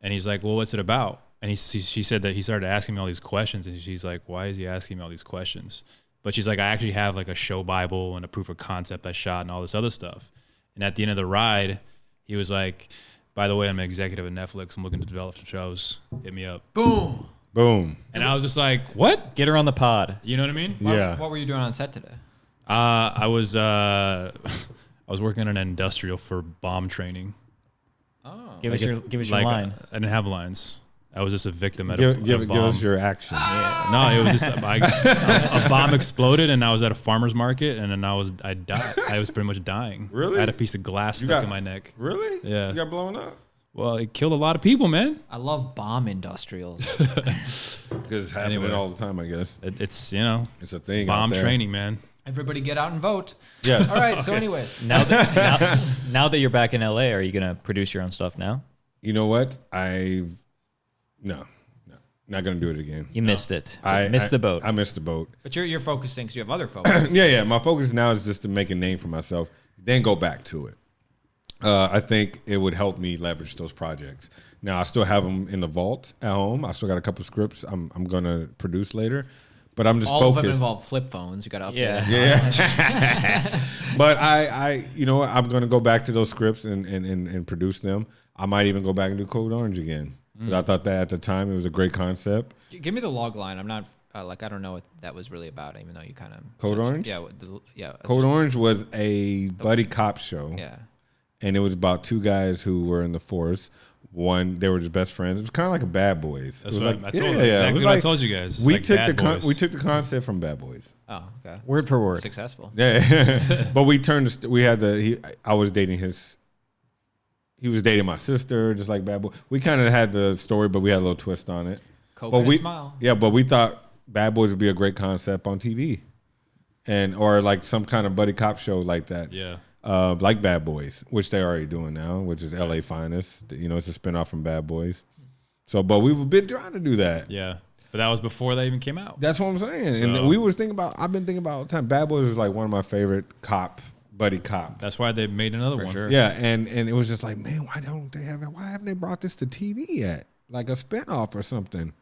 And he's like, well, what's it about? And she said that he started asking me all these questions and she's like, why is he asking me all these questions? But she's like, I actually have like a show Bible and a proof of concept I shot and all this other stuff. And at the end of the ride, he was like, by the way, I'm an executive at Netflix. I'm looking to develop some shows. Hit me up. Boom. Boom. And I was just like, what? Get her on the pod. You know what I mean? Yeah. What were you doing on set today? I was working on an industrial for bomb training. Oh. Give us your Like, line. I didn't have lines. I was just a victim at Give a bomb. us your action. No, it was just a bomb exploded and I was at a farmer's market and then I died. I was pretty much dying. Really? I had a piece of glass stuck in my neck. Really? Yeah. You got blown up? Well, it killed a lot of people, man. I love bomb industrials. Because it's happening Anyway. all the time, I guess. It's, you know, It's a thing. bomb out there. training, man. Everybody get out and vote. Yes. All right, so anyways. Now that you're back in LA, are you gonna produce your own stuff now? You know what? No. Not gonna do it again. You missed it. I missed the boat. I missed the boat. But you're focusing because you have other focus. Yeah. My focus now is just to make a name for myself, then go back to it. I think it would help me leverage those projects. Now I still have them in the vault at home. I still got a couple scripts I'm gonna produce later, but I'm just All focused. of them involve flip phones. You got to update. Yeah. But I you know what? I'm gonna go back to those scripts and produce them. I might even go back and do Code Orange again. But I thought that at the time it was a great concept. Give me the log line. I'm not I don't know what that was really about, even though you kind of Code Orange? Yeah. Code Orange was a buddy cop show. Yeah. And it was about two guys who were in the force. One, they were just best friends. It was kind of like a Bad Boys. That's what I told you. Exactly what I told you guys. We like took Bad the concept from Bad Boys. Oh, okay. Word for word. Successful. Yeah, but we turned. I was dating his. He was dating my sister, just like Bad Boy. We kind of had the story, but we had a little twist on it. Coke and a smile. Yeah, but we thought Bad Boys would be a great concept on TV, or like some kind of buddy cop show like that. Yeah. Like Bad Boys, which they're already doing now, which is LA Finest. You know, it's a spinoff from Bad Boys. So, but we've been trying to do that. Yeah. But that was before they even came out. That's what I'm saying. So, and I've been thinking about all the time. Bad Boys was like one of my favorite buddy cop. That's why they made another one. Sure. Yeah, and it was just like, man, why haven't they brought this to TV yet? Like a spinoff or something.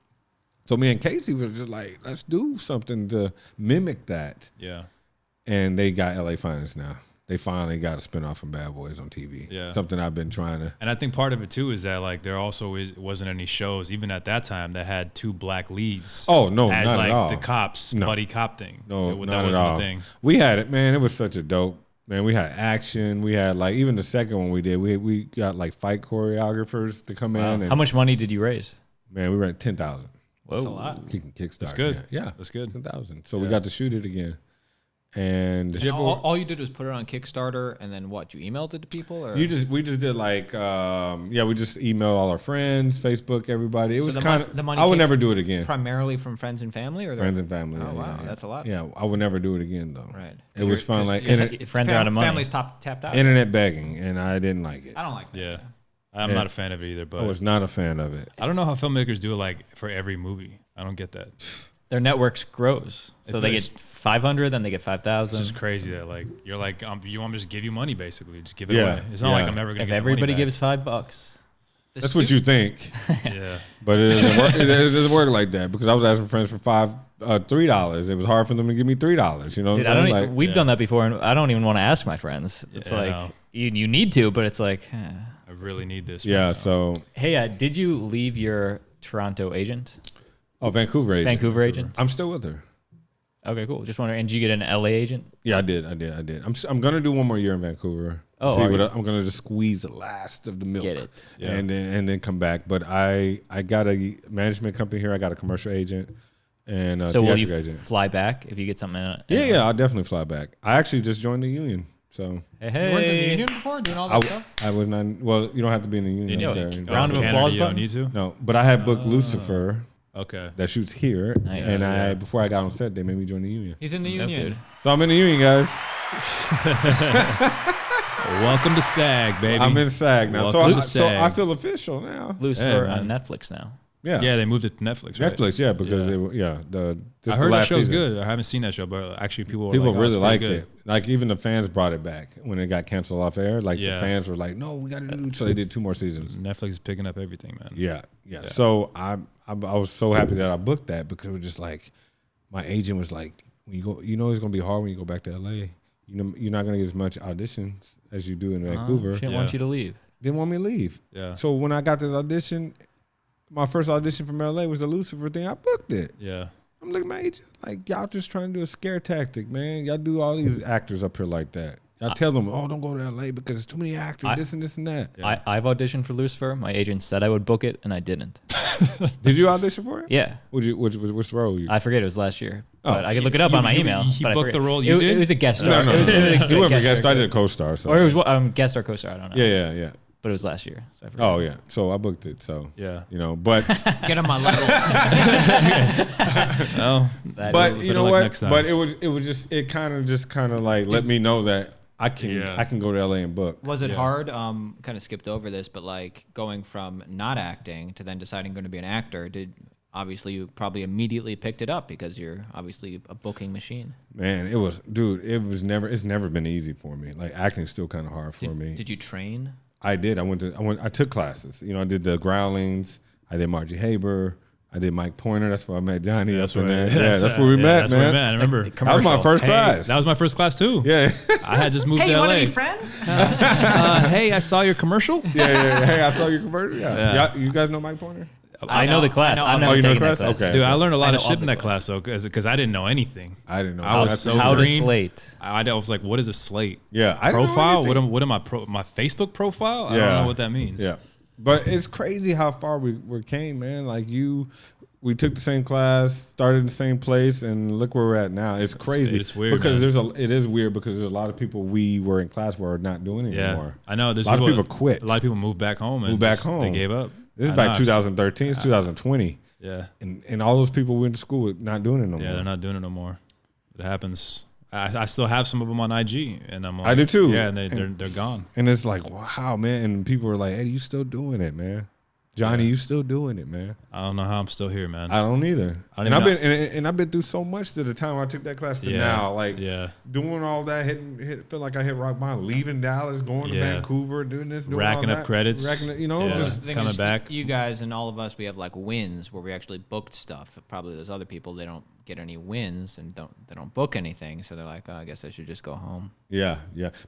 So me and Casey was just like, let's do something to mimic that. Yeah. And they got LA Finest now. They finally got a spinoff from Bad Boys on TV. Yeah. Something I've been trying to. And I think part of it too is that like there also wasn't any shows even at that time that had two black leads. Oh no, as not like at all. the cops buddy cop thing. No, that not wasn't at all. a thing. We had it, man. It was such a dope. Man, we had action. We had like even the second one we did. We got like fight choreographers to come in. And, How much money did you raise? Man, we raised 10,000. That's a lot. Kickstarter. That's good. Yeah, That's good. 10,000. So we got to shoot it again. And All you did was put it on Kickstarter, and then what? You emailed it to people, or we just did like we just emailed all our friends, Facebook, everybody. It was kind of. I would never do it again. Primarily from friends and family, or friends and family. Oh yeah, wow, yeah. that's a lot. Yeah, I would never do it again though. Right. It was fun. Like friends are out of money. Family's tapped out. Internet begging, and I didn't like it. I don't like that. Yeah. I'm not a fan of it either, but I was not a fan of it. I don't know how filmmakers do it like for every movie. I don't get that. Their networks grows. So they get 500, then they get 5,000. It's just crazy that like you're like you want me to just give you money basically, just give it away. It's not like I'm never gonna. If get everybody money gives $5, that's what you think. Yeah, but it doesn't work. It doesn't work like that because I was asking friends for $3. It was hard for them to give me $3. You know, dude, what I'm saying? we've done that before, and I don't even want to ask my friends. It's Yeah, I like know. you need to, but it's like, I really need this. Yeah. right now. So. hey, did you leave your Toronto agent? Oh, Vancouver agent. Vancouver agent. I'm still with her. Okay, cool. Just wondering. And did you get an LA agent? Yeah, I did. I'm gonna do one more year in Vancouver. Oh, See are what you? I'm gonna just squeeze the last of the milk. Get it. Yeah. And then come back. But I got a management company here. I got a commercial agent and a So will you theatrical agent. fly back if you get something? Yeah, I'll definitely fly back. I actually just joined the union. So Hey, You weren't in the union before, doing all that stuff. I was not. Well, you don't have to be in the union. Yo, out there. round of Canada, applause you don't button? need to. No, but I had booked Lucifer Okay. that shoots here, Nice. and Yeah. before I got on set, they made me join the union. He's in the Yep, union. dude. So I'm in the union, guys. Welcome to SAG, baby. I'm in SAG now, Welcome to so I SAG. feel official now. Lucifer Hey, on man. Netflix now. Yeah, Yeah, they moved it to Netflix. Right? Netflix. Yeah, because I heard that show's good. I haven't seen that show, but actually people were People like, really it's like pretty it. Like even the fans brought it back when it got canceled off air. Like the Yeah. fans were like, "No, we got to do." So they did 2 more seasons. Netflix is picking up everything, man. Yeah. So I was so happy that I booked that because it was just like my agent was like, "When you go, you know it's gonna be hard when you go back to LA. You know you're not gonna get as much auditions as you do in Vancouver." She didn't want you to leave. Didn't want me to leave. Yeah. So when I got this audition, my first audition from LA was the Lucifer thing. I booked it. Yeah. I'm looking at my agent like, y'all just trying to do a scare tactic, man. Y'all do all these actors up here like that. Y'all tell them, oh, don't go to LA because there's too many actors, this and this and that. Yeah. I've auditioned for Lucifer. My agent said I would book it, and I didn't. Did you audition for it? Yeah. Which role were you? I forget it was last year, Oh. but I could look it up on my email. He but I booked forget. the role you it, did? It was a guest star. No. It was a You weren't a guest star. star. I did a co-star. So. Or it was guest star, co-star. I don't know. Yeah. But it was last year. So I forget. Oh, yeah. So I booked it. So, Yeah. you know, but Get him on level. Oh, That but is- you better know luck what? next time. But it was just kind of like let me know that I can go to LA and book. Was it hard? Kind of skipped over this, but like going from not acting to then deciding going to be an actor. obviously you probably immediately picked it up because you're obviously a booking machine. Man, it's never been easy for me. Like acting's still kind of hard for me. Did you train? I did. I took classes. You know, I did the Growlings. I did Margie Haber. I did Mike Pointer. That's where I met Johnny. That's up in where- there. that's, That's where we met, that's man. where we met. I remember. That was my first class. That was my first class too. Yeah. I had just moved Hey, to you LA. want to be friends? Hey, I saw your commercial. yeah. Hey, I saw your commercial. Yeah. Yeah. You guys know Mike Pointer? I know the class. I know. I've Oh, never you know the taken that class? class. Okay. Dude, I learned a lot I of know shit of in the that class though, because I didn't know anything. I didn't know. I was That's so How to green. slate. I was like, what is a slate? Yeah. I didn't know Profile? anything. What am I my Facebook profile? I don't know what that means. Yeah. But it's crazy how far we came, man. Like we took the same class, started in the same place, and look where we're at now. It's crazy. It's weird, because man. it is weird because there's a lot of people we were in class were not doing it Yeah, anymore. I know. There's A lot of people quit. A lot of people moved back home. And Moved back just- home. They gave up. This is I back know, 2013. It's 2020, Yeah, and all those people went to school with not doing it no yeah, more. they're not doing it no more. It happens. I still have some of them on IG, and I'm like, I do too. Yeah, and they're gone. And it's like, wow, man. And people are like, Eddie, you still doing it, man. Johnny, you still doing it, man. I don't know how I'm still here, man. I don't either. I And don't I've even been I've been through so much to the time I took that class to Yeah, now. Like yeah. doing all that, feel like I hit rock bottom, leaving Dallas, going to Yeah. Vancouver, doing this, doing Racking all up that, credits. racking it, you know, Yeah. just The thing coming is, back. You guys and all of us, we have like wins where we actually booked stuff. Probably those other people, they don't get any wins and they don't book anything. So they're like, oh, I guess I should just go home. yeah.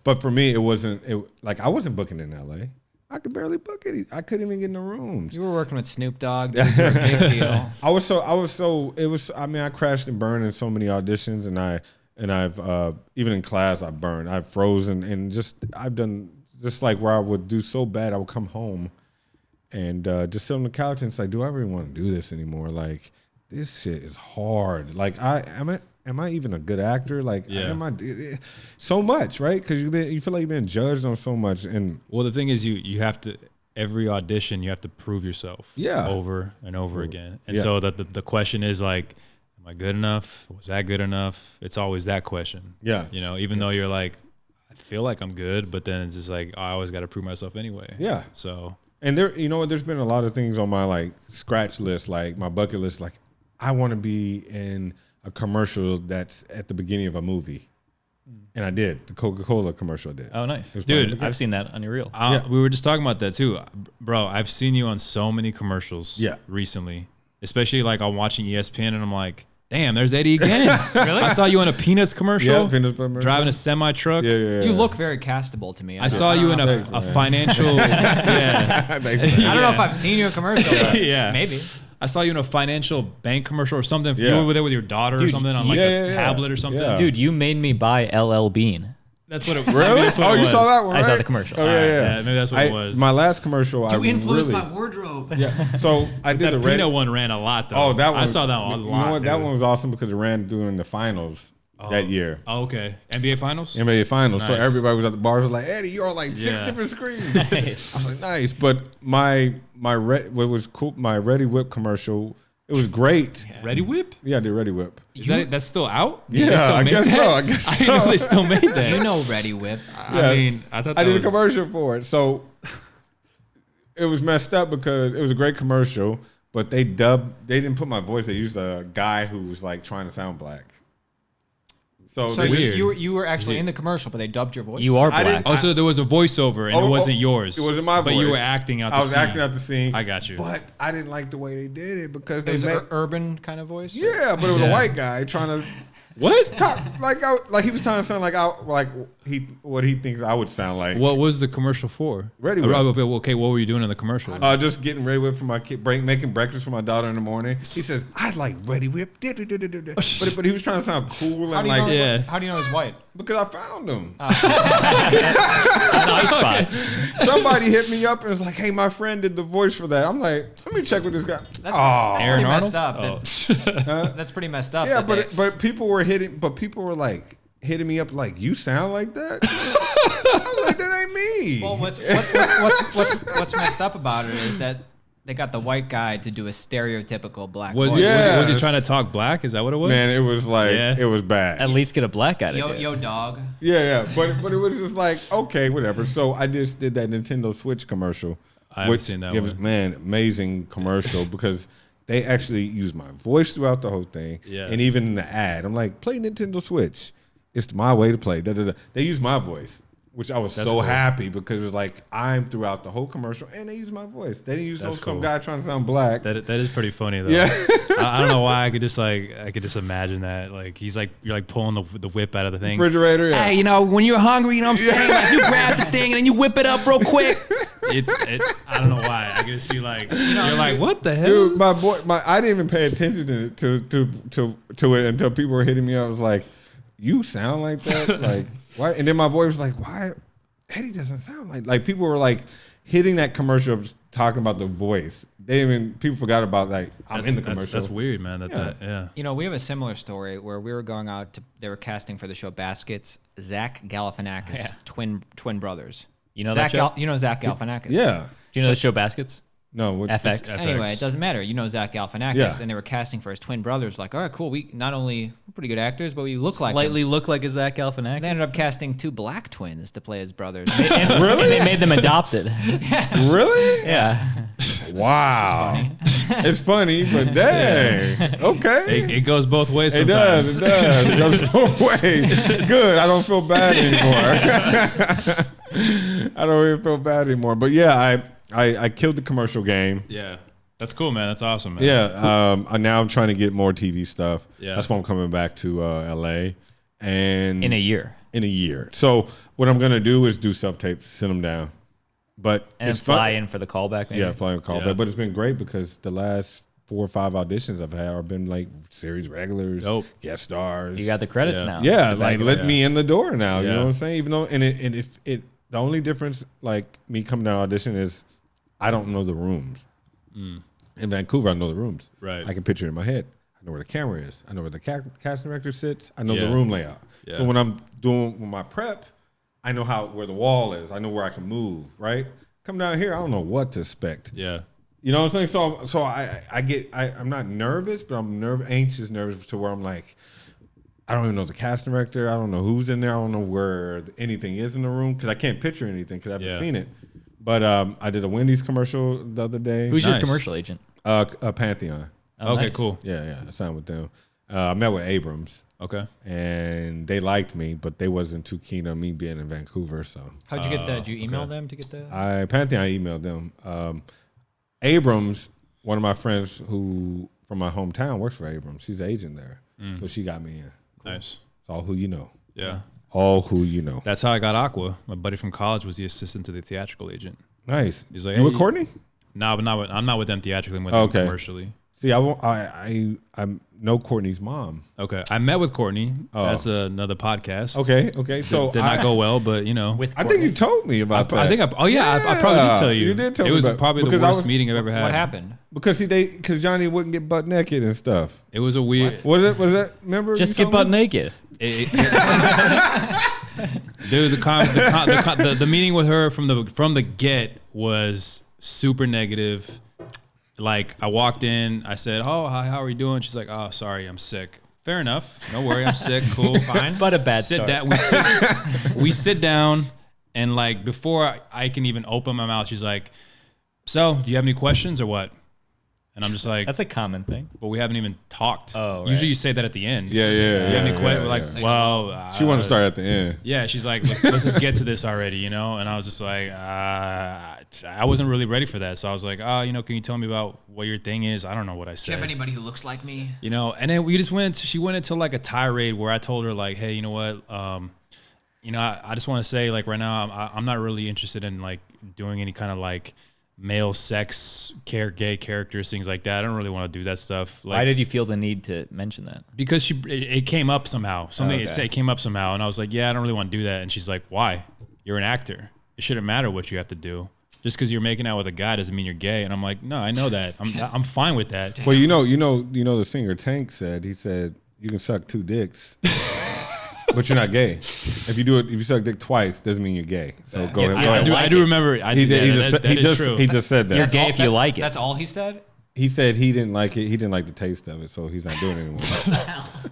But for me, it wasn't like I wasn't booking in LA. I could barely book it. I couldn't even get in the rooms. You were working with Snoop Dogg. Dude, you're a big deal. I crashed and burned in so many auditions, and I've even in class I've burned, I've frozen, and I've done just like where I would do so bad I would come home and just sit on the couch and say, do I really want to do this anymore? Like this shit is hard. Like am I even a good actor? Like Yeah. so much, right? Because you feel like you've been judged on so much, and Well, the thing is, you have to every audition you have to prove yourself. Yeah. Over and over again. And Yeah. so that the question is like, am I good enough? Was that good enough? It's always that question. Yeah. You know, even though you're like, I feel like I'm good, but then it's just like I always got to prove myself anyway. Yeah. So And there's been a lot of things on my like scratch list, like my bucket list. Like I want to be in a commercial that's at the beginning of a movie, and I did the Coca-Cola commercial. I did. Oh, nice. Dude, I've seen that on your reel. Yeah. We were just talking about that too, bro. I've seen you on so many commercials. Yeah. Recently, especially like I'm watching ESPN, and I'm like, damn, there's Eddie again. Really? I saw you in a Peanuts commercial. Yeah, Peanuts commercial. Driving a semi truck. Yeah. You look very castable to me. I saw you in a financial. Yeah. I don't know if I've seen you in a commercial. but Yeah. Maybe. I saw you in a financial bank commercial or something. Yeah. You were there with your daughter or Dude, something on like a tablet or something. Yeah. Dude, you made me buy LL Bean. That's what it Really? That's what Oh, it you was. saw that one? I saw right? the commercial. Oh yeah. Maybe that's what it was. My last commercial, You influenced really, my wardrobe. Yeah. So I did that the red. Pinot one ran a lot though. Oh, that one. I saw that one a lot. You know what? That dude. one was awesome because it ran during the finals that year. Oh, okay. NBA Finals? NBA Finals. So Nice. everybody was at the bars was like, Eddie, you're on like 6 Yeah. different screens. I was like, nice. But what was cool, my Ready Whip commercial, it was great. Ready Whip? Yeah, I did Ready Whip. That's still out? Yeah, They still I make guess that? so. I guess I didn't know so. they still made that. You know Ready Whip. Yeah. I mean, I thought I that did a was, commercial for it. So it was messed up because it was a great commercial, but they didn't put my voice. They used a guy who was like trying to sound black. So So they Weird. you were actually in the commercial, but they dubbed your voice. You are I black. didn't- Oh, so there was a voiceover and it wasn't yours. It wasn't my voice. But you were acting out the I was scene. acting out the scene. I got you. But I didn't like the way they did it because It they was made an urban kind of voice. yeah, but it was a Yeah. white guy trying to What? talk like he was trying to sound like what he thinks I would sound like. What was the commercial for? Ready Whip. Okay, what were you doing in the commercial? Just getting Ready Whip for my kid, making breakfast for my daughter in the morning. He says, "I'd like Ready Whip," but he was trying to sound cool How and do you know? like Yeah. How do you know he's white? because I found him. Nice spot. Somebody hit me up and was like, "Hey, my friend did the voice for that." I'm like, "Let me check with this guy." That's Oh, pretty Aaron messed Arnold? up. Oh. That's pretty messed up. yeah, that they- but people were like hitting me up like, "You sound like that." I'm like, "That ain't me." Well, what's messed up about it is that they got the white guy to do a stereotypical black Was voice. he, Yeah. was he trying to talk black? Is that what it was? Man, it was like Yeah. it was bad. At least get a black guy to do it. Yo, dog. Yeah, but it was just like okay, whatever. So I just did that Nintendo Switch commercial. I haven't seen that It was one. man, amazing commercial because They actually use my voice throughout the whole thing. Yeah. And even in the ad, I'm like, play Nintendo Switch. It's my way to play. Da, da, da. They use my voice, which I was so happy because it was like I'm throughout the whole commercial, and they use my voice. They didn't use some guy trying to sound black. That is pretty funny though. Yeah. I don't know why I could just imagine that. Like he's like you're like pulling the whip out of the thing. Refrigerator. Yeah. Hey, when you're hungry, you know what I'm saying? Like you grab the thing and then you whip it up real quick. I don't know why. I can just see like you're like, what the hell? Dude, I didn't even pay attention to it until people were hitting me up. I was like, you sound like that? Like, why? And then my boy was like, why? Eddie doesn't sound like people were like hitting that commercial talking about the voice. People forgot about like I'm in the commercial. That's weird, man. Yeah. We have a similar story where we were going out they were casting for the show Baskets. Zach Galifianakis, twin brothers. You know that show? Zach Galifianakis. Yeah. Do you know the show Baskets? No. FX. Anyway, it doesn't matter. Zach Galifianakis, and they were casting for his twin brothers. Like, all right, cool. We not only pretty good actors, but we look slightly look like a Zach Galifianakis. They ended up casting 2 black twins to play his brothers. Really? And they made them adopted. Really? Yeah. Wow. It's funny, but dang. Okay. It goes both ways sometimes. It does. It goes both ways. Good. I don't feel bad anymore. I don't even feel bad anymore. But yeah, I killed the commercial game. Yeah. That's cool, man. That's awesome, man. Yeah. Now I'm trying to get more TV stuff. Yeah. That's why I'm coming back to LA. And In a year. So what I'm gonna do is do self-tapes, send them down. But And it's fly fun. in for the callback, maybe? Yeah, flying callback. Yeah. But it's been great because the last 4 or 5 auditions I've had have been like series regulars, Dope. guest stars. You got the credits Yeah. now. Yeah, It's like let me in the door now. You Yeah. know what I'm saying? Even though, the only difference, like me coming to audition, is I don't know the rooms. In Vancouver, I know the rooms. Right. I can picture it in my head. I know where the camera is. I know where the casting director sits. I know the Yeah. room layout. Yeah. So when I'm doing my prep, I know where the wall is. I know where I can move. Right. Come down here, I don't know what to expect. Yeah. You know what I'm saying? So I'm not nervous, but I'm anxious to where I'm like, I don't even know the casting director. I don't know who's in there. I don't know where anything is in the room because I can't picture anything because I haven't seen it. But I did a Wendy's commercial the other day. Who's your Nice. commercial agent? Pantheon. Oh, Okay, nice. cool. Yeah. I signed with them. I met with Abrams, Okay. and they liked me, but they wasn't too keen on me being in Vancouver. So How'd you get that? Did you email them to get the? Pantheon, I emailed them. Abrams, one of my friends who from my hometown works for Abrams. She's an agent there, so she got me in. Nice. It's all who you know. Yeah. All who you know. That's how I got Aqua. My buddy from college was the assistant to the theatrical agent. Nice. He's like, you with hey, Courtney? No, but I'm not with them theatrically. I'm with them commercially. See, I know Courtney's mom. Okay. I met with Courtney. That's another podcast. Okay. So did not go well, but I think you told me about that. I probably did tell you. You did tell me it was about- probably the because I worst was- meeting I've ever had. What happened? because Johnny wouldn't get butt naked and stuff. It was a weird. Was that? Remember? Just you get told butt me? naked. Dude, the meeting with her from the get was super negative. Like I walked in, I said, "Oh, hi, how are you doing?" She's like, "Oh, sorry, I'm sick." Fair enough. No worry, I'm sick. Cool, fine. But a bad sit start. down. We sit down, and like before I can even open my mouth, she's like, "So, do you have any questions or what?" And I'm just like, That's a common thing. "But we haven't even talked." Oh, right. Usually you say that at the end. Yeah. You have any yeah, questions? yeah. Like, well, She wanted to start at the end. yeah, she's like, let's just get to this already, you know? And I was just like, I wasn't really ready for that. So I was like, can you tell me about what your thing is? I don't know what I said. Do you have anybody who looks like me? You know, and then she went into like a tirade where I told her like, hey, you know what? I just want to say like right now, I'm not really interested in like doing any kind of like male sex gay characters, things like that. I don't really want to do that stuff. Like, Why did you feel the need to mention that? because it came up somehow. Something Okay. it came up somehow, and I was like, yeah, I don't really want to do that. And she's like, why? You're an actor. It shouldn't matter what you have to do. Just because you're making out with a guy doesn't mean you're gay. And I'm like, no, I know that. I'm fine with that. Well, you know, the singer Tank said you can suck 2 dicks, but you're not gay. If you suck dick twice, doesn't mean you're gay. So go ahead. I do remember. He just said that. You're gay if you like it. That's all he said? He said he didn't like it. He didn't like the taste of it, so he's not doing it anymore.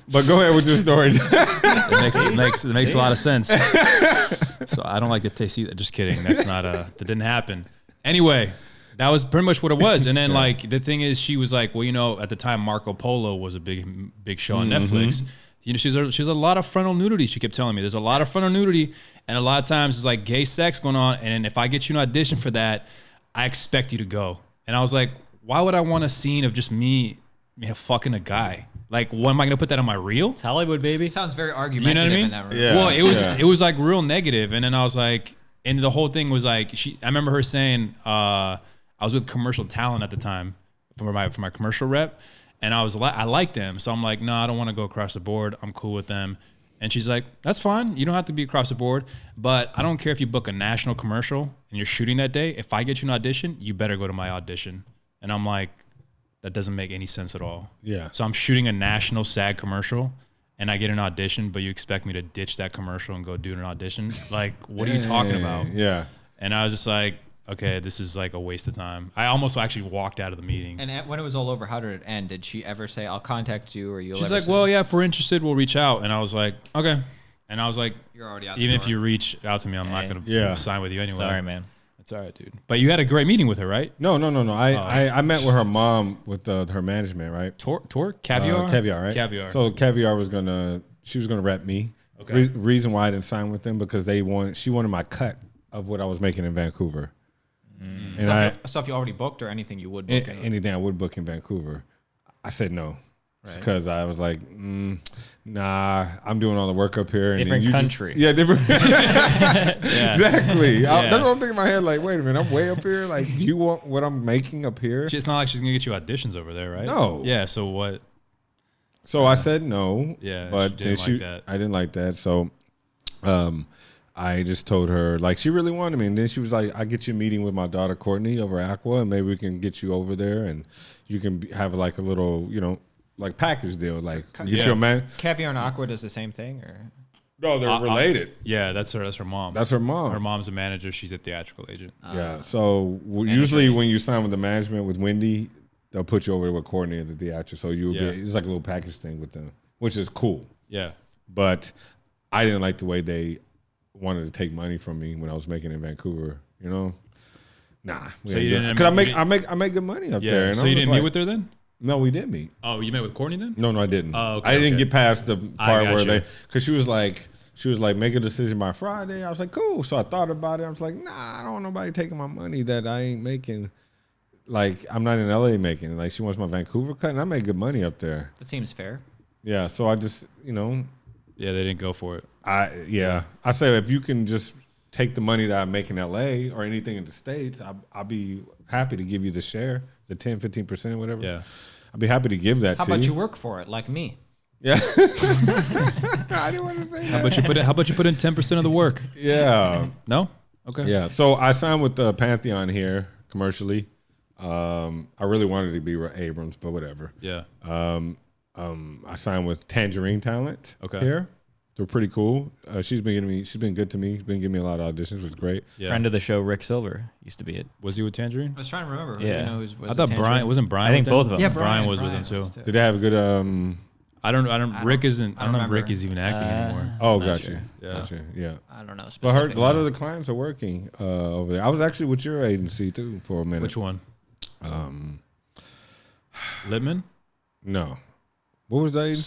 But go ahead with your story. It makes a lot of sense. So I don't like the taste either. Just kidding. That didn't happen. Anyway, That was pretty much what it was. And then like the thing is, she was like, well, you know, at the time Marco Polo was a big show on Netflix. You know, she's a lot of frontal nudity. She kept telling me there's a lot of frontal nudity, and a lot of times it's like gay sex going on. And if I get you an audition for that, I expect you to go. And I was like, why would I want a scene of just me fucking a guy? Like, what am I gonna put that on my reel? It's Hollywood, baby. Sounds very argumentative. You know what I mean? In that room. Yeah. Well, it was like real negative, and then I was like, and the whole thing was like, I remember her saying, I was with commercial talent at the time for my commercial rep, and I liked them, so I'm like, no, I don't want to go across the board. I'm cool with them, and she's like, that's fine. You don't have to be across the board, but I don't care if you book a national commercial and you're shooting that day. If I get you an audition, you better go to my audition. And I'm like, that doesn't make any sense at all. Yeah. So I'm shooting a national SAG commercial, and I get an audition, but you expect me to ditch that commercial and go do an audition? Like, what are you talking about? Yeah. And I was just like, okay, this is like a waste of time. I almost actually walked out of the meeting. And when it was all over, how did it end? Did she ever say, I'll contact you, or you'll She's ever like, say- well, yeah, if we're interested, we'll reach out. And I was like, okay. And I was like, You're already out. even the if door. you reach out to me, I'm not going to sign with you anyway. Sorry, man. It's all right, dude. But you had a great meeting with her, right? No. I met with her mom with her management, right? Tour? Caviar? Caviar, right? Caviar. So Caviar was gonna rep me. Okay. Reason why I didn't sign with them because she wanted my cut of what I was making in Vancouver. And stuff you already booked, or anything you would book? anything I would book in Vancouver, I said no. Because I was like, nah, I'm doing all the work up here. Different country. Different. Exactly. Yeah. That's what I'm thinking in my head. Like, wait a minute, I'm way up here. Like, you want what I'm making up here? It's not like she's going to get you auditions over there, right? No. Yeah, so what? So I said no. Yeah, but she didn't like that. I didn't like that. So, I just told her like she really wanted me, and then she was like, "I'll get you a meeting with my daughter Courtney over Aqua, and maybe we can get you over there, and you can have like a little, like package deal, like get your man." Caviar and Aqua does the same thing, or? No, they're related. Yeah, that's her mom. That's her mom. Her mom's a manager. She's a theatrical agent. Yeah. So usually when you sign with the management with Wendy, they'll put you over with Courtney at the theater. So you'll get it's like a little package thing with them, which is cool. Yeah. But I didn't like the way they wanted to take money from me when I was making in Vancouver. Nah. So you didn't. Because I make good money up there. And So you didn't meet with her then? No, we did meet. Oh, you met with Courtney then? No, I didn't. Oh, okay, I didn't okay. get past the part got where you. because she was like, make a decision by Friday. I was like, cool. So I thought about it. I was like, nah, I don't want nobody taking my money that I ain't making. Like, I'm not in LA making. Like, she wants my Vancouver cut, and I make good money up there. That seems fair. Yeah, so I just, Yeah, they didn't go for it. I say if you can just take the money that I make in LA or anything in the States, I'll be happy to give you the share, the 10, 15%, whatever. Yeah. I'd be happy to give that How to you. about you work for it, like me? Yeah. I didn't want to say that. How about you put in 10% of the work? Yeah. No? Okay. Yeah. So I signed with Pantheon here commercially. I really wanted to be Abrams, but whatever. Yeah. I signed with Tangerine Talent here. They're pretty cool. She's been good to me. She's been giving me a lot of auditions, which was great. Yeah. Friend of the show, Rick Silver, used to be it. Was he with Tangerine? I was trying to remember. Yeah. I thought Bryant wasn't Brian. I think with both them? of them. Yeah, Brian was with him too. Did they have a good I don't know if Rick remember. is even acting anymore. Oh, Not got sure. you. Yeah. Got you. Yeah. I don't know. But I heard Specifically. a lot of the clients are working over there. I was actually with your agency too for a minute. Which one? Littman? No. What was that agency?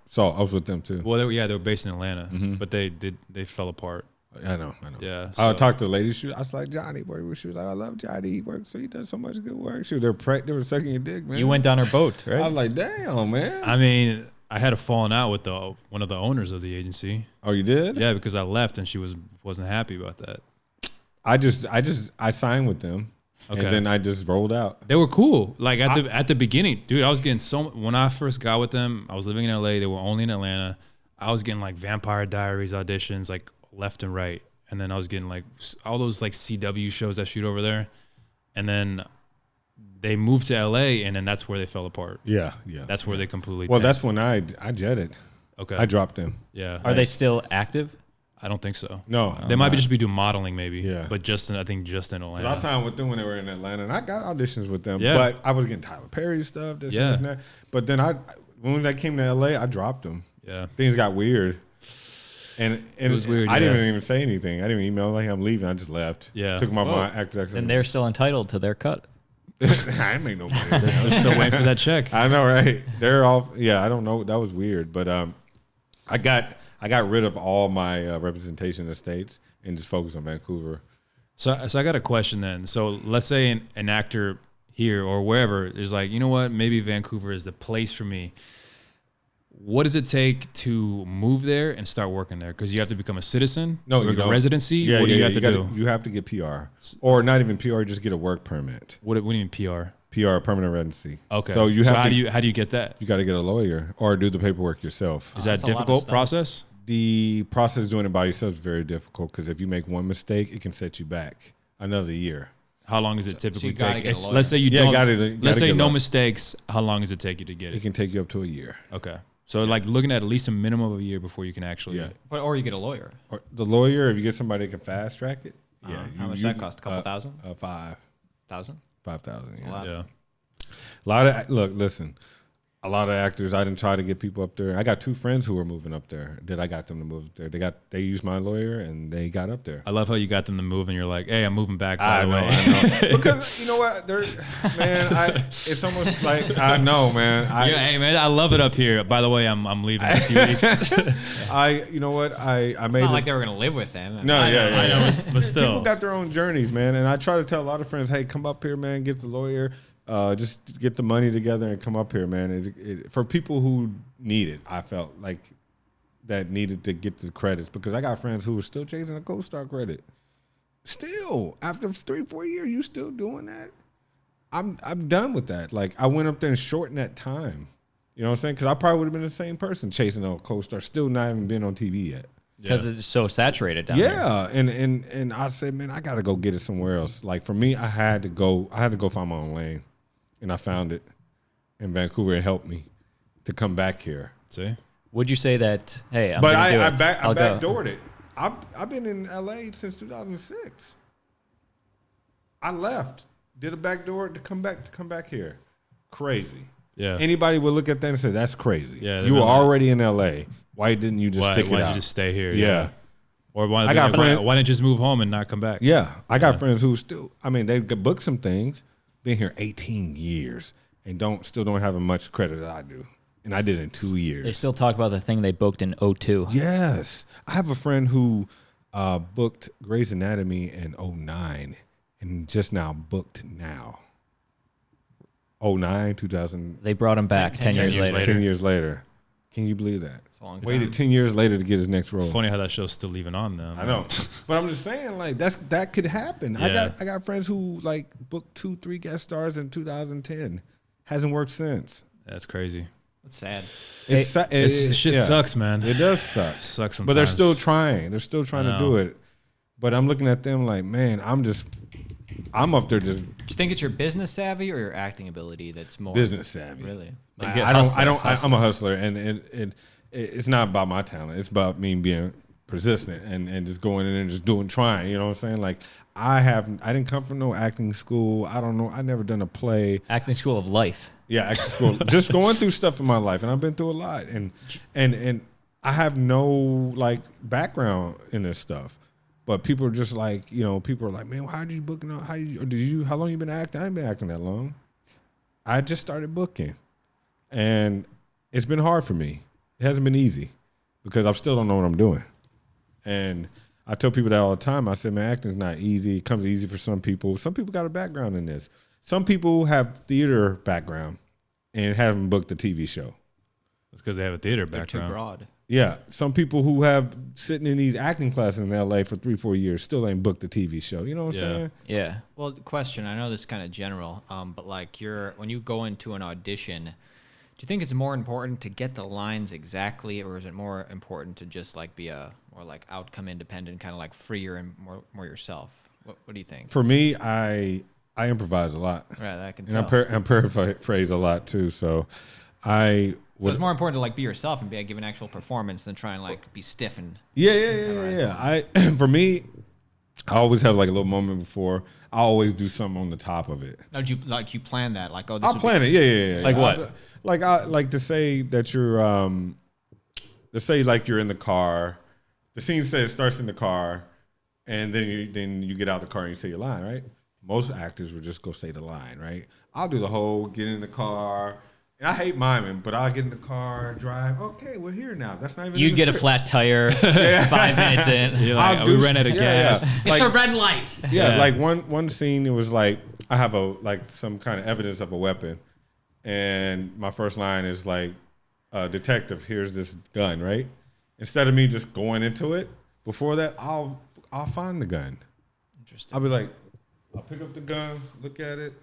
Salt. I was with them too. Well, they were based in Atlanta, but they fell apart. I know. Yeah. I so- talked to the lady. I was like, Johnny, she was like, I love Johnny. He works, so he does so much good work. They were sucking your dick, man. You went down her boat, right? I was like, damn, man. I mean, I had a falling out with one of the owners of the agency. Oh, you did? Yeah, because I left and she wasn't happy about that. I signed with them, Okay. and then I just rolled out. They were cool. Like at the beginning, dude, I was getting when I first got with them, I was living in LA. They were only in Atlanta. I was getting like Vampire Diaries auditions, like left and right. And then I was getting like all those like CW shows that shoot over there. And then they moved to LA, and then that's where they fell apart. Yeah. That's where they completely. Well, tanked. that's when I jetted. Okay. I dropped them. Yeah. Are they still active? I don't think so. No, They might be doing modeling maybe. Yeah. But I think just in Atlanta. I signed with them when they were in Atlanta, and I got auditions with them. Yeah. But I was getting Tyler Perry stuff, this and that. But then when they came to LA, I dropped them. Yeah. Things got weird. And it was weird, I yeah. didn't even say anything. I didn't email like I'm leaving. I just left. Yeah. Took them off Whoa. my actor. And they're still entitled to their cut. I ain't make no money. They're still waiting for that check. I know, right? They're all, yeah, I don't know. That was weird. But I got rid of all my representation in the States and just focused on Vancouver. So I got a question then. So let's say an actor here or wherever is like, you know what, maybe Vancouver is the place for me. What does it take to move there and start working there? Because you have to become a citizen, No, you you don't. residency. Yeah, what do you have to gotta, do? You have to get PR, or not even PR. Just get a work permit. What do you mean PR? PR, permanent residency. Okay. So you have how to, do you get that? You got to get a lawyer or do the paperwork yourself. Is that a That's a lot of difficult stuff. process? The process doing it by yourself is very difficult because if you make one mistake, it can set you back another year. How long does it typically you gotta take? get a lawyer. Let's say you Yeah, don't. gotta let's say get a no lawyer. mistakes. How long does it take you to get It it? can take you up to a year. Okay. So like looking at least a minimum of a year before you can actually. Yeah. But, or you get a lawyer. Or the lawyer, if you get somebody that can fast track it, yeah. How much that cost? A couple thousand? 5,000. Yeah. A lot. Yeah. A lot of listen. A lot of actors, I didn't try to get people up there. I got 2 friends who were moving up there. I got them to move up there. They used my lawyer and they got up there. I love how you got them to move and you're like, hey, I'm moving back. By the way. I know. Because you know what, it's almost like I know, man. Yeah, hey man, I love it up here. By the way, I'm leaving in a few weeks. You know what, I It's made not it. like they were gonna live with them. No, I know, but still. People got their own journeys, man. And I try to tell a lot of friends, hey, come up here, man, get the lawyer. Just get the money together and come up here, man. For people who need it, I felt like that needed to get the credits because I got friends who were still chasing a co-star credit. Still, after 3-4 years, you still doing that? I'm done with that. Like I went up there and shortened that time. You know what I'm saying? Because I probably would have been the same person chasing a co-star, still not even been on TV yet. Because it's so saturated down there. Yeah, and I said, man, I gotta go get it somewhere else. Like for me, I had to go find my own lane. And I found it in Vancouver. It helped me to come back here. See? Would you say that, hey, I'm But going to do I it. I'll go. backdoored it. I've been in LA since 2006. I left, did a backdoor to come back here. Crazy. Yeah. Anybody would look at that and say, that's crazy. Yeah, you were they're not- already in LA. Why didn't you just stick it why out? did you just stay here? Yeah. Or why I got friends- didn't you just move home and not come back? Yeah. I got friends who still, they could book some things, been here 18 years. And still don't have as much credit as I do. And I did it in 2 years. They still talk about the thing they booked in 02. Yes. I have a friend who booked Grey's Anatomy in 09 and just now booked now. 09, 2000. They brought him back 10 years later. 10 years later. Can you believe that? It's a long Waited time. 10 years later to get his next role. It's funny how that show's still even on though. I know. But I'm just saying, like, that could happen. Yeah. I got friends who, like, booked 2-3 guest stars in 2010. Hasn't worked since. That's crazy. It's sad. Shit sucks, man. It does suck. Sucks sometimes. But they're still trying. They're still trying to I do know. it. But I'm looking at them like, man, I'm up there just Do you think it's your business savvy or your acting ability that's more business savvy. Really? Like I'm hustler. a hustler, and it's not about my talent. It's about me being persistent and just going in and just trying. You know what I'm saying? Like I didn't come from no acting school. I don't know. I never done a play. Acting school of life. Yeah, acting school. Just going through stuff in my life, and I've been through a lot, and I have no like background in this stuff. But people are just like, people are like, man, how did you book? How long you been acting? I ain't been acting that long. I just started booking, and it's been hard for me. It hasn't been easy because I still don't know what I'm doing. And I tell people that all the time. I said, man, acting's not easy. It comes easy for some people. Some people got a background in this. Some people have theater background and haven't booked a TV show. It's because they have a theater They're too background. broad. Yeah, some people who have sitting in these acting classes in LA for 3-4 years still ain't booked a TV show. You know what I'm Yeah. saying? Yeah. Well, question. I know this is kind of general, but like when you go into an audition, do you think it's more important to get the lines exactly, or is it more important to just like be a more like outcome independent, kind of like freer and more yourself? What do you think? For me, I improvise a lot, Right, I can and tell. I paraphrase a lot too. So I So would. it's more important to like be yourself and give an actual performance than try and like be stiff and. Yeah. For me, I always have like a little moment before. I always do something on the top of it. No, you plan that like this. I'll plan it. Yeah. Like what? I like to say that you're let's say like you're in the car. The scene says starts in the car, and then you get out the car and you say your line, right? most actors would just go say the line, right? I'll do the whole get in the car. And I hate miming, but I'll get in the car, drive. Okay, we're here now. That's not even. You'd get a flat tire 5 minutes in. You're like, we ran out of gas. It's a red light. Yeah, like one scene, it was like I have some kind of evidence of a weapon, and my first line is like, "Detective, here's this gun." Right? Instead of me just going into it, before that, I'll find the gun. Interesting. I'll be like, I'll pick up the gun, look at it,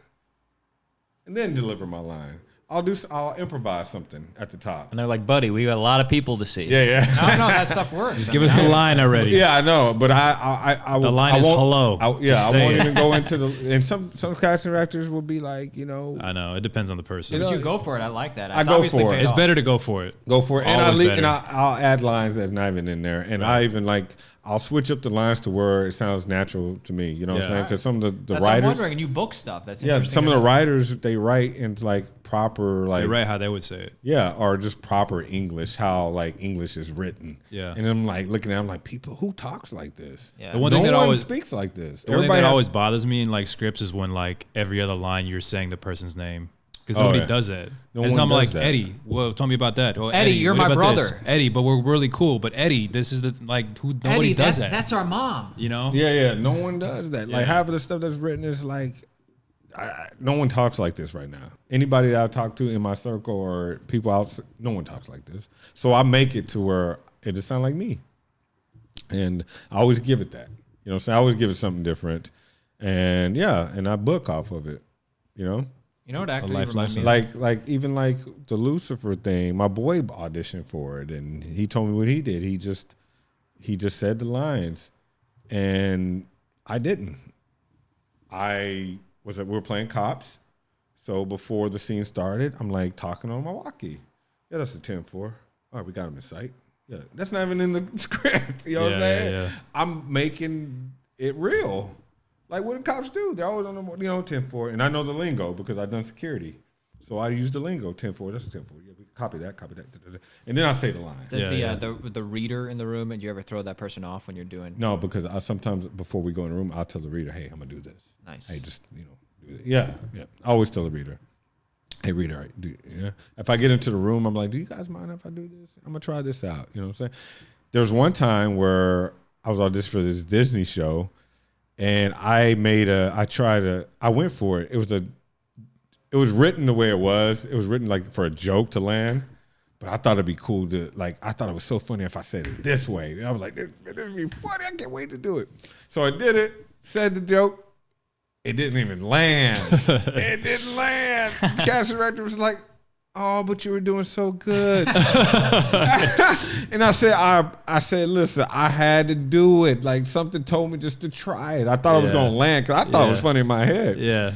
and then deliver my line. I'll improvise something at the top. And they're like, buddy, we got a lot of people to see. Yeah. I don't know how that stuff works. Just give us the line already. Yeah, I know, but I the line is hello. I won't even go into the. And some casting directors will be like, I know it depends on the person. But you go for it. I like that. I go for it. It's better to go for it. Go for it, and Always I'll add lines that's not even in there, and I even I'll switch up the lines to where it sounds natural to me. You know what I'm saying? Because some of the that's writers, I'm wondering, and you book stuff. That's interesting. Some of the writers they write into proper They write how they would say it. Yeah, or just proper English, how English is written. Yeah, and I'm looking at them like, people who talks like this. Yeah, the one thing that always speaks like this. The one thing that always bothers me in scripts is when every other line you're saying the person's name. Because nobody does that. And I'm like, that. Eddie, well, tell me about that. Eddie, you're my brother. This? Eddie, but we're really cool. But Eddie, this is nobody Eddie, does that. That's our mom. You know? Yeah. No one does that. Half of the stuff that's written is no one talks like this right now. Anybody that I talk to in my circle or people out, no one talks like this. So I make it to where it just sounds like me. And I always give it that. You know what I'm saying? I always give it something different. And and I book off of it, You know what actor reminds me of? Even the Lucifer thing, my boy auditioned for it and he told me what he did. He just said the lines and I didn't. We were playing cops. So before the scene started, I'm talking on my walkie. Yeah, that's a 10-4. All right, we got him in sight. Yeah, that's not even in the script. You know what I'm saying? Yeah. I'm making it real. What do cops do? They're always on the 10-4, and I know the lingo because I've done security, so I use the lingo 10-4. That's 10-4. Yeah, we copy that, and then I say the line. Does the reader in the room? And do you ever throw that person off when you're doing? No, because I sometimes before we go in the room, I'll tell the reader, "Hey, I'm gonna do this." Nice. Hey, just do it. Yeah. I always tell the reader, "Hey, reader, if I get into the room, I'm like, do you guys mind if I do this? I'm gonna try this out." You know what I'm saying? There's one time where I was auditioning for this Disney show. And I went for it. It was written the way it was. It was written for a joke to land, but I thought it'd be cool to I thought it was so funny if I said it this way. I was like, this would be funny. I can't wait to do it. So I did it, said the joke. It didn't even land. It didn't land. The casting director was like, "Oh, but you were doing so good." And I said, listen, I had to do it. Something told me just to try it. I thought it was going to land because I thought it was funny in my head. Yeah.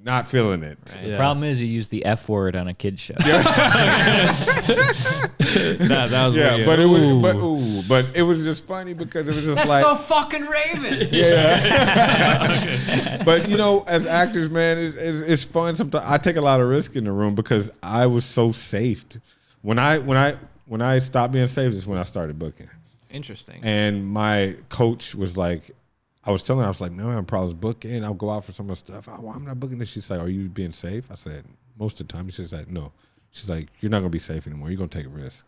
Not feeling it. Right. The problem is you use the F word on a kid's show. that was weird. But it was just funny because it was just that's so fucking Raven. Yeah. But as actors, man, it's fun. Sometimes I take a lot of risk in the room because I was so safe. When I stopped being safe is when I started booking. Interesting. And my coach was like, I was telling her, I was like, "No, I'm probably booking. I'll go out for some of the stuff. Oh, why am I not booking this?" She's like, "Are you being safe?" I said, "Most of the time." She's like, "No." She's like, "You're not gonna be safe anymore. You're gonna take a risk."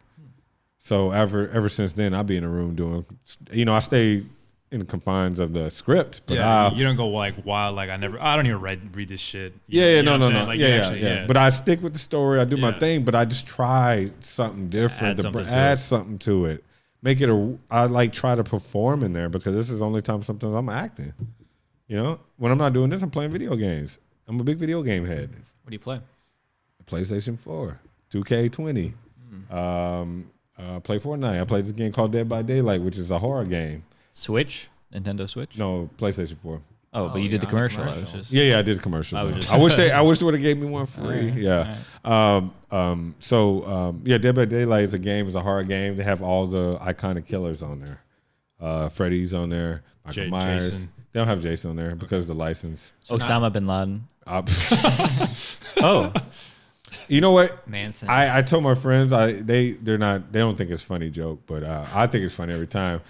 So ever since then, I'll be in a room doing. I stay in the confines of the script, but you don't go wild. I don't even read this shit. No. But I stick with the story. I do my thing, but I just try something different add something to it. Make it I try to perform in there because this is the only time sometimes I'm acting. When I'm not doing this, I'm playing video games. I'm a big video game head. What do you play? PlayStation 4, 2K20. Play Fortnite. I played this game called Dead by Daylight, which is a horror game. Switch? Nintendo Switch? No, PlayStation 4. Oh, but you did the commercial. I did the commercial. I wish they would have gave me one free. Right. Yeah. Dead by Daylight is a game. It's a horror game. They have all the iconic killers on there. Freddy's on there. Michael Myers. Jason. They don't have Jason on there because of the license. Osama bin Laden. Oh. You know what? Manson. I told my friends they don't think it's a funny joke, but I think it's funny every time.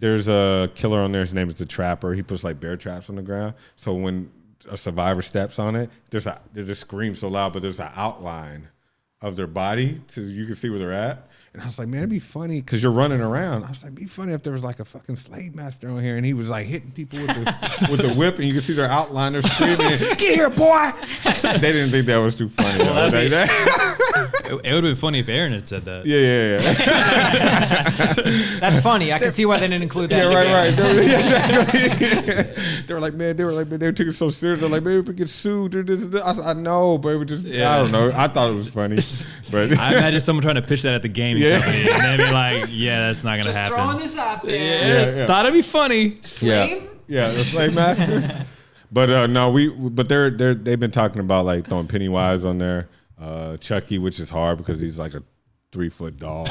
There's a killer on there. His name is the Trapper. He puts bear traps on the ground. So when a survivor steps on it, they just scream so loud, but there's an outline of their body so you can see where they're at. And I was like, man, it'd be funny because you're running around. I was like, it'd be funny if there was like a fucking slave master on here and he was like hitting people with the whip and you can see their outline. They're screaming, get here, boy. They didn't think that was too funny. It would have been funny if Aaron had said that. Yeah. That's funny. I can see why they didn't include that. Right. They were like, man, they were taking it so serious. They're like, man, we get sued. I said, I know, but it was just, I don't know. I thought it was funny. But I imagine someone trying to pitch that at the gaming company, and they'd be like, yeah, that's not going to happen. Just throwing this out there. Yeah. Thought it'd be funny. Slave? Yeah, the slave master. But no, they've been talking about like throwing Pennywise on there, Chucky, which is hard because he's like a 3-foot dog.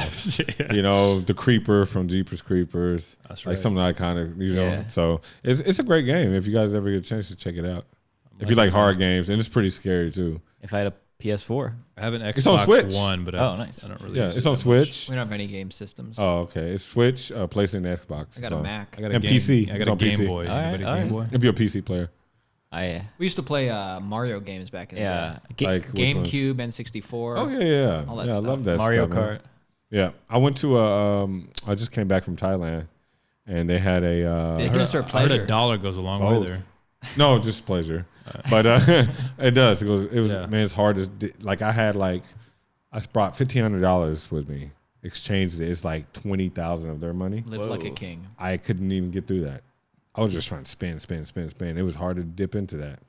You know, the Creeper from Jeepers Creepers. That's right. Like something iconic, you know. Yeah. So it's a great game if you guys ever get a chance to check it out. If you like horror games, and it's pretty scary too. If I had a PS4. I have an It's on Switch. Xbox One, but nice. I don't really Yeah, use it's it on that Switch. We don't have any game systems. Oh, okay. It's Switch, PlayStation, Xbox. I got a Mac. much. I got a And game, PC. I It's got a on Game PC. Boy. All right, Anybody all Game right. Boy? If you're a PC player. We used to play Mario games back in the day. Like which ones? GameCube, N64. Oh yeah. All that I stuff. love that Mario stuff, man. Kart. Yeah, I went to I just came back from Thailand, and they had a Business or I heard pleasure? $1 goes a long Both. way there. no, just pleasure, but it does. It was Yeah. man, it's hard as like I brought $1,500 with me, exchanged it. It's like 20,000 of their money. Live like a king. I couldn't even get through that. I was just trying to spend. It was hard to dip into that.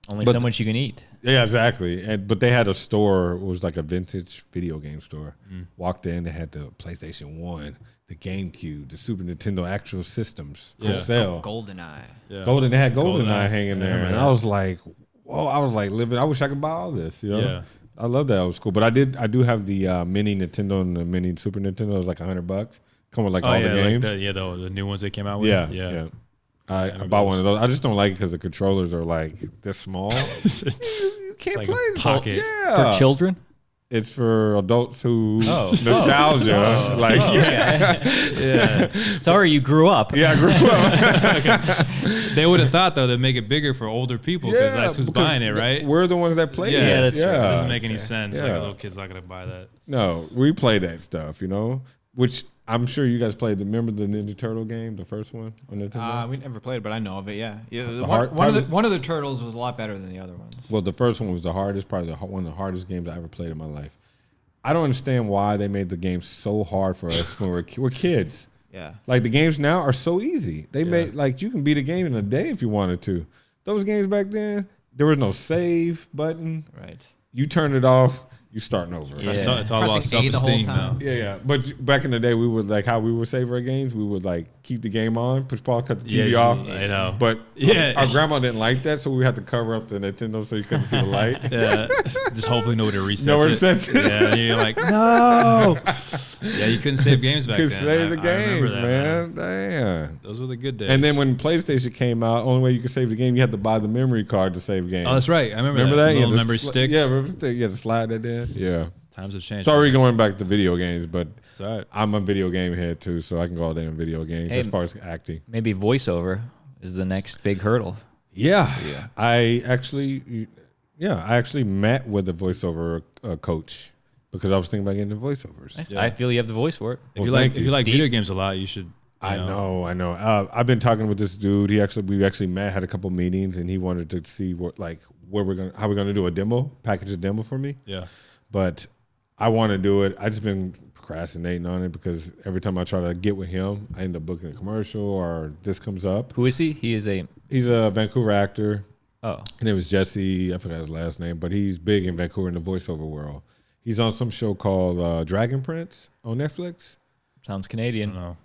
Only But so much you can eat. Yeah, exactly. But they had a store. It was like a vintage video game store. Walked in, they had the PlayStation 1, the GameCube, the Super Nintendo actual systems for sale. GoldenEye. Yeah. They had GoldenEye GoldenEye. hanging Yeah, I there, remember and that. I was like, whoa! I was like living. I wish I could buy all this. You know? Yeah. I love that. It was cool. But I do have the mini Nintendo and the mini Super Nintendo. It was like $100. Come with like all the games. Like the new ones they came out with. Yeah. I bought one of those. I just don't like it because the controllers are like this small. You can't like play a it. pocket. Yeah. For children? It's for adults who nostalgia. Like Yeah. Sorry, you grew up. yeah, I grew up. They would have thought though they'd make it bigger for older people because that's who's buying it, right? We're the ones that play it. Yeah, that's true. It Yeah. doesn't make any sense. Like Yeah. a little kid's not gonna buy that. No, we play that stuff, you know. Which I'm sure you guys played. Remember the Ninja Turtle game, the first one on Nintendo? We never played it, but I know of it. Yeah. hard- One of the turtles was a lot better than the other ones. Well, the first one was the hardest, probably one of the hardest games I ever played in my life. I don't understand why they made the game so hard for us when we're kids. Yeah. Like the games now are so easy. They made like you can beat a game in a day if you wanted to. Those games back then, there was no save button. Right. You turn it off, you starting over. Yeah. It's all about Pressing A the whole self-esteem time. now. Yeah. But back in the day, we would like how we would save our games. We would like keep the game on, push pause, cut the TV off. I know. But Yeah. our grandma didn't like that, so we had to cover up the Nintendo so you couldn't see the light. Yeah. Just hopefully nobody resets Nobody it. resets it. Yeah. And you're like, no. Yeah, you couldn't save games back Could then. save the I remember games, that, man. Damn. Those were the good days. And then when PlayStation came out, only way you could save the game, you had to buy the memory card to save games. Oh, that's right. I remember Remember that. that? Little the memory stick. Yeah, remember the stick. You had to slide that in. Yeah. Times have changed. Sorry going back to video games, but It's all right. I'm a video game head too, so I can go all day in video games Hey, as far as acting. Maybe voiceover is the next big hurdle. Yeah. I actually met with a voiceover coach because I was thinking about getting the voiceovers. Nice. Yeah. I feel you have the voice for it. If Well, you like thank if you. you like Deep. video games a lot, you should. I know. I've been talking with this dude. We actually met, had a couple meetings, and he wanted to see how we're gonna do a demo, package a demo for me. Yeah. But I want to do it. I just been procrastinating on it because every time I try to get with him, I end up booking a commercial or this comes up. Who is he? He is a. He's a Vancouver actor. Oh, His name is Jesse. I forgot his last name, but he's big in Vancouver in the voiceover world. He's on some show called Dragon Prince on Netflix. sounds I Canadian. don't know.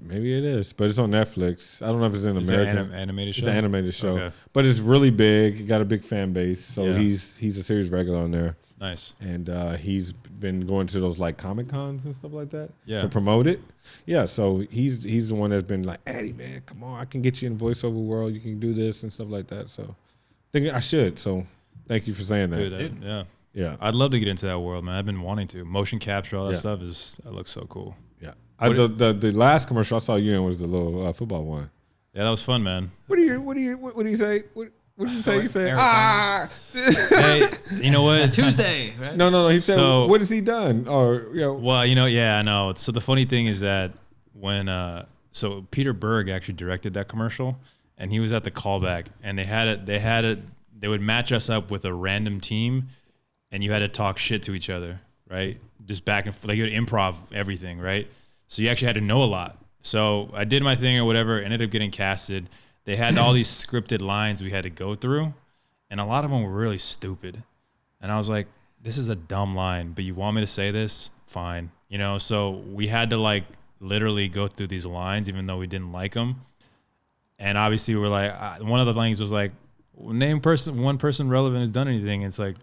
Maybe it is, but it's on Netflix. I don't know if it's in Is it American. animated show? It's an animated show, Okay. but it's really big. He got a big fan base, so Yeah. he's a series regular on there, Nice. and he's been going to those like Comic Cons and stuff like that Yeah. to promote it. Yeah, so he's the one that's been like, Eddie, man, come on, I can get you in the voiceover world. You can do this and stuff like that. So I think I should. So thank you for saying that. Dude, yeah. Yeah, I'd love to get into that world, man. I've been wanting to. Motion capture, all that Yeah. stuff that looks so cool. yeah. The last commercial I saw you in was the little football one. Yeah, that was fun, man. What do you say? What What did you say? You said, Arizona. Hey, you know what? Tuesday, right? No. He said, So- what has he done? Or, you know. Well, yeah, I know. So the funny thing is that when so Peter Berg actually directed that commercial, and he was at the callback, and they would match us up with a random team, and you had to talk shit to each other, right? Just back and forth, like you would improv everything, right? So you actually had to know a lot. So I did my thing or whatever, ended up getting casted. They had all these scripted lines we had to go through, and a lot of them were really stupid. And I was like, this is a dumb line, but you want me to say this? Fine. You know, so we had to like literally go through these lines, even though we didn't like them. And obviously we're like, one of the things was like, name one person relevant has done anything. It's like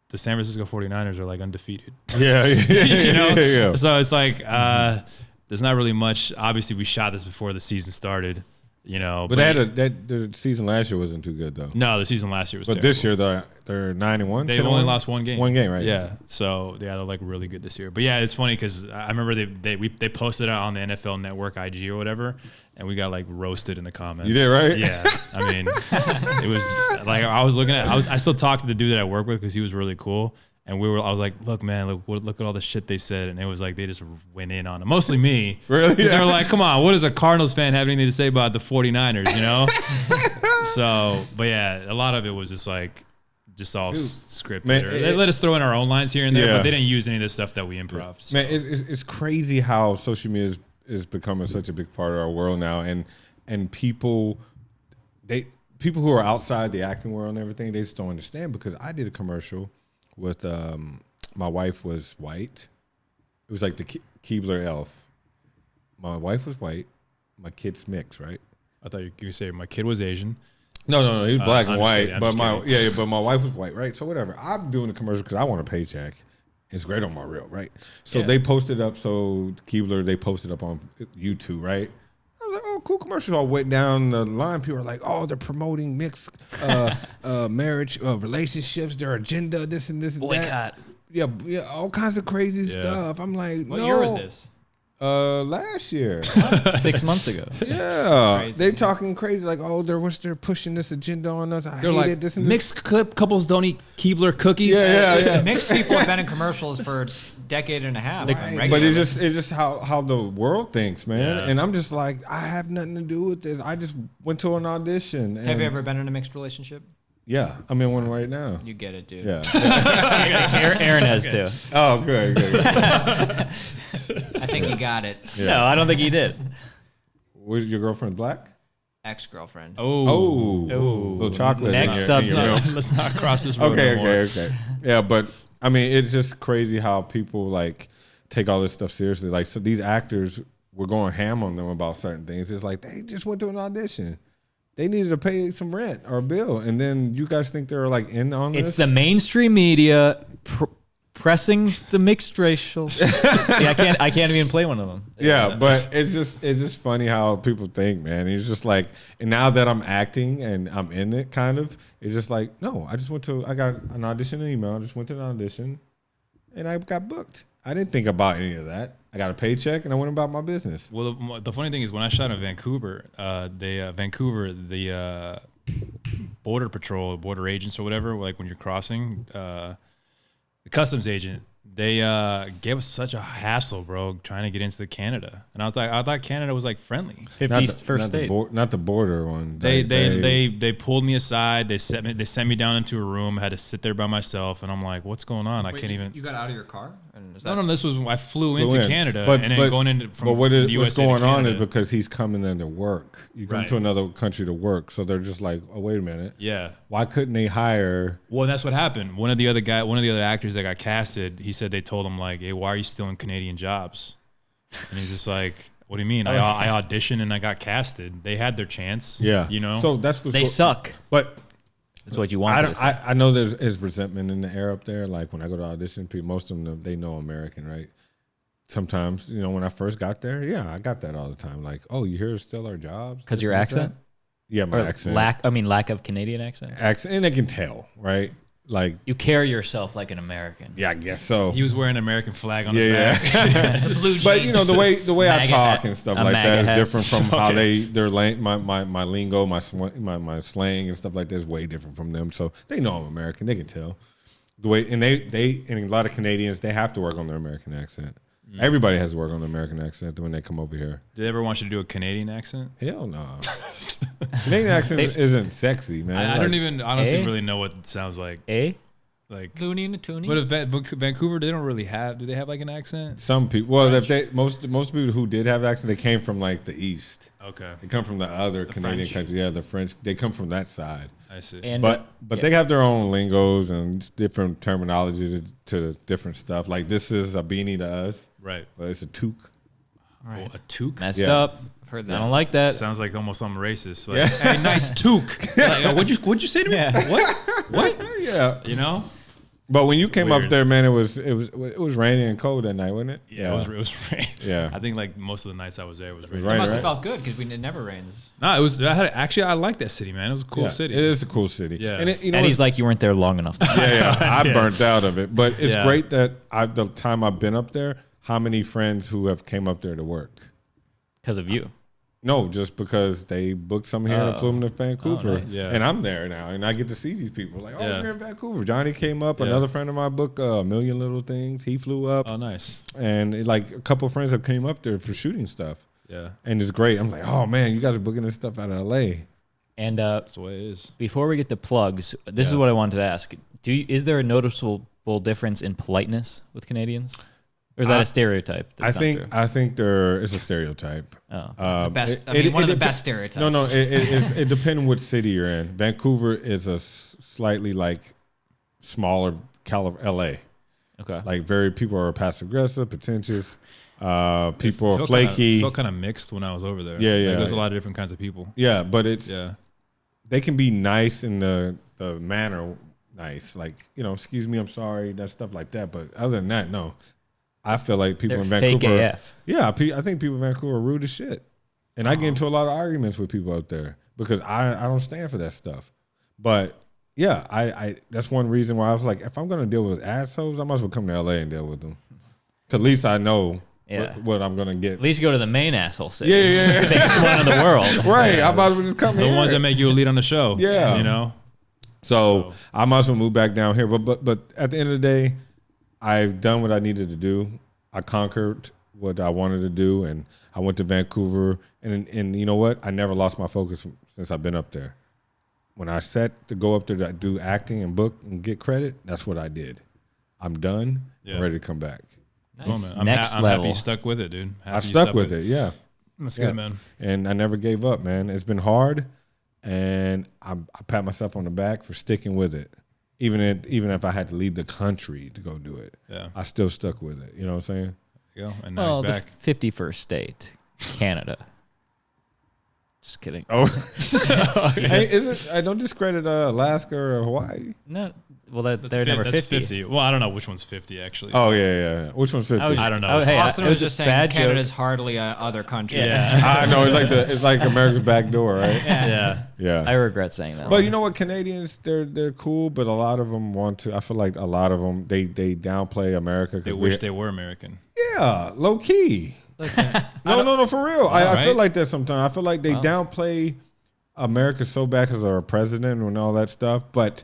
the San Francisco 49ers are like undefeated. Yeah. You know? Yeah. So it's like, there's not really much. Obviously we shot this before the season started. You know, But the season last year wasn't too good though. no, the season last year was But terrible. this year they're 9-1. They've only lost one game. One game, right? Yeah. So yeah, they're like really good this year. But yeah, it's funny because I remember they posted it on the NFL Network IG or whatever, and we got like roasted in the comments. You did, right? Yeah. I mean, it was like I was looking at. I still talked to the dude that I work with because he was really cool. And I was like, look, man, look at all the shit they said. And it was like, they just went in on it. Mostly me. Really? Because they were like, come on, what does a Cardinals fan have anything to say about the 49ers, you know? So, but yeah, a lot of it was just like, just all scripted. Man, they let us throw in our own lines here and there, Yeah. but they didn't use any of the stuff that we improv. So. Man, it's crazy how social media is becoming such a big part of our world now. And people who are outside the acting world and everything, they just don't understand because I did a commercial with my wife was white. It was like the Keebler elf. My wife was white. My kid's mixed, right? I thought you were saying my kid was Asian. No, he was black and I'm just white. kidding, I'm But just kidding. but my wife was white, right? So whatever. I'm doing a commercial because I want a paycheck. It's great on my reel, right? So Yeah. they posted up. So Keebler, they posted up on YouTube, right? I was like, oh, cool commercial. I went down the line. People are like, oh, they're promoting mixed marriage, relationships, their agenda, this and this and that. Yeah, all kinds of crazy Yeah. stuff. I'm like, What no. year was this? Last year. 6 months ago. Yeah, crazy. they talking crazy like, oh, they're pushing this agenda on us. I They're hate like, it. This and this. mixed couples don't eat Keebler cookies. Yeah. Mixed people have been in commercials for a decade and a half. Right. But it's just how the world thinks, man. Yeah. And I'm just like, I have nothing to do with this. I just went to an audition. And Have you ever been in a mixed relationship? Yeah, I'm in one right now. You get it, dude. Yeah. Aaron has too. Oh, good. I think you got it. No, I don't think he did. Was your girlfriend black? Ex-girlfriend. Oh. Little chocolate. Next in your subject. milk. Let's not cross this road Okay. no more. Yeah, but I mean, it's just crazy how people like take all this stuff seriously. Like, so these actors were going ham on them about certain things. It's like they just went to an audition. They needed to pay some rent or a bill, and then you guys think they're like in on this? It's the mainstream media pressing the mixed racial. See, I can't even play one of them. Yeah, but it's just funny how people think, man. It's just like, and now that I'm acting and I'm in it, kind of, it's just like, no, I got an audition email. I just went to an audition, and I got booked. I didn't think about any of that. I got a paycheck, and I went about my business. Well, the funny thing is when I shot in Vancouver, the border patrol, border agents or whatever, like when you're crossing, the customs agent, they gave us such a hassle, bro, trying to get into Canada. And I thought Canada was like friendly. 51st state. Not the border one. They pulled me aside. They sent me down into a room. I had to sit there by myself, and I'm like, what's going on? I can't even. You got out of your car? And is No, this was I flew into in. Canada But going into from but the USA what's going to on is Canada. because he's coming there to work. You come Right. to another country to work, so they're just like, oh, wait a minute. Yeah. Why couldn't they hire? Well, that's what happened. One of the other actors that got casted, he said they told him like, "Hey, why are you still in Canadian jobs?" And he's just like, "What do you mean? I auditioned and I got casted. They had their chance." Yeah, you know. So that's what's They suck. But That's what you want. I know there's resentment in the air up there. Like when I go to audition, most of them they know American, right? Sometimes, when I first got there, yeah, I got that all the time. Like, oh, you here to steal our jobs? Because your This and accent? that? Yeah, my Or accent. lack of Canadian accent. Accent, and they can tell, right? like You carry yourself like an American. yeah, I guess so. He was wearing an American flag on his back. But you know the way I MAGA talk hat. and stuff A like MAGA that is hat. different from how their my lingo, my slang and stuff like that is way different from them. So they know I'm American. They can tell the way, and they and a lot of Canadians, they have to work on their American accent. Everybody has to work on their American accent when they come over here. Did they ever want you to do a Canadian accent? Hell no. Canadian accent isn't sexy, man. I Like, don't even honestly Eh? really know what it sounds like. Like, Looney and a Toonie. but if Vancouver, they don't really have. Do they have like an accent? some people. Well, if they most people who did have accent, they came from like the East. Okay, They come from the other Canadian French. countries. Yeah, the French. They come from that side. I see. And But they have their own lingos and different terminology to different stuff. Like this is a beanie to us, Right. but it's a toque. All right. Oh, a toque. messed Yeah. up. I've heard I this. don't like that. Sounds like almost something racist. Like, hey, nice toque. Like, what'd you say to me? Yeah. What? Yeah, You know? but when you came up weird. there, man, it was raining and cold that night, wasn't it? Yeah, it was rain. Yeah. I think like most of the nights I was there was raining. right. It must have felt good because it never rains. No, it was. I like that city, man. It was a cool Yeah, city. It is a cool city. Yeah. and you know, And he's it's- like, you weren't there long enough. yeah. I burnt out of it, but it's Yeah. great that the time I've been up there, how many friends who have came up there to work. Because of you. No, just because they booked some here and flew them to Vancouver. nice. Yeah. And I'm there now, and I get to see these people. Like, oh, Yeah. you're in Vancouver. Johnny came up. Yeah. Another friend of mine booked A Million Little Things. He flew up. Oh, nice. And like a couple of friends have came up there for shooting stuff. Yeah, And it's great. I'm like, oh, man, you guys are booking this stuff out of L.A. And that's the way it is. before we get to plugs, this is Yeah. what I wanted to ask. Is there a noticeable difference in politeness with Canadians? Or is that a stereotype? I that's not think true? I think there is a stereotype. Oh. The best. One of the best stereotypes. No, it depends what city you're in. Vancouver is a slightly like smaller L.A. Okay. Like people are passive aggressive, pretentious. People are Felt flaky. Felt kind of mixed when I was over there. Yeah, yeah, Like, there's a yeah. lot of different kinds of people. Yeah, but it's Yeah, they can be nice in the manner nice, like excuse me, I'm sorry, that stuff like that. But other than that, no. I feel like people They're in fake Vancouver. AF. Yeah, I think people in Vancouver are rude as shit, and I get into a lot of arguments with people out there because I don't stand for that stuff. But yeah, I that's one reason why I was like, if I'm gonna deal with assholes, I might as well come to LA and deal with them. 'Cause at least I know Yeah. what I'm gonna get. At least go to the main asshole city. Yeah. The biggest one in the world. Right, I might as well just come the here. ones that make you a lead on the show. Yeah. you know. So I might as well move back down here. But at the end of the day, I've done what I needed to do. I conquered what I wanted to do, and I went to Vancouver. And you know what? I never lost my focus since I've been up there. When I set to go up there to do acting and book and get credit, that's what I did. I'm done. Yeah. I'm ready to come back. Cool, man. I'm Next happy level. you stuck with it, dude. Happy I you stuck with it. Yeah. That's Yeah. good, man. And I never gave up, man. It's been hard, and I pat myself on the back for sticking with it. Even if I had to leave the country to go do it, Yeah. I still stuck with it. You know what I'm saying? There you go. And now Well, he's the back. 51st state, Canada. Just kidding. Oh, hey, is it? I don't discredit Alaska or Hawaii. No, well, they're That's number that's 50. Well, I don't know which one's 50 actually. Oh yeah. Which one's 50? was- I don't know. Oh, hey, Austin it was was a just saying bad joke. Canada's hardly a other country. Yeah. I know it's like America's back door, right? Yeah. Yeah. I regret saying that. But you know what? Canadians, they're cool, but a lot of them want to. I feel like a lot of them they downplay America. 'Cause They wish they were American. Yeah, low key. Listen, No, for real. I feel right. like that sometimes. I feel like they downplay America so bad because of our president and all that stuff. But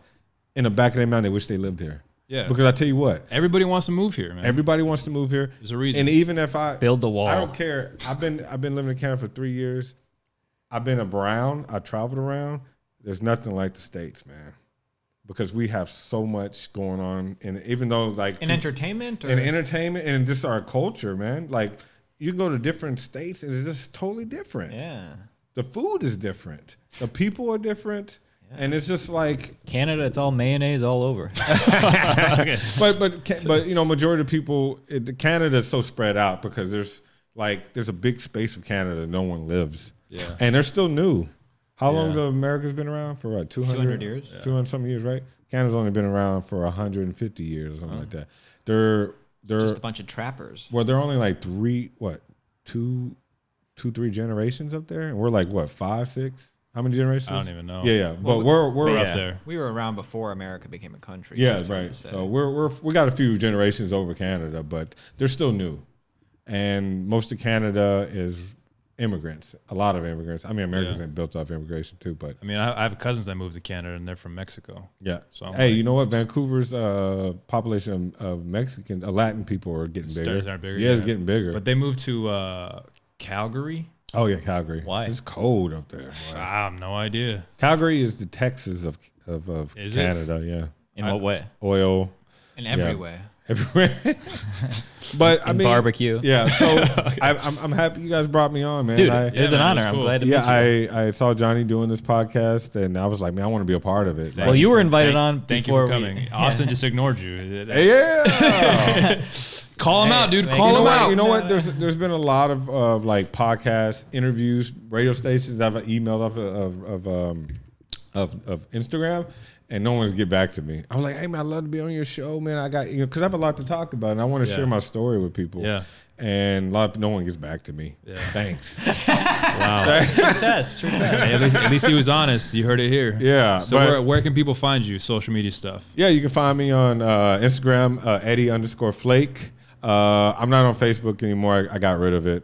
in the back of their mind, they wish they lived here. Yeah. Because I tell you what, Everybody wants to move here, man. everybody wants to move here. There's a reason. And even if I Build the wall. I don't care. I've been living in Canada for 3 years. I've been around. I traveled around. There's nothing like the States, man. Because we have so much going on, and even though like in entertainment or in entertainment and just our culture, man, like you can go to different states and it's just totally different. yeah. The food is different. The people are different. And it's just like, Canada, it's all mayonnaise all over. but you know, majority of people, Canada is so spread out because there's a big space of Canada no one lives. Yeah. And they're still new. How long Yeah. have America's been around for? What, 200 years? 200 some years, right? Canada's only been around for 150 years or something like that. They're just a bunch of trappers. well, they're only like two, 3 generations up there, and we're like what, 5, 6? How many generations? I don't even know. Yeah. But Well, we're up there. We were around before America became a country. Yeah, that's hard right. to say. So we got a few generations over Canada, but they're still new, and most of Canada is immigrants. A lot of immigrants. I mean, Americans ain't built off immigration too, but I mean, I have cousins that moved to Canada and they're from Mexico. yeah. So I'm hey, like- you know what? Vancouver's population of Mexican, Latin people are getting bigger. Starting bigger, Yeah, it's yeah. getting bigger. But they moved to Calgary. oh yeah, Calgary. Why? It's cold up there. boy. I have no idea. Calgary is the Texas of Is it? Canada. Yeah, In what way? oil In every way. everywhere. But I In mean, barbecue. Yeah, so I'm happy you guys brought me on, man. Dude, I, it was Yeah, an man, it honor. was I'm cool. glad to meet you. I saw Johnny doing this podcast, and I was like, man, I want to be a part of it. Well, you were invited on Thank you before for coming. we... Austin just ignored you. Yeah. Call him out, dude. make Call it him You know what? out. You know what? There's been a lot of like podcast interviews, radio stations I've emailed of Instagram, and no one's get back to me. I'm like, hey man, I'd love to be on your show, man. I got because I have a lot to talk about, and I want to Yeah. share my story with people. Yeah. And no one gets back to me. Yeah. Thanks. Wow. True test. Hey, at least he was honest. You heard it here. Yeah. So but- where can people find you? Social media stuff. Yeah, you can find me on Instagram, Eddie_Flake. I'm not on Facebook anymore. I got rid of it.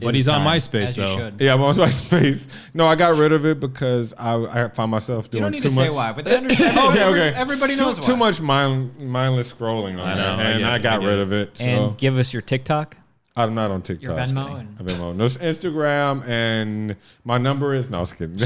But he's on MySpace As you though. should. Yeah, I'm on MySpace. No, I got rid of it because I found myself You doing don't need too to much. say why, but they understand. Okay. Everybody knows why. Too much mindless scrolling on I there, know, I and get I it, got I get rid it. of it. So And give us your TikTok. I'm not on TikTok. Your Venmo and Venmo. No, it's Instagram, and my number is no. I was kidding.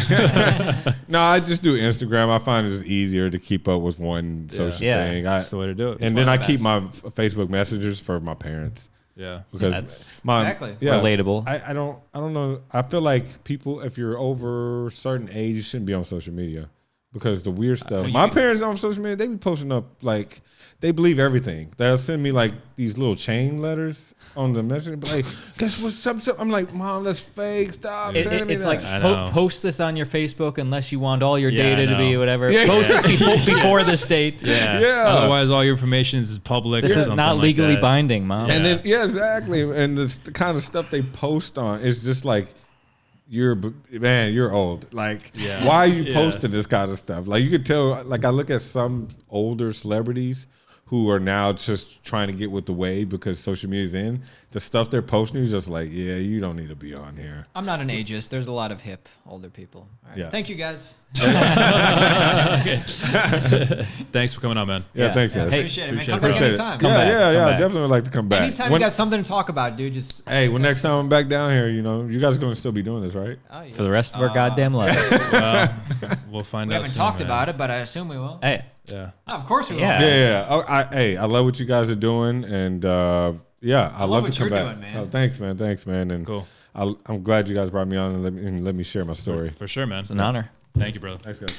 No, I just do Instagram. I find it just easier to keep up with one social Yeah. thing. That's the way to do it. And one then of I the keep best. my Facebook messages for my parents Yeah. because That's Exactly. relatable. I don't know. I feel like people, if you're over a certain age, you shouldn't be on social media because the weird stuff. My parents on social media, they be posting up like they believe everything. They'll send me like these little chain letters on the message, but like, guess what's up? I'm like, Mom, that's fake. Stop sending me It's that. like I know. post this on your Facebook unless you want all your Yeah, I data to be know. whatever. Yeah. Post this before this date. Yeah. Yeah. Otherwise, all your information is public. This or is something not like legally that. binding, Mom. And then exactly, and the kind of stuff they post on is just like, you're old. Like, Yeah. why are you Yeah. posting this kind of stuff? Like, you could tell. Like, I look at some older celebrities who are now just trying to get with the wave because social media's in. The stuff they're posting is just like, yeah, you don't need to be on here. I'm not an ageist. There's a lot of hip older people. All right. Yeah. Thank you guys. Thanks for coming on, man. Yeah, thanks, Yeah, guys. appreciate it, man. appreciate Come it. back Appreciate it. anytime. Come yeah, back, yeah, come yeah. back. Definitely would like to come back. Anytime When- you got something to talk about, dude, just Hey, when next time I'm back down here, you know, you guys are gonna still be doing this, right? oh, yeah. For the rest of our goddamn lives. Well, we'll find We out. haven't soon, talked man. about it, but I assume we will. Hey, Yeah. Oh, of course we will. Yeah. Yeah. Oh, hey, I love what you guys are doing, and yeah, I love what to come you're back. doing, man. Oh, thanks, man. And Cool. I'm glad you guys brought me on and let me share my story. For sure, man. it's an honor. Thank you, brother. Thanks, guys.